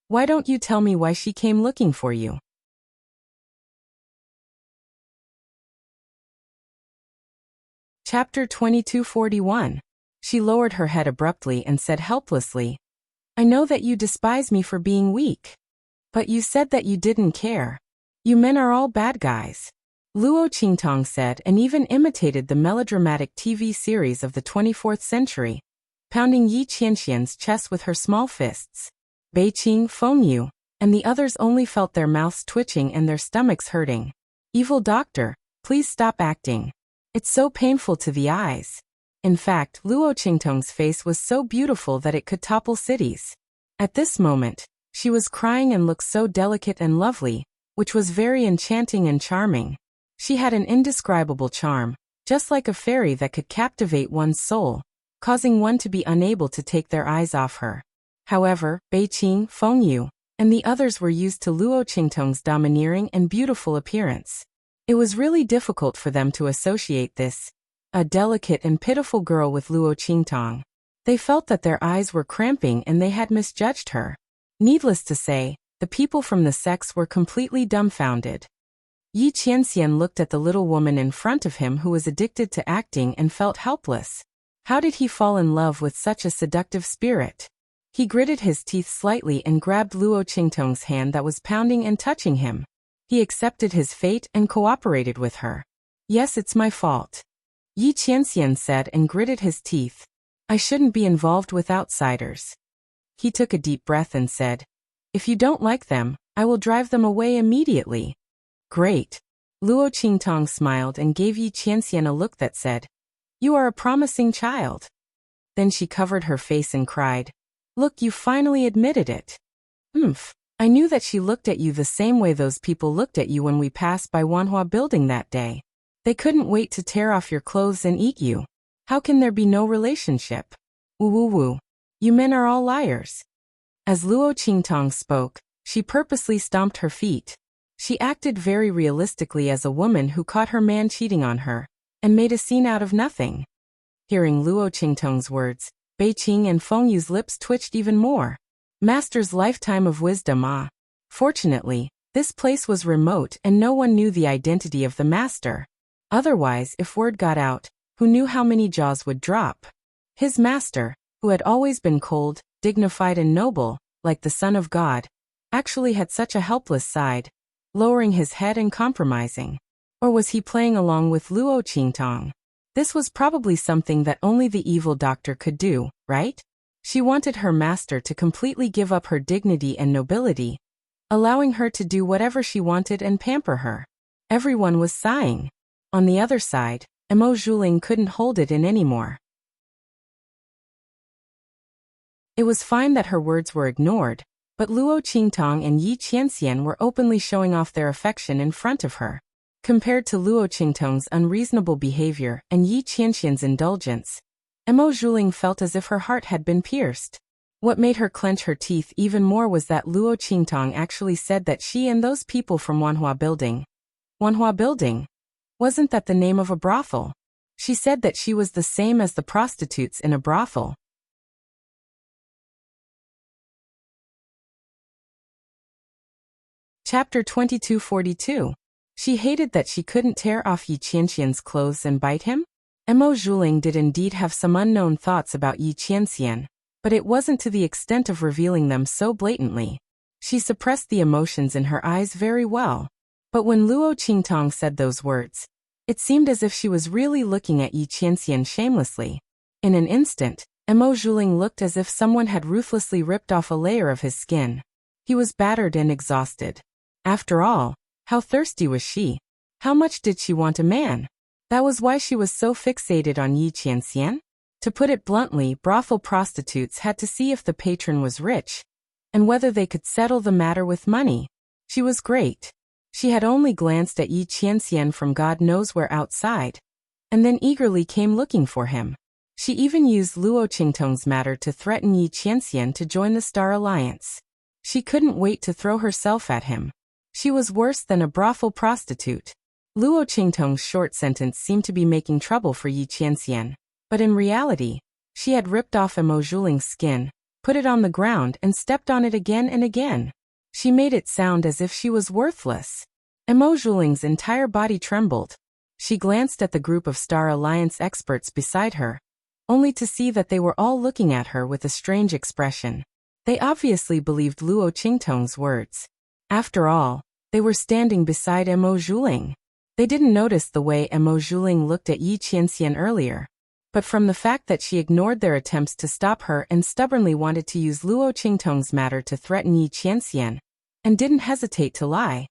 why don't you tell me why she came looking for you?" Chapter 2241. She lowered her head abruptly and said helplessly, "I know that you despise me for being weak. But you said that you didn't care. You men are all bad guys." Luo Qingtong said and even imitated the melodramatic TV series of the 24th century, pounding Yi Qianxian's chest with her small fists. Beiqing, Fengyu, and the others only felt their mouths twitching and their stomachs hurting. "Evil doctor, please stop acting. It's so painful to the eyes." In fact, Luo Qingtong's face was so beautiful that it could topple cities. At this moment, she was crying and looked so delicate and lovely, which was very enchanting and charming. She had an indescribable charm, just like a fairy that could captivate one's soul, causing one to be unable to take their eyes off her. However, Beiqing, Fengyu, and the others were used to Luo Qingtong's domineering and beautiful appearance. It was really difficult for them to associate this, a delicate and pitiful girl, with Luo Qingtong. They felt that their eyes were cramping and they had misjudged her. Needless to say, the people from the sects were completely dumbfounded. Yi Qianxian looked at the little woman in front of him who was addicted to acting and felt helpless. How did he fall in love with such a seductive spirit? He gritted his teeth slightly and grabbed Luo Qingtong's hand that was pounding and touching him. He accepted his fate and cooperated with her. "Yes, it's my fault," Yi Qianxian said and gritted his teeth. "I shouldn't be involved with outsiders." He took a deep breath and said, "If you don't like them, I will drive them away immediately." "Great." Luo Qingtong smiled and gave Yi Qianxian a look that said, "You are a promising child." Then she covered her face and cried, "Look, you finally admitted it." "Oomph. I knew that she looked at you the same way those people looked at you when we passed by Wanhua Building that day. They couldn't wait to tear off your clothes and eat you. How can there be no relationship?" "Woo woo woo." You men are all liars. As Luo Qingtong spoke, she purposely stomped her feet. She acted very realistically as a woman who caught her man cheating on her, and made a scene out of nothing. Hearing Luo Qingtong's words, Bei Qing and Feng Yu's lips twitched even more. Master's lifetime of wisdom, ah. Fortunately, this place was remote and no one knew the identity of the master. Otherwise, if word got out, who knew how many jaws would drop? His master, who had always been cold, dignified and noble, like the Son of God, actually had such a helpless side, lowering his head and compromising. Or was he playing along with Luo Qingtong? This was probably something that only the evil doctor could do, right? She wanted her master to completely give up her dignity and nobility, allowing her to do whatever she wanted and pamper her. Everyone was sighing. On the other side, Emo Zhuling couldn't hold it in anymore. It was fine that her words were ignored, but Luo Qingtong and Yi Qianxian were openly showing off their affection in front of her. Compared to Luo Qingtong's unreasonable behavior and Yi Qianxian's indulgence, Emo Zhuling felt as if her heart had been pierced. What made her clench her teeth even more was that Luo Qingtong actually said that she and those people from Wanhua Building. Wanhua Building? Wasn't that the name of a brothel? She said that she was the same as the prostitutes in a brothel. Chapter 2242. She hated that she couldn't tear off Yi Qianxian's clothes and bite him. Emo Zhuling did indeed have some unknown thoughts about Yi Qianxian, but it wasn't to the extent of revealing them so blatantly. She suppressed the emotions in her eyes very well. But when Luo Qingtong said those words, it seemed as if she was really looking at Yi Qianxian shamelessly. In an instant, Emo Zhuling looked as if someone had ruthlessly ripped off a layer of his skin. He was battered and exhausted. After all, how thirsty was she? How much did she want a man? That was why she was so fixated on Yi Qianxian? To put it bluntly, brothel prostitutes had to see if the patron was rich, and whether they could settle the matter with money. She was great. She had only glanced at Yi Qianxian from God knows where outside, and then eagerly came looking for him. She even used Luo Qingtong's matter to threaten Yi Qianxian to join the Star Alliance. She couldn't wait to throw herself at him. She was worse than a brothel prostitute. Luo Qingtong's short sentence seemed to be making trouble for Yi Qianxian, but in reality, she had ripped off Emo Zhuling's skin, put it on the ground and stepped on it again and again. She made it sound as if she was worthless. Emo Zhuling's entire body trembled. She glanced at the group of Star Alliance experts beside her, only to see that they were all looking at her with a strange expression. They obviously believed Luo Qingtong's words. After all, they were standing beside Emo Zhuling. They didn't notice the way Emo Zhuling looked at Yi Qianxian earlier, but from the fact that she ignored their attempts to stop her and stubbornly wanted to use Luo Qingtong's matter to threaten Yi Qianxian, and didn't hesitate to lie,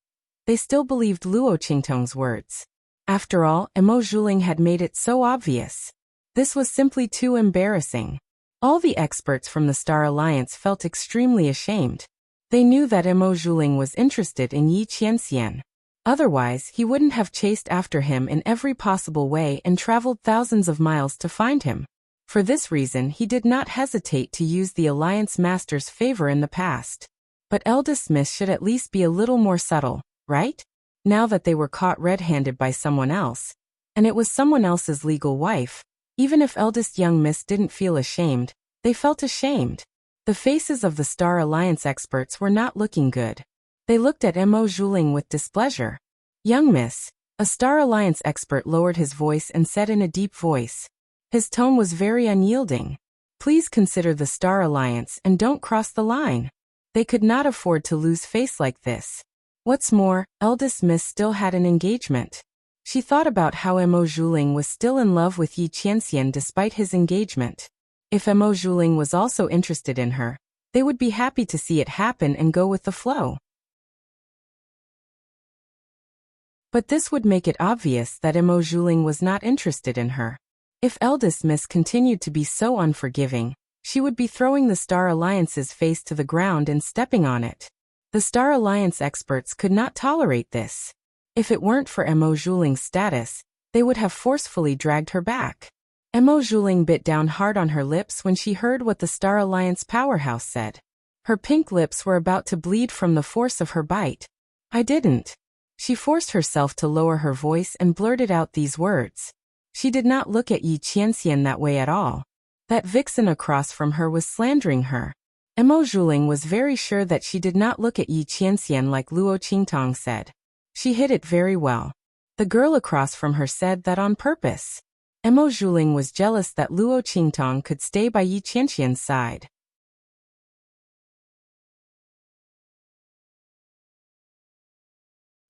they still believed Luo Qingtong's words. After all, Emo Zhuling had made it so obvious. This was simply too embarrassing. All the experts from the Star Alliance felt extremely ashamed. They knew that Emo Zhuling was interested in Yi Qianxian. Otherwise, he wouldn't have chased after him in every possible way and traveled thousands of miles to find him. For this reason, he did not hesitate to use the Alliance Master's favor in the past. But eldest Miss should at least be a little more subtle, right? Now that they were caught red-handed by someone else, and it was someone else's legal wife, even if eldest young Miss didn't feel ashamed, they felt ashamed. The faces of the Star Alliance experts were not looking good. They looked at Emo Zhuling with displeasure. Young Miss, a Star Alliance expert lowered his voice and said in a deep voice. His tone was very unyielding. Please consider the Star Alliance and don't cross the line. They could not afford to lose face like this. What's more, eldest Miss still had an engagement. She thought about how Emo Zhuling was still in love with Yi Qianxian despite his engagement. If Emo Zhuling was also interested in her, they would be happy to see it happen and go with the flow. But this would make it obvious that Emo Zhuling was not interested in her. If eldest Miss continued to be so unforgiving, she would be throwing the Star Alliance's face to the ground and stepping on it. The Star Alliance experts could not tolerate this. If it weren't for Emo Zhuling's status, they would have forcefully dragged her back. Emo Zhuling bit down hard on her lips when she heard what the Star Alliance powerhouse said. Her pink lips were about to bleed from the force of her bite. I didn't. She forced herself to lower her voice and blurted out these words. She did not look at Yi Qianxian that way at all. That vixen across from her was slandering her. Emo Zhuling was very sure that she did not look at Yi Qianxian like Luo Qingtong said. She hid it very well. The girl across from her said that on purpose. Emo Zhuling was jealous that Luo Qingtong could stay by Yi Qianxian's side.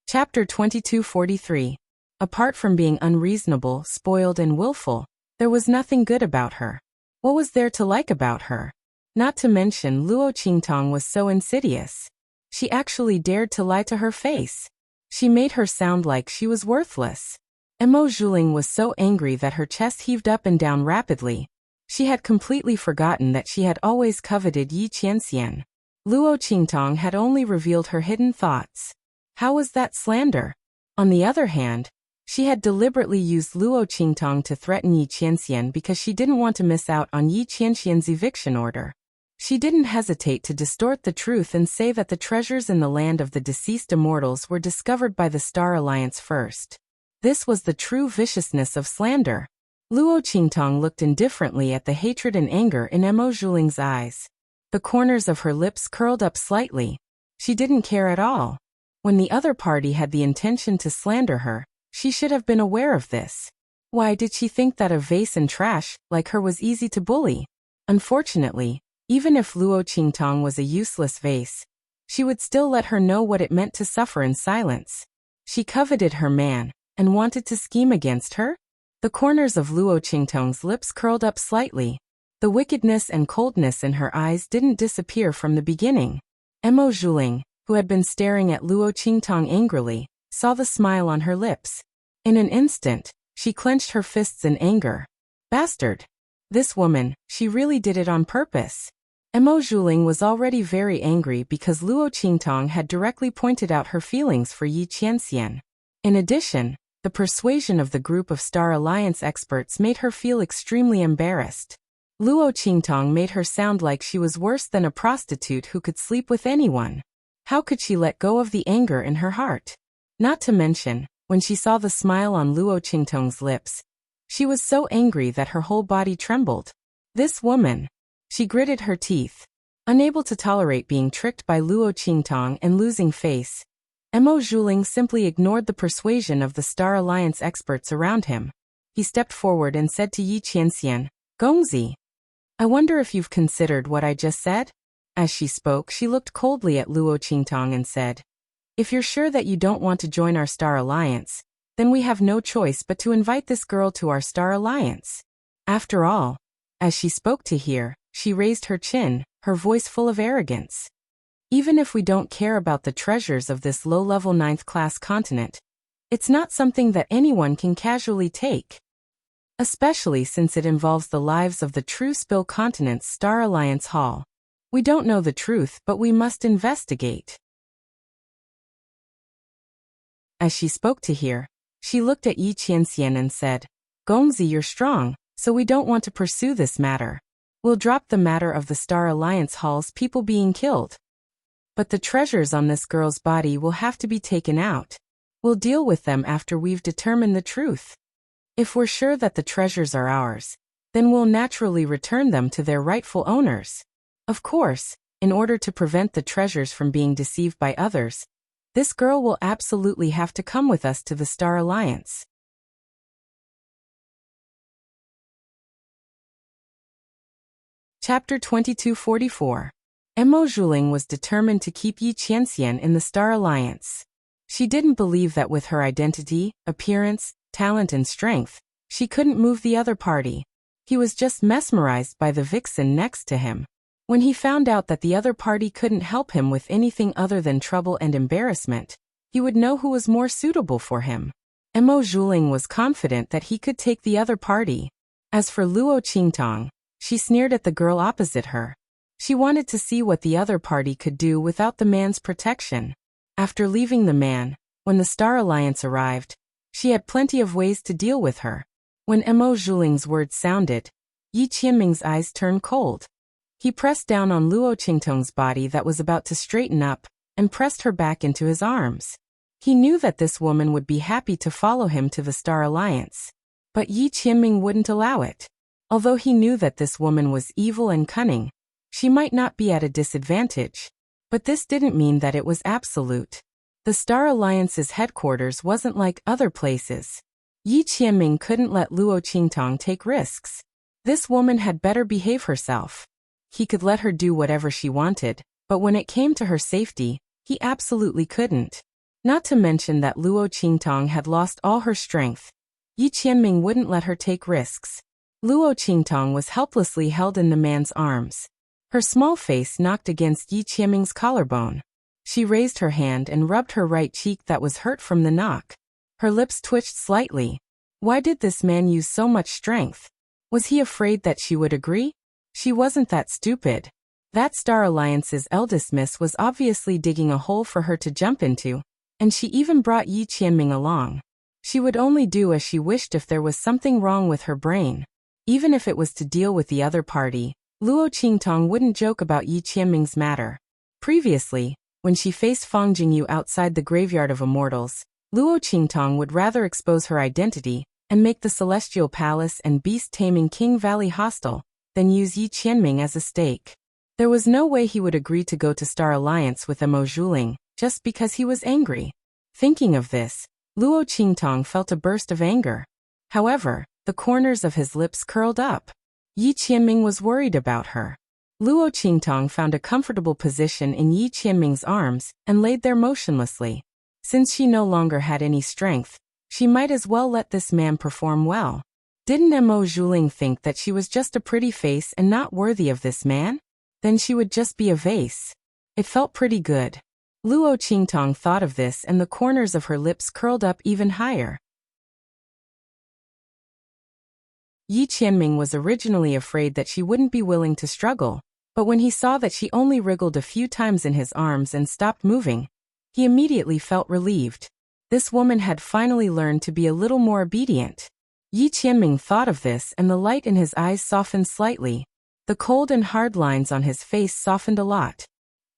Chapter 2243. Apart from being unreasonable, spoiled and willful, there was nothing good about her. What was there to like about her? Not to mention Luo Qingtong was so insidious. She actually dared to lie to her face. She made her sound like she was worthless. Emo Zhuling was so angry that her chest heaved up and down rapidly. She had completely forgotten that she had always coveted Yi Qianxian. Luo Qingtong had only revealed her hidden thoughts. How was that slander? On the other hand, she had deliberately used Luo Qingtong to threaten Yi Qianxian because she didn't want to miss out on Yi Qianxian's eviction order. She didn't hesitate to distort the truth and say that the treasures in the land of the deceased immortals were discovered by the Star Alliance first. This was the true viciousness of slander. Luo Qingtong looked indifferently at the hatred and anger in Emo Zhuling's eyes. The corners of her lips curled up slightly. She didn't care at all. When the other party had the intention to slander her, she should have been aware of this. Why did she think that a vase and trash like her was easy to bully? Unfortunately, even if Luo Qingtong was a useless vase, she would still let her know what it meant to suffer in silence. She coveted her man and wanted to scheme against her? The corners of Luo Qingtong's lips curled up slightly. The wickedness and coldness in her eyes didn't disappear from the beginning. Emo Zhuling, who had been staring at Luo Qingtong angrily, saw the smile on her lips. In an instant, she clenched her fists in anger. Bastard! This woman, she really did it on purpose. Emo Zhuling was already very angry because Luo Qingtong had directly pointed out her feelings for Yi Qianxian. In addition, the persuasion of the group of Star Alliance experts made her feel extremely embarrassed. Luo Qingtong made her sound like she was worse than a prostitute who could sleep with anyone. How could she let go of the anger in her heart? Not to mention, when she saw the smile on Luo Qingtong's lips, she was so angry that her whole body trembled. This woman! She gritted her teeth. Unable to tolerate being tricked by Luo Qingtong and losing face, Emo Zhuling simply ignored the persuasion of the Star Alliance experts around him. He stepped forward and said to Yi Qianxian, "Gongzi, I wonder if you've considered what I just said?" As she spoke, she looked coldly at Luo Qingtong and said, "If you're sure that you don't want to join our Star Alliance, then we have no choice but to invite this girl to our Star Alliance. After all," as she spoke to hear, she raised her chin, her voice full of arrogance. "Even if we don't care about the treasures of this low-level 9th-class continent, it's not something that anyone can casually take. Especially since it involves the lives of the true Spill Continent's Star Alliance Hall. We don't know the truth, but we must investigate." As she spoke to hear, she looked at Yi Qianxian and said, "Gongzi, you're strong, so we don't want to pursue this matter. We'll drop the matter of the Star Alliance Hall's people being killed. But the treasures on this girl's body will have to be taken out. We'll deal with them after we've determined the truth. If we're sure that the treasures are ours, then we'll naturally return them to their rightful owners. Of course, in order to prevent the treasures from being deceived by others, this girl will absolutely have to come with us to the Star Alliance." Chapter 2244. Emo Zhuling was determined to keep Yi Qianxian in the Star Alliance. She didn't believe that with her identity, appearance, talent and strength, she couldn't move the other party. He was just mesmerized by the vixen next to him. When he found out that the other party couldn't help him with anything other than trouble and embarrassment, he would know who was more suitable for him. Emo Zhuling was confident that he could take the other party. As for Luo Qingtong, she sneered at the girl opposite her. She wanted to see what the other party could do without the man's protection. After leaving the man, when the Star Alliance arrived, she had plenty of ways to deal with her. When Mo Zhuling's words sounded, Yi Qianming's eyes turned cold. He pressed down on Luo Qingtong's body that was about to straighten up, and pressed her back into his arms. He knew that this woman would be happy to follow him to the Star Alliance. But Yi Qianming wouldn't allow it. Although he knew that this woman was evil and cunning, she might not be at a disadvantage. But this didn't mean that it was absolute. The Star Alliance's headquarters wasn't like other places. Yi Qianming couldn't let Luo Qingtong take risks. This woman had better behave herself. He could let her do whatever she wanted, but when it came to her safety, he absolutely couldn't. Not to mention that Luo Qingtong had lost all her strength. Yi Qianming wouldn't let her take risks. Luo Qingtong was helplessly held in the man's arms. Her small face knocked against Yi Qianming's collarbone. She raised her hand and rubbed her right cheek that was hurt from the knock. Her lips twitched slightly. Why did this man use so much strength? Was he afraid that she would agree? She wasn't that stupid. That Star Alliance's eldest miss was obviously digging a hole for her to jump into, and she even brought Yi Qianming along. She would only do as she wished if there was something wrong with her brain. Even if it was to deal with the other party, Luo Qingtong wouldn't joke about Yi Qianming's matter. Previously, when she faced Fang Jingyu outside the Graveyard of Immortals, Luo Qingtong would rather expose her identity and make the Celestial Palace and beast-taming King Valley hostile than use Yi Qianming as a stake. There was no way he would agree to go to Star Alliance with Mo Zhuling just because he was angry. Thinking of this, Luo Qingtong felt a burst of anger. However, the corners of his lips curled up. Yi Qianming was worried about her. Luo Qingtong found a comfortable position in Yi Qianming's arms and laid there motionlessly. Since she no longer had any strength, she might as well let this man perform well. Didn't Mo Zhuling think that she was just a pretty face and not worthy of this man? Then she would just be a vase. It felt pretty good. Luo Qingtong thought of this and the corners of her lips curled up even higher. Yi Qianming was originally afraid that she wouldn't be willing to struggle, but when he saw that she only wriggled a few times in his arms and stopped moving, he immediately felt relieved. This woman had finally learned to be a little more obedient. Yi Qianming thought of this and the light in his eyes softened slightly. The cold and hard lines on his face softened a lot.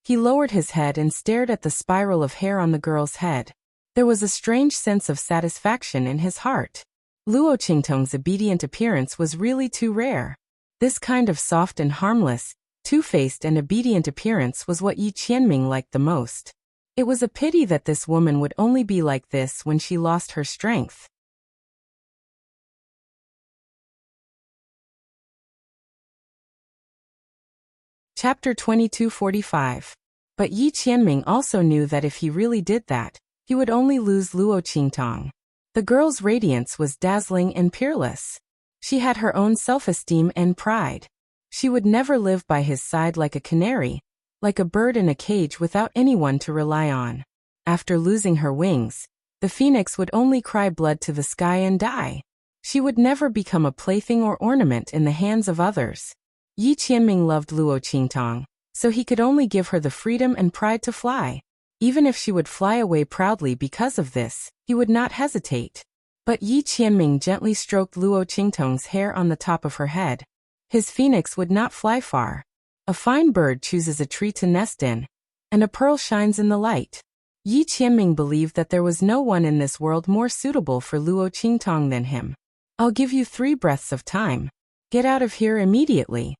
He lowered his head and stared at the spiral of hair on the girl's head. There was a strange sense of satisfaction in his heart. Luo Qingtong's obedient appearance was really too rare. This kind of soft and harmless, two-faced and obedient appearance was what Yi Qianming liked the most. It was a pity that this woman would only be like this when she lost her strength. Chapter 2245. But Yi Qianming also knew that if he really did that, he would only lose Luo Qingtong. The girl's radiance was dazzling and peerless. She had her own self-esteem and pride. She would never live by his side like a canary, like a bird in a cage without anyone to rely on. After losing her wings, the phoenix would only cry blood to the sky and die. She would never become a plaything or ornament in the hands of others. Yi Qianming loved Luo Qingtong, so he could only give her the freedom and pride to fly. Even if she would fly away proudly because of this, he would not hesitate. But Yi Qianming gently stroked Luo Qingtong's hair on the top of her head. His phoenix would not fly far. A fine bird chooses a tree to nest in, and a pearl shines in the light. Yi Qianming believed that there was no one in this world more suitable for Luo Qingtong than him. I'll give you 3 breaths of time. Get out of here immediately.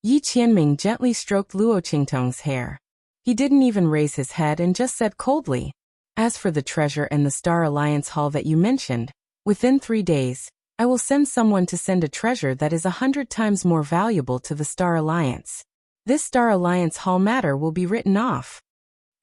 Yi Qianming gently stroked Luo Qingtong's hair. He didn't even raise his head and just said coldly, "As for the treasure and the Star Alliance hall that you mentioned, within 3 days, I will send someone to send a treasure that is 100 times more valuable to the Star Alliance. This Star Alliance hall matter will be written off."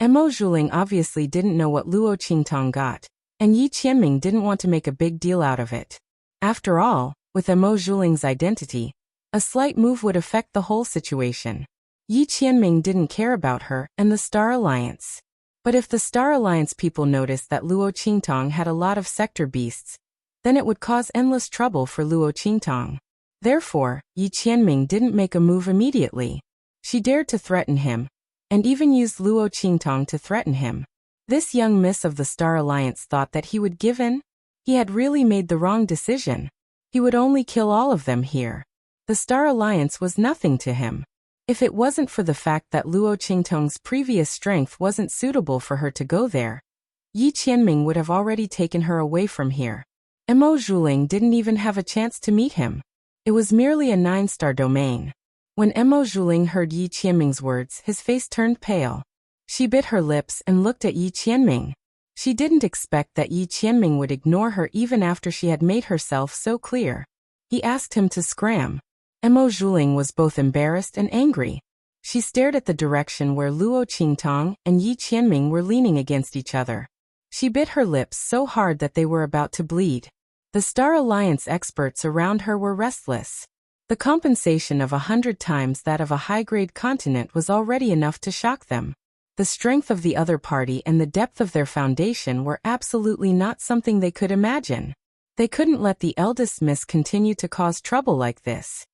Mo Zhuling obviously didn't know what Luo Qingtong got, and Yi Qianming didn't want to make a big deal out of it. After all, with Mo Zhuling's identity, a slight move would affect the whole situation. Yi Qianming didn't care about her and the Star Alliance. But if the Star Alliance people noticed that Luo Qingtong had a lot of sector beasts, then it would cause endless trouble for Luo Qingtong. Therefore, Yi Qianming didn't make a move immediately. She dared to threaten him, and even used Luo Qingtong to threaten him. This young miss of the Star Alliance thought that he would give in. He had really made the wrong decision. He would only kill all of them here. The Star Alliance was nothing to him. If it wasn't for the fact that Luo Qingtong's previous strength wasn't suitable for her to go there, Yi Qianming would have already taken her away from here. Mo Zhuling didn't even have a chance to meet him. It was merely a 9-star domain. When Mo Zhuling heard Yi Qianming's words, his face turned pale. She bit her lips and looked at Yi Qianming. She didn't expect that Yi Qianming would ignore her even after she had made herself so clear. He asked him to scram. Mo Zhuling was both embarrassed and angry. She stared at the direction where Luo Qingtong and Yi Qianming were leaning against each other. She bit her lips so hard that they were about to bleed. The Star Alliance experts around her were restless. The compensation of 100 times that of a high-grade continent was already enough to shock them. The strength of the other party and the depth of their foundation were absolutely not something they could imagine. They couldn't let the eldest miss continue to cause trouble like this.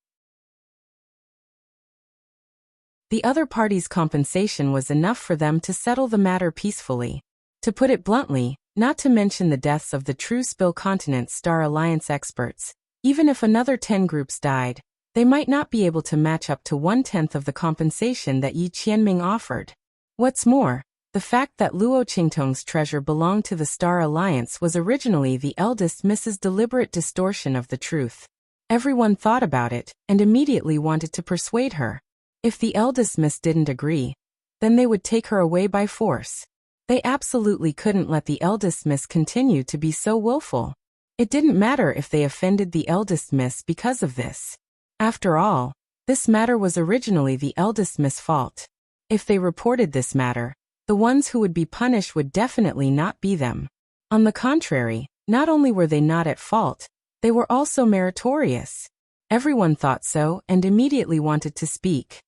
The other party's compensation was enough for them to settle the matter peacefully. To put it bluntly, not to mention the deaths of the true Spill Continent Star Alliance experts, even if another 10 groups died, they might not be able to match up to 1/10 of the compensation that Yi Qianming offered. What's more, the fact that Luo Qingtong's treasure belonged to the Star Alliance was originally the eldest Miss's deliberate distortion of the truth. Everyone thought about it and immediately wanted to persuade her. If the eldest Miss didn't agree, then they would take her away by force. They absolutely couldn't let the eldest Miss continue to be so willful. It didn't matter if they offended the eldest Miss because of this. After all, this matter was originally the eldest Miss' fault. If they reported this matter, the ones who would be punished would definitely not be them. On the contrary, not only were they not at fault, they were also meritorious. Everyone thought so and immediately wanted to speak.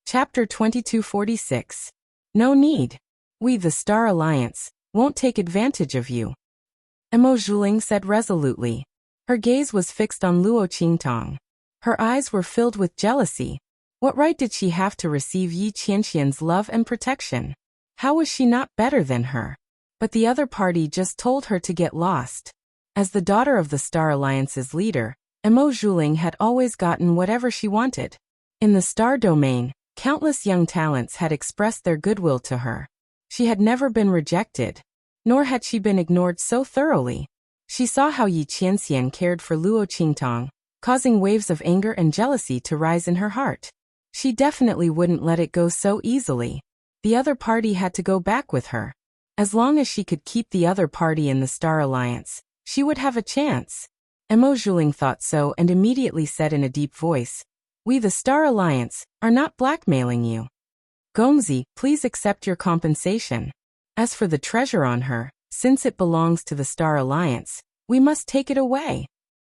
Chapter 2246. No need. We, the Star Alliance, won't take advantage of you. Mo Zhuling said resolutely. Her gaze was fixed on Luo Qingtong. Her eyes were filled with jealousy. What right did she have to receive Yi Qianxian's love and protection? How was she not better than her? But the other party just told her to get lost. As the daughter of the Star Alliance's leader, Mo Zhuling had always gotten whatever she wanted. In the Star Domain, countless young talents had expressed their goodwill to her. She had never been rejected, nor had she been ignored so thoroughly. She saw how Yi Qianxian cared for Luo Qingtong, causing waves of anger and jealousy to rise in her heart. She definitely wouldn't let it go so easily. The other party had to go back with her. As long as she could keep the other party in the Star Alliance, she would have a chance. Mo Zhuling thought so and immediately said in a deep voice, "We, the Star Alliance, are not blackmailing you. Gongzi, please accept your compensation. As for the treasure on her, since it belongs to the Star Alliance, we must take it away.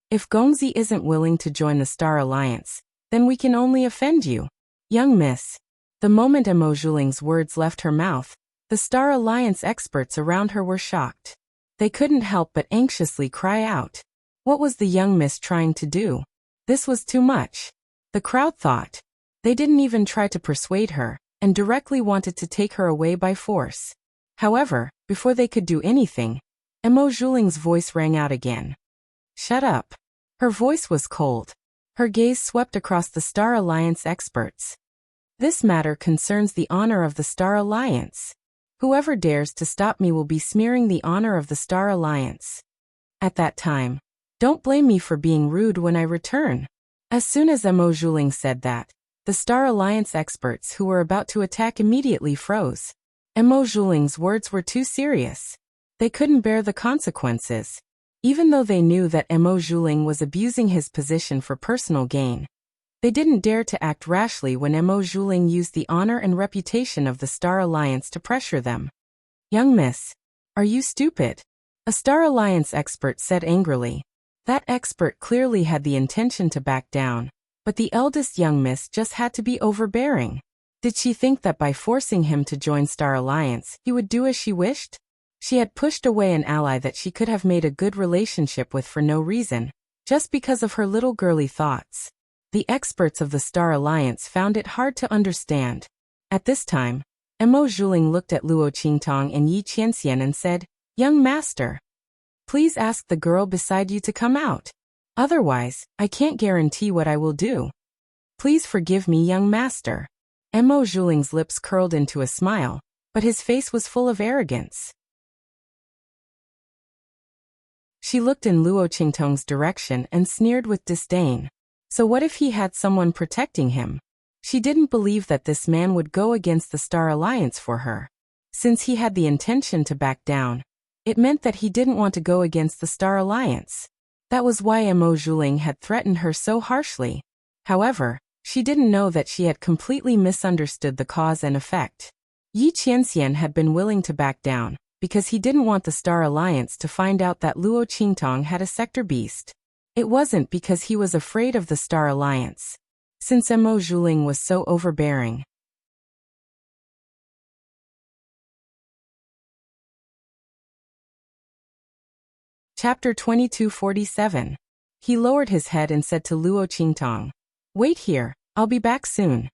If Gongzi isn't willing to join the Star Alliance, then we can only offend you. Young miss." The moment Mo Zhuling's words left her mouth, the Star Alliance experts around her were shocked. They couldn't help but anxiously cry out. What was the young miss trying to do? This was too much. The crowd thought. They didn't even try to persuade her, and directly wanted to take her away by force. However, before they could do anything, Mo Zhuling's voice rang out again. "Shut up." Her voice was cold. Her gaze swept across the Star Alliance experts. "This matter concerns the honor of the Star Alliance. Whoever dares to stop me will be smearing the honor of the Star Alliance. At that time, don't blame me for being rude when I return." As soon as Mo Zhuling said that, the Star Alliance experts who were about to attack immediately froze. Mo Zhuling's words were too serious. They couldn't bear the consequences. Even though they knew that Mo Zhuling was abusing his position for personal gain, they didn't dare to act rashly when Mo Zhuling used the honor and reputation of the Star Alliance to pressure them. "Young miss, are you stupid?" A Star Alliance expert said angrily. That expert clearly had the intention to back down, but the eldest young miss just had to be overbearing. Did she think that by forcing him to join Star Alliance, he would do as she wished? She had pushed away an ally that she could have made a good relationship with for no reason, just because of her little girly thoughts. The experts of the Star Alliance found it hard to understand. At this time, Mo Zhuling looked at Luo Qingtong and Yi Qianxian and said, "Young master, please ask the girl beside you to come out. Otherwise, I can't guarantee what I will do. Please forgive me, young master." Mo Zhuling's lips curled into a smile, but his face was full of arrogance. She looked in Luo Qingtong's direction and sneered with disdain. So what if he had someone protecting him? She didn't believe that this man would go against the Star Alliance for her. Since he had the intention to back down, it meant that he didn't want to go against the Star Alliance. That was why Mo Zhuling had threatened her so harshly. However, she didn't know that she had completely misunderstood the cause and effect. Yi Qianxian had been willing to back down, because he didn't want the Star Alliance to find out that Luo Qingtong had a sector beast. It wasn't because he was afraid of the Star Alliance. Since Mo Zhuling was so overbearing. Chapter 2247. He lowered his head and said to Luo Qingtong, "Wait here, I'll be back soon."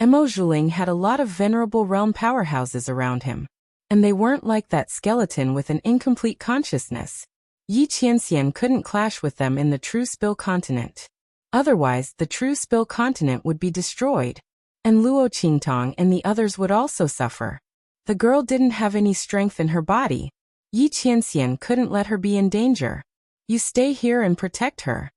Mo Zhuling had a lot of venerable realm powerhouses around him, and they weren't like that skeleton with an incomplete consciousness. Yi Qianxian couldn't clash with them in the True Spill continent. Otherwise, the True Spill continent would be destroyed, and Luo Qingtong and the others would also suffer. The girl didn't have any strength in her body. Yi Qianxian couldn't let her be in danger. "You stay here and protect her,"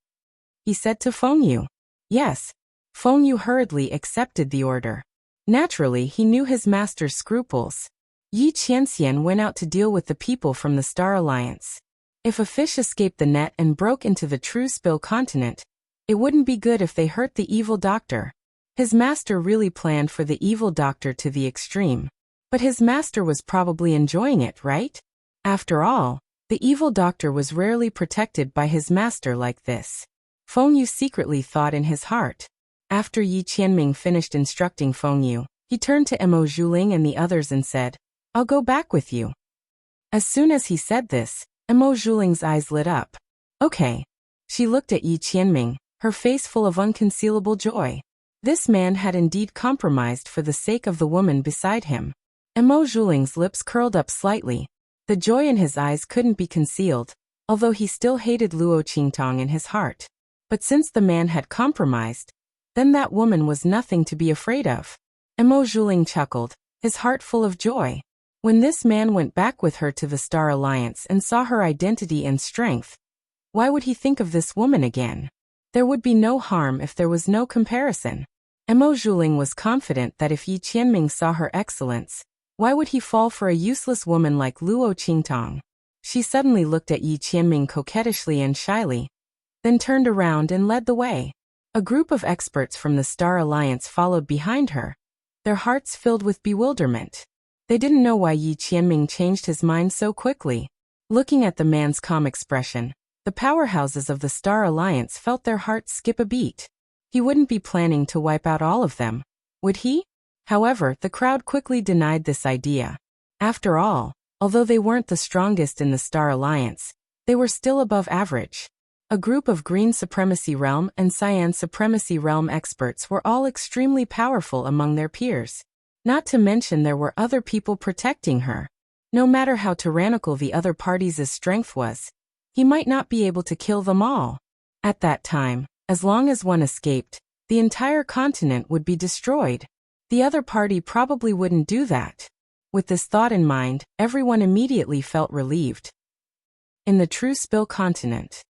he said to Feng Yu. Yes. Feng Yu hurriedly accepted the order. Naturally, he knew his master's scruples. Yi Qianxian went out to deal with the people from the Star Alliance. If a fish escaped the net and broke into the True Spill continent, it wouldn't be good if they hurt the evil doctor. His master really planned for the evil doctor to the extreme. But his master was probably enjoying it, right? After all, the evil doctor was rarely protected by his master like this. Feng Yu secretly thought in his heart. After Yi Qianming finished instructing Feng Yu, he turned to Mo Zhuling and the others and said, "I'll go back with you." As soon as he said this, Mo Zhuling's eyes lit up. Okay. She looked at Yi Qianming, her face full of unconcealable joy. This man had indeed compromised for the sake of the woman beside him. Mo Zhuling's lips curled up slightly. The joy in his eyes couldn't be concealed, although he still hated Luo Qingtong in his heart. But since the man had compromised, then that woman was nothing to be afraid of. Mo Zhuling chuckled, his heart full of joy. When this man went back with her to the Star Alliance and saw her identity and strength, why would he think of this woman again? There would be no harm if there was no comparison. Mo Zhuling was confident that if Yi Qianming saw her excellence, why would he fall for a useless woman like Luo Qingtong? She suddenly looked at Yi Qianming coquettishly and shyly, then turned around and led the way. A group of experts from the Star Alliance followed behind her, their hearts filled with bewilderment. They didn't know why Yi Qianming changed his mind so quickly. Looking at the man's calm expression, the powerhouses of the Star Alliance felt their hearts skip a beat. He wouldn't be planning to wipe out all of them, would he? However, the crowd quickly denied this idea. After all, although they weren't the strongest in the Star Alliance, they were still above average. A group of Green Supremacy Realm and Cyan Supremacy Realm experts were all extremely powerful among their peers. Not to mention there were other people protecting her. No matter how tyrannical the other party's strength was, he might not be able to kill them all. At that time, as long as one escaped, the entire continent would be destroyed. The other party probably wouldn't do that. With this thought in mind, everyone immediately felt relieved. In the True Spill continent.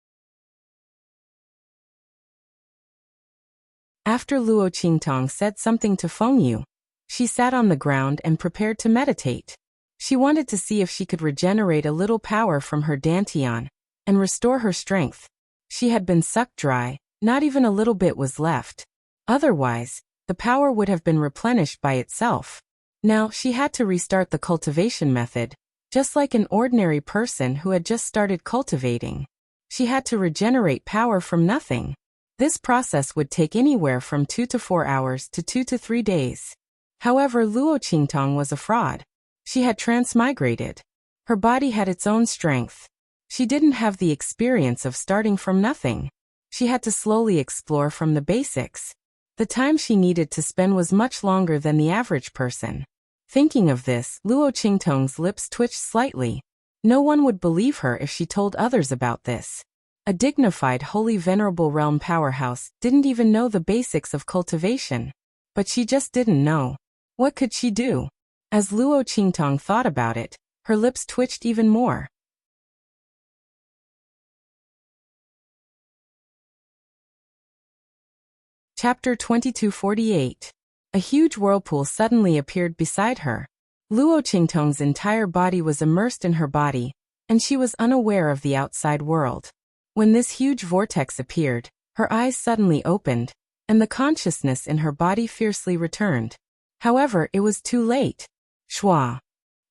After Luo Qingtong said something to Feng Yu, she sat on the ground and prepared to meditate. She wanted to see if she could regenerate a little power from her dantian and restore her strength. She had been sucked dry, not even a little bit was left. Otherwise, the power would have been replenished by itself. Now she had to restart the cultivation method, just like an ordinary person who had just started cultivating. She had to regenerate power from nothing. This process would take anywhere from 2 to 4 hours to 2 to 3 days. However, Luo Qingtong was a fraud. She had transmigrated. Her body had its own strength. She didn't have the experience of starting from nothing. She had to slowly explore from the basics. The time she needed to spend was much longer than the average person. Thinking of this, Luo Qingtong's lips twitched slightly. No one would believe her if she told others about this. A dignified, holy, venerable realm powerhouse didn't even know the basics of cultivation. But she just didn't know. What could she do? As Luo Qingtong thought about it, her lips twitched even more. Chapter 2248. A huge whirlpool suddenly appeared beside her. Luo Qingtong's entire body was immersed in her body, and she was unaware of the outside world. When this huge vortex appeared, her eyes suddenly opened, and the consciousness in her body fiercely returned. However, it was too late. Shwa.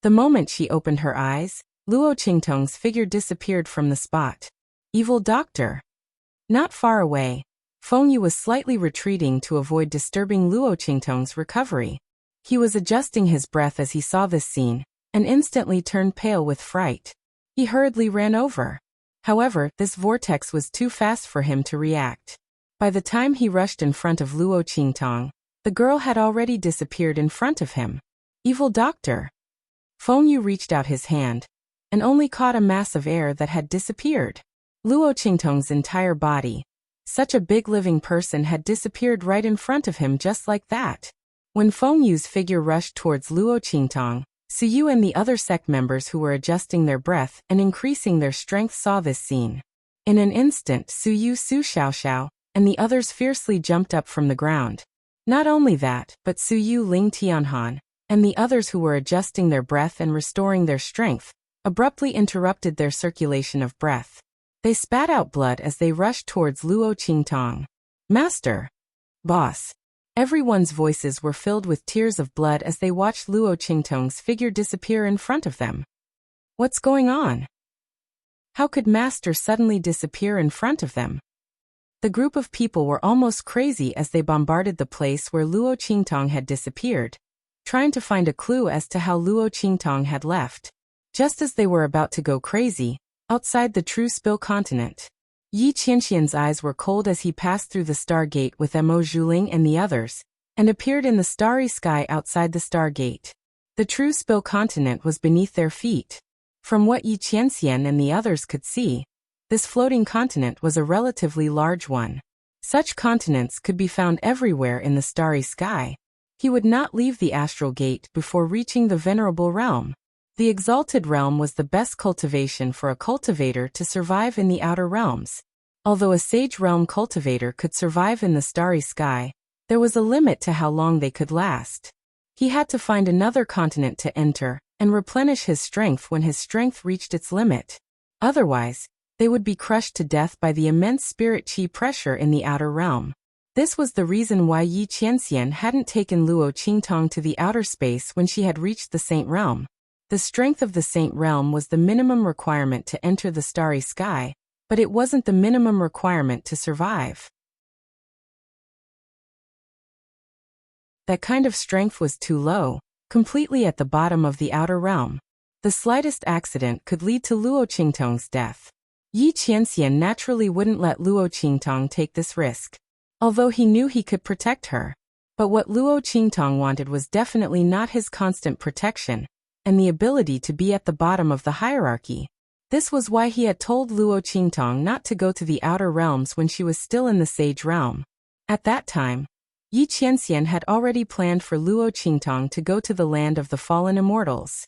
The moment she opened her eyes, Luo Qingtong's figure disappeared from the spot. Evil doctor. Not far away, Feng Yu was slightly retreating to avoid disturbing Luo Qingtong's recovery. He was adjusting his breath as he saw this scene, and instantly turned pale with fright. He hurriedly ran over. However, this vortex was too fast for him to react. By the time he rushed in front of Luo Qingtong, the girl had already disappeared in front of him. Evil doctor. Feng Yu reached out his hand, and only caught a mass of air that had disappeared. Luo Qingtong's entire body, such a big living person, had disappeared right in front of him just like that. When Feng Yu's figure rushed towards Luo Qingtong, Su Yu and the other sect members who were adjusting their breath and increasing their strength saw this scene. In an instant, Su Yu, Su Xiaoxiao, and the others fiercely jumped up from the ground. Not only that, but Su Yu, Ling Tianhan, and the others who were adjusting their breath and restoring their strength, abruptly interrupted their circulation of breath. They spat out blood as they rushed towards Luo Qingtong. Master! Boss! Everyone's voices were filled with tears of blood as they watched Luo Qingtong's figure disappear in front of them. What's going on? How could Master suddenly disappear in front of them? The group of people were almost crazy as they bombarded the place where Luo Qingtong had disappeared, trying to find a clue as to how Luo Qingtong had left. Just as they were about to go crazy, outside the True Spill continent, Yi Qianxian's eyes were cold as he passed through the Stargate with Mo Zhuling and the others, and appeared in the starry sky outside the Stargate. The True Spill continent was beneath their feet. From what Yi Qianxian and the others could see, this floating continent was a relatively large one. Such continents could be found everywhere in the starry sky. He would not leave the Astral Gate before reaching the Venerable Realm. The Exalted Realm was the best cultivation for a cultivator to survive in the outer realms. Although a Sage Realm cultivator could survive in the starry sky, there was a limit to how long they could last. He had to find another continent to enter and replenish his strength when his strength reached its limit. Otherwise, they would be crushed to death by the immense spirit qi pressure in the outer realm. This was the reason why Yi Qianxian hadn't taken Luo Qingtong to the outer space when she had reached the Saint Realm. The strength of the Saint Realm was the minimum requirement to enter the starry sky, but it wasn't the minimum requirement to survive. That kind of strength was too low, completely at the bottom of the outer realm. The slightest accident could lead to Luo Qingtong's death. Yi Qianxian naturally wouldn't let Luo Qingtong take this risk, although he knew he could protect her. But what Luo Qingtong wanted was definitely not his constant protection, and the ability to be at the bottom of the hierarchy. This was why he had told Luo Qingtong not to go to the outer realms when she was still in the Sage Realm. At that time, Yi Qianxian had already planned for Luo Qingtong to go to the land of the fallen immortals.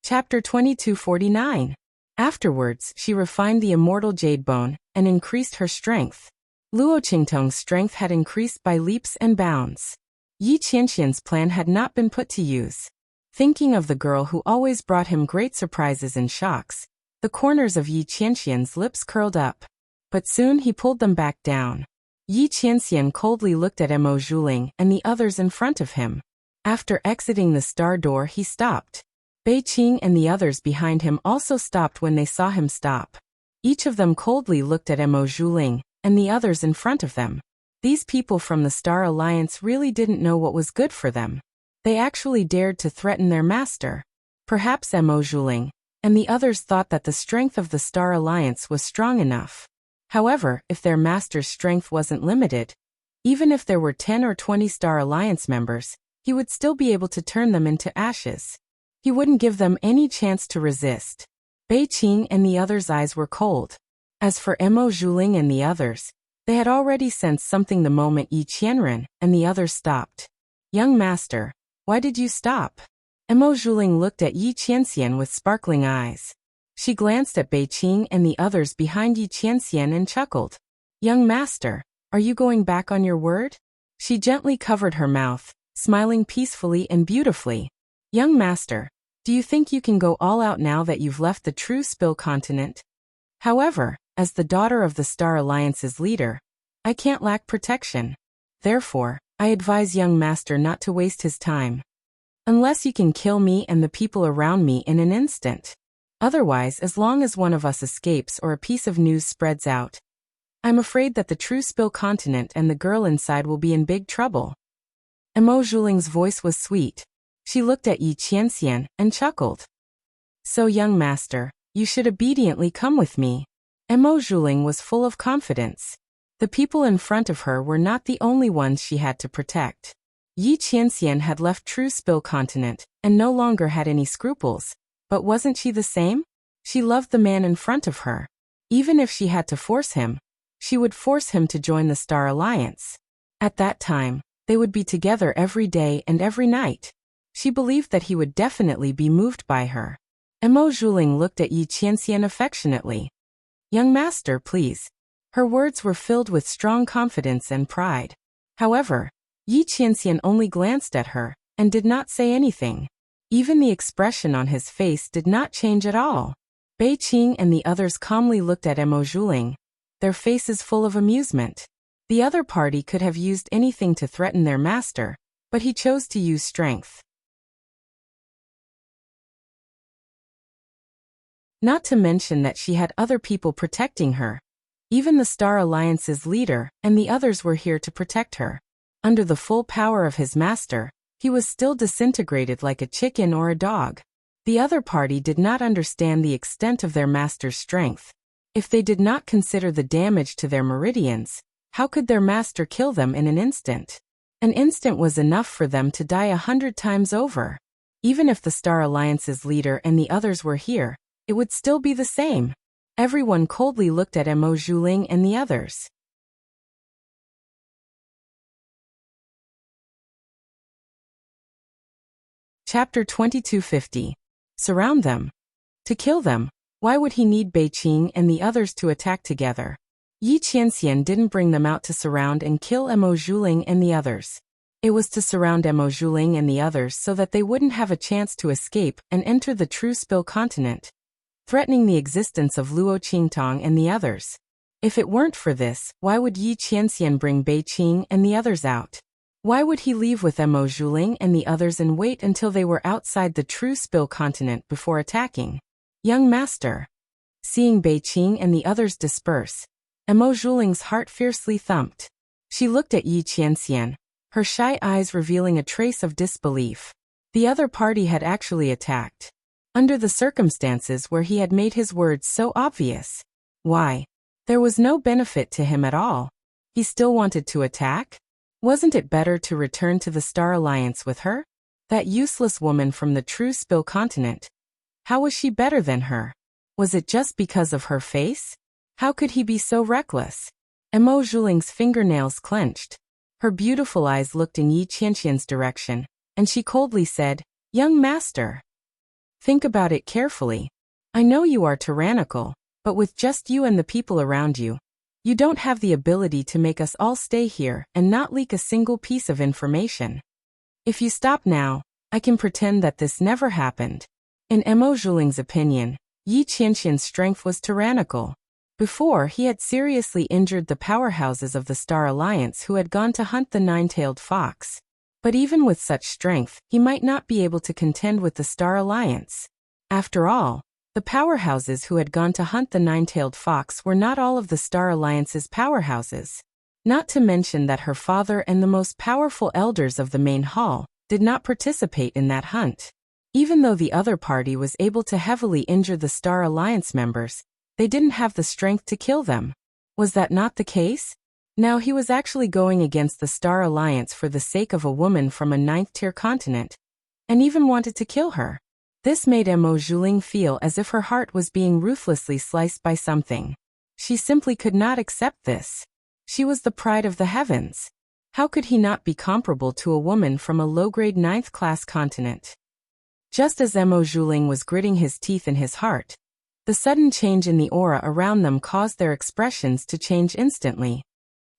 Chapter 2249. Afterwards, she refined the immortal jade bone and increased her strength. Luo Qingtong's strength had increased by leaps and bounds. Yi Qianxian's plan had not been put to use. Thinking of the girl who always brought him great surprises and shocks, the corners of Yi Qianxian's lips curled up. But soon he pulled them back down. Yi Qianxian coldly looked at Mo Zhuling and the others in front of him. After exiting the star door, he stopped. Bei Qing and the others behind him also stopped when they saw him stop. Each of them coldly looked at Mo Zhuling and the others in front of them. These people from the Star Alliance really didn't know what was good for them. They actually dared to threaten their master. Perhaps Mo Zhuling and the others thought that the strength of the Star Alliance was strong enough. However, if their master's strength wasn't limited, even if there were 10 or 20 Star Alliance members, he would still be able to turn them into ashes. He wouldn't give them any chance to resist. Bei Qing and the others' eyes were cold. As for Mo Zhuling and the others, they had already sensed something the moment Yi Qianren and the others stopped. Young master, why did you stop? Mo Zhuling looked at Yi Qianxian with sparkling eyes. She glanced at Bei Qing and the others behind Yi Qianxian and chuckled. Young master, are you going back on your word? She gently covered her mouth, smiling peacefully and beautifully. Young master, do you think you can go all out now that you've left the true Spill continent? However, as the daughter of the Star Alliance's leader, I can't lack protection. Therefore, I advise young master not to waste his time. Unless you can kill me and the people around me in an instant. Otherwise, as long as one of us escapes or a piece of news spreads out, I'm afraid that the true Spill continent and the girl inside will be in big trouble. Mo Zhuling's voice was sweet. She looked at Yi Qianxian and chuckled. So young master, you should obediently come with me. Mo Zhuling was full of confidence. The people in front of her were not the only ones she had to protect. Yi Qianxian had left True Spill continent and no longer had any scruples. But wasn't she the same? She loved the man in front of her. Even if she had to force him, she would force him to join the Star Alliance. At that time, they would be together every day and every night. She believed that he would definitely be moved by her. Mo Zhuling looked at Yi Qianxian affectionately. Young master, please. Her words were filled with strong confidence and pride. However, Yi Qianxian only glanced at her and did not say anything. Even the expression on his face did not change at all. Bei Qing and the others calmly looked at Mo Zhuling, their faces full of amusement. The other party could have used anything to threaten their master, but he chose to use strength. Not to mention that she had other people protecting her. Even the Star Alliance's leader and the others were here to protect her. Under the full power of his master, he was still disintegrated like a chicken or a dog. The other party did not understand the extent of their master's strength. If they did not consider the damage to their meridians, how could their master kill them in an instant? An instant was enough for them to die 100 times over. Even if the Star Alliance's leader and the others were here, it would still be the same. Everyone coldly looked at Mo Zhuling and the others. Chapter 2250. Surround them. To kill them, why would he need Bei Qing and the others to attack together? Yi Qianxian didn't bring them out to surround and kill Mo Zhuling and the others. It was to surround Mo Zhuling and the others so that they wouldn't have a chance to escape and enter the True Spill continent, threatening the existence of Luo Qingtong and the others. If it weren't for this, why would Yi Qianxian bring Bei Qing and the others out? Why would he leave with Mo Zhuling and the others and wait until they were outside the True Spill continent before attacking? Young master. Seeing Bei Qing and the others disperse, Mo Zhuling's heart fiercely thumped. She looked at Yi Qianxian, her shy eyes revealing a trace of disbelief. The other party had actually attacked. Under the circumstances where he had made his words so obvious. Why? There was no benefit to him at all. He still wanted to attack? Wasn't it better to return to the Star Alliance with her? That useless woman from the True Spill continent. How was she better than her? Was it just because of her face? How could he be so reckless? Mo Zhuling's fingernails clenched. Her beautiful eyes looked in Yi Qianxian's direction, and she coldly said, Young master. Think about it carefully. I know you are tyrannical, but with just you and the people around you, you don't have the ability to make us all stay here and not leak a single piece of information. If you stop now, I can pretend that this never happened. In Mo Zhuling's opinion, Yi Qianxian's strength was tyrannical. Before, he had seriously injured the powerhouses of the Star Alliance who had gone to hunt the nine-tailed fox. But even with such strength, he might not be able to contend with the Star Alliance. After all, the powerhouses who had gone to hunt the nine-tailed fox were not all of the Star Alliance's powerhouses. Not to mention that her father and the most powerful elders of the main hall did not participate in that hunt. Even though the other party was able to heavily injure the Star Alliance members, they didn't have the strength to kill them. Was that not the case? Now he was actually going against the Star Alliance for the sake of a woman from a ninth-tier continent, and even wanted to kill her. This made Emo Juling feel as if her heart was being ruthlessly sliced by something. She simply could not accept this. She was the pride of the heavens. How could he not be comparable to a woman from a low-grade ninth-class continent? Just as Emo Juling was gritting his teeth in his heart, the sudden change in the aura around them caused their expressions to change instantly.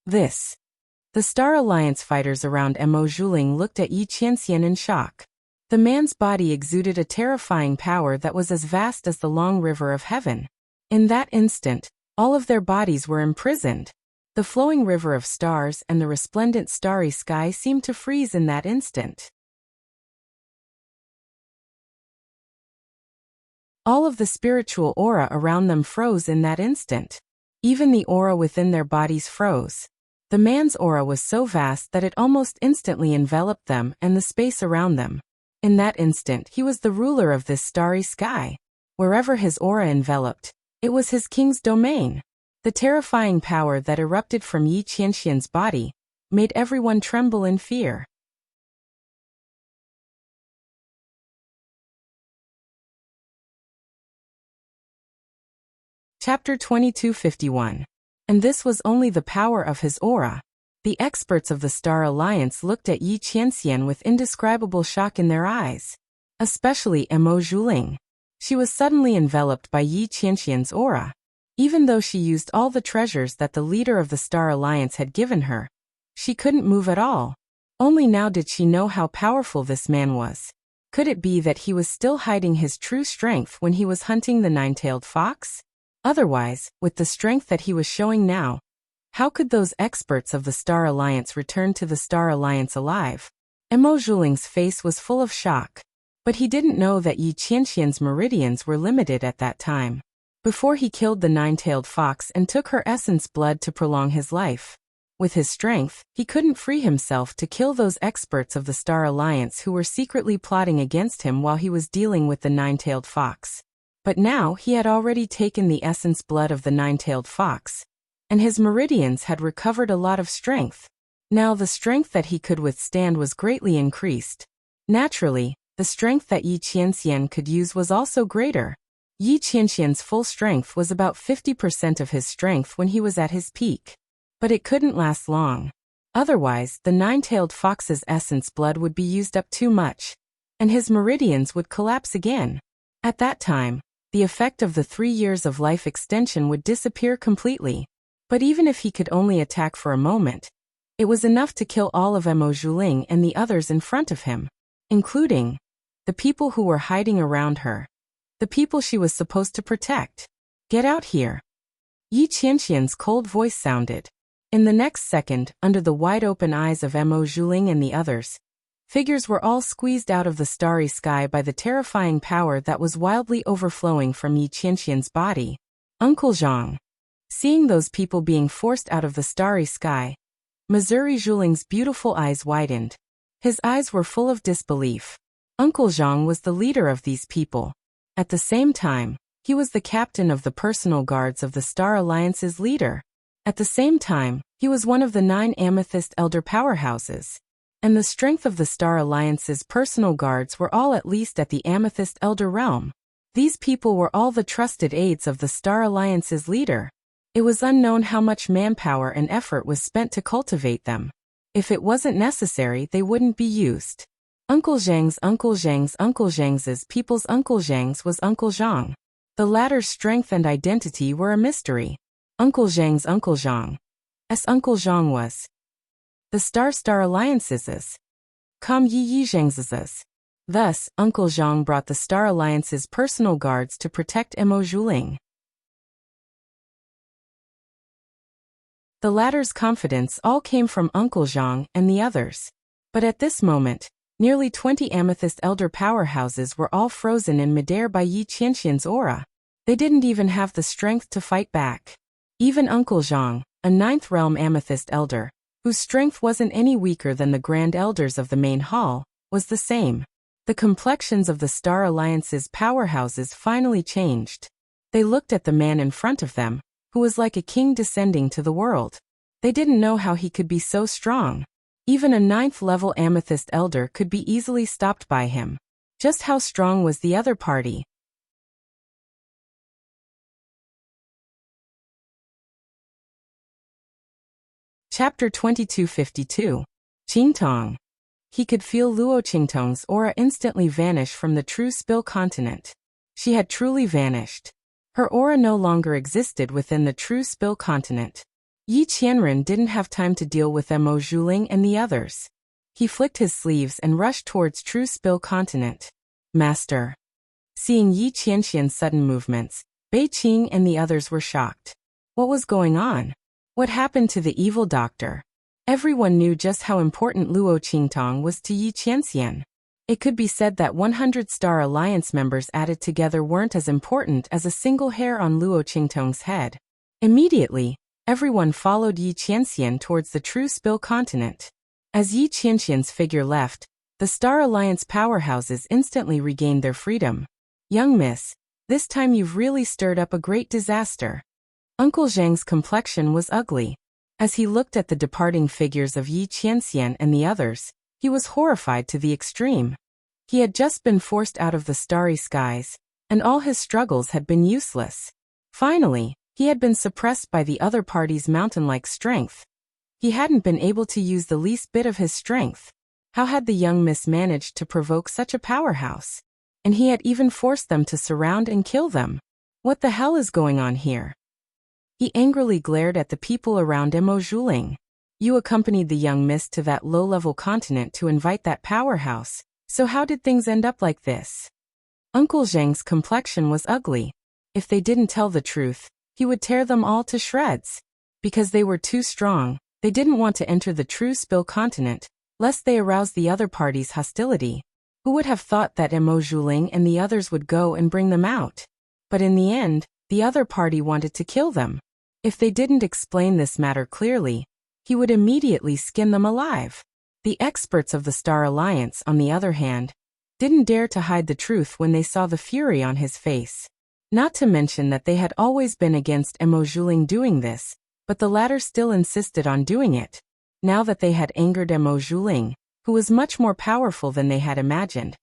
The Star Alliance fighters around Emo Juling looked at Yi Qianxian in shock. The man's body exuded a terrifying power that was as vast as the long river of heaven. In that instant, all of their bodies were imprisoned. The flowing river of stars and the resplendent starry sky seemed to freeze in that instant. All of the spiritual aura around them froze in that instant. Even the aura within their bodies froze. The man's aura was so vast that it almost instantly enveloped them and the space around them. In that instant, he was the ruler of this starry sky. Wherever his aura enveloped, it was his king's domain. The terrifying power that erupted from Yi Qianxian's body made everyone tremble in fear. Chapter 2251. And this was only the power of his aura. The experts of the Star Alliance looked at Yi Qianxian with indescribable shock in their eyes. Especially Emo Juling. She was suddenly enveloped by Yi Qianxian's aura. Even though she used all the treasures that the leader of the Star Alliance had given her, she couldn't move at all. Only now did she know how powerful this man was. Could it be that he was still hiding his true strength when he was hunting the nine-tailed fox? Otherwise, with the strength that he was showing now, how could those experts of the Star Alliance return to the Star Alliance alive? Emo Juling's face was full of shock. But he didn't know that Yi Qianxian's meridians were limited at that time. Before he killed the nine-tailed fox and took her essence blood to prolong his life. With his strength, he couldn't free himself to kill those experts of the Star Alliance who were secretly plotting against him while he was dealing with the nine-tailed fox. But now he had already taken the essence blood of the nine-tailed fox, and his meridians had recovered a lot of strength. Now the strength that he could withstand was greatly increased. Naturally, the strength that Yi Qianxian could use was also greater. Yi Qianxian's full strength was about 50% of his strength when he was at his peak. But it couldn't last long. Otherwise, the nine-tailed fox's essence blood would be used up too much, and his meridians would collapse again. At that time, the effect of the 3 years of life extension would disappear completely. But even if he could only attack for a moment, it was enough to kill all of Emo Juling and the others in front of him, including the people who were hiding around her, the people she was supposed to protect. Get out here. Yi Qianxian's cold voice sounded. In the next second, under the wide-open eyes of Emo Juling and the others, figures were all squeezed out of the starry sky by the terrifying power that was wildly overflowing from Yi Qianxian's body. Uncle Zhang. Seeing those people being forced out of the starry sky, Missouri Juling's beautiful eyes widened. His eyes were full of disbelief. Uncle Zhang was the leader of these people. At the same time, he was the captain of the personal guards of the Star Alliance's leader. At the same time, he was one of the 9 Amethyst Elder powerhouses. And the strength of the Star Alliance's personal guards were all at least at the Amethyst Elder realm. These people were all the trusted aides of the Star Alliance's leader. It was unknown how much manpower and effort was spent to cultivate them. If it wasn't necessary, they wouldn't be used. Uncle Zhang's people's Uncle Zhang's was Uncle Zhang. The latter's strength and identity were a mystery. Uncle Zhang's Uncle Zhang's Uncle Zhang was the Star Alliance's Com Yi Zhang's. Thus, Uncle Zhang brought the Star Alliance's personal guards to protect Emo Juling. The latter's confidence all came from Uncle Zhang and the others. But at this moment, nearly 20 Amethyst Elder powerhouses were all frozen in midair by Yi Qianxian's aura. They didn't even have the strength to fight back. Even Uncle Zhang, a 9th Realm Amethyst Elder, whose strength wasn't any weaker than the Grand Elders of the main hall, was the same. The complexions of the Star Alliance's powerhouses finally changed. They looked at the man in front of them, who who was like a king descending to the world. They didn't know how he could be so strong. Even a 9th-level amethyst elder could be easily stopped by him. Just how strong was the other party? Chapter 2252. Qingtong. He could feel Luo Qingtong's aura instantly vanish from the true Spill continent. She had truly vanished. Her aura no longer existed within the true Spill continent. Yi Qianren didn't have time to deal with Mo Zhuling and the others. He flicked his sleeves and rushed towards true Spill continent. Master. Seeing Yi Qianxian's sudden movements, Bei Qing and the others were shocked. What was going on? What happened to the evil doctor? Everyone knew just how important Luo Qingtong was to Yi Qianxian. It could be said that 100 Star Alliance members added together weren't as important as a single hair on Luo Qingtong's head. Immediately, everyone followed Yi Qianxian towards the true Spill continent. As Yi Qianxian's figure left, the Star Alliance powerhouses instantly regained their freedom. Young miss, this time you've really stirred up a great disaster. Uncle Zhang's complexion was ugly. As he looked at the departing figures of Yi Qianxian and the others, he was horrified to the extreme. He had just been forced out of the starry skies, and all his struggles had been useless. Finally, he had been suppressed by the other party's mountain-like strength. He hadn't been able to use the least bit of his strength. How had the young miss managed to provoke such a powerhouse? And he had even forced them to surround and kill them. What the hell is going on here? He angrily glared at the people around Mo Zhuling. You accompanied the young miss to that low-level continent to invite that powerhouse, so how did things end up like this? Uncle Zhang's complexion was ugly. If they didn't tell the truth, he would tear them all to shreds. Because they were too strong, they didn't want to enter the true Spill continent, lest they arouse the other party's hostility. Who would have thought that Mo Zhuling and the others would go and bring them out? But in the end, the other party wanted to kill them. If they didn't explain this matter clearly, he would immediately skin them alive. The experts of the Star Alliance, on the other hand, didn't dare to hide the truth when they saw the fury on his face. Not to mention that they had always been against Mo Zhuling doing this, but the latter still insisted on doing it. Now that they had angered Mo Zhuling, who was much more powerful than they had imagined,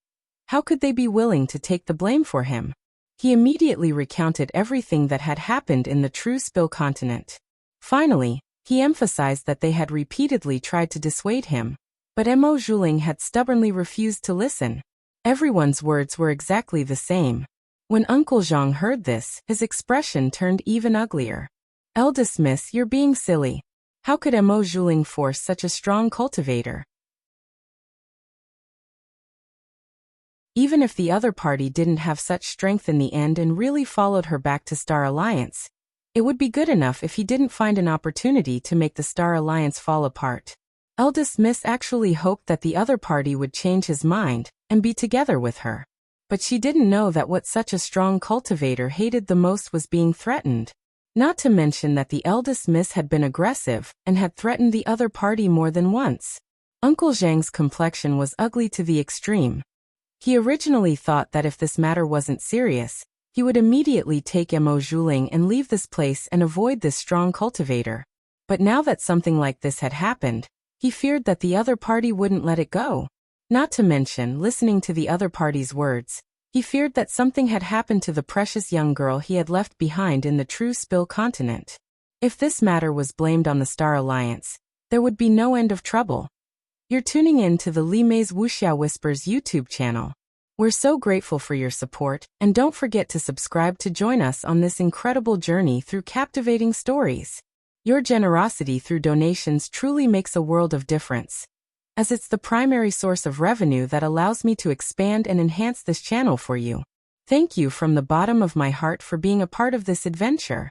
how could they be willing to take the blame for him? He immediately recounted everything that had happened in the true Spill continent. Finally, he emphasized that they had repeatedly tried to dissuade him, but Mo Zhuling had stubbornly refused to listen. Everyone's words were exactly the same. When Uncle Zhang heard this, his expression turned even uglier. Eldest miss, you're being silly. How could Mo Zhuling force such a strong cultivator? Even if the other party didn't have such strength in the end and really followed her back to Star Alliance, it would be good enough if he didn't find an opportunity to make the Star Alliance fall apart. Eldest miss actually hoped that the other party would change his mind and be together with her. But she didn't know that what such a strong cultivator hated the most was being threatened. Not to mention that the eldest miss had been aggressive and had threatened the other party more than once. Uncle Zhang's complexion was ugly to the extreme. He originally thought that if this matter wasn't serious, he would immediately take Mo Zhuling and leave this place and avoid this strong cultivator. But now that something like this had happened, he feared that the other party wouldn't let it go. Not to mention, listening to the other party's words, he feared that something had happened to the precious young girl he had left behind in the true Spill continent. If this matter was blamed on the Star Alliance, there would be no end of trouble. You're tuning in to the Li Mei's Wuxia Whispers YouTube channel. We're so grateful for your support, and don't forget to subscribe to join us on this incredible journey through captivating stories. Your generosity through donations truly makes a world of difference, as it's the primary source of revenue that allows me to expand and enhance this channel for you. Thank you from the bottom of my heart for being a part of this adventure.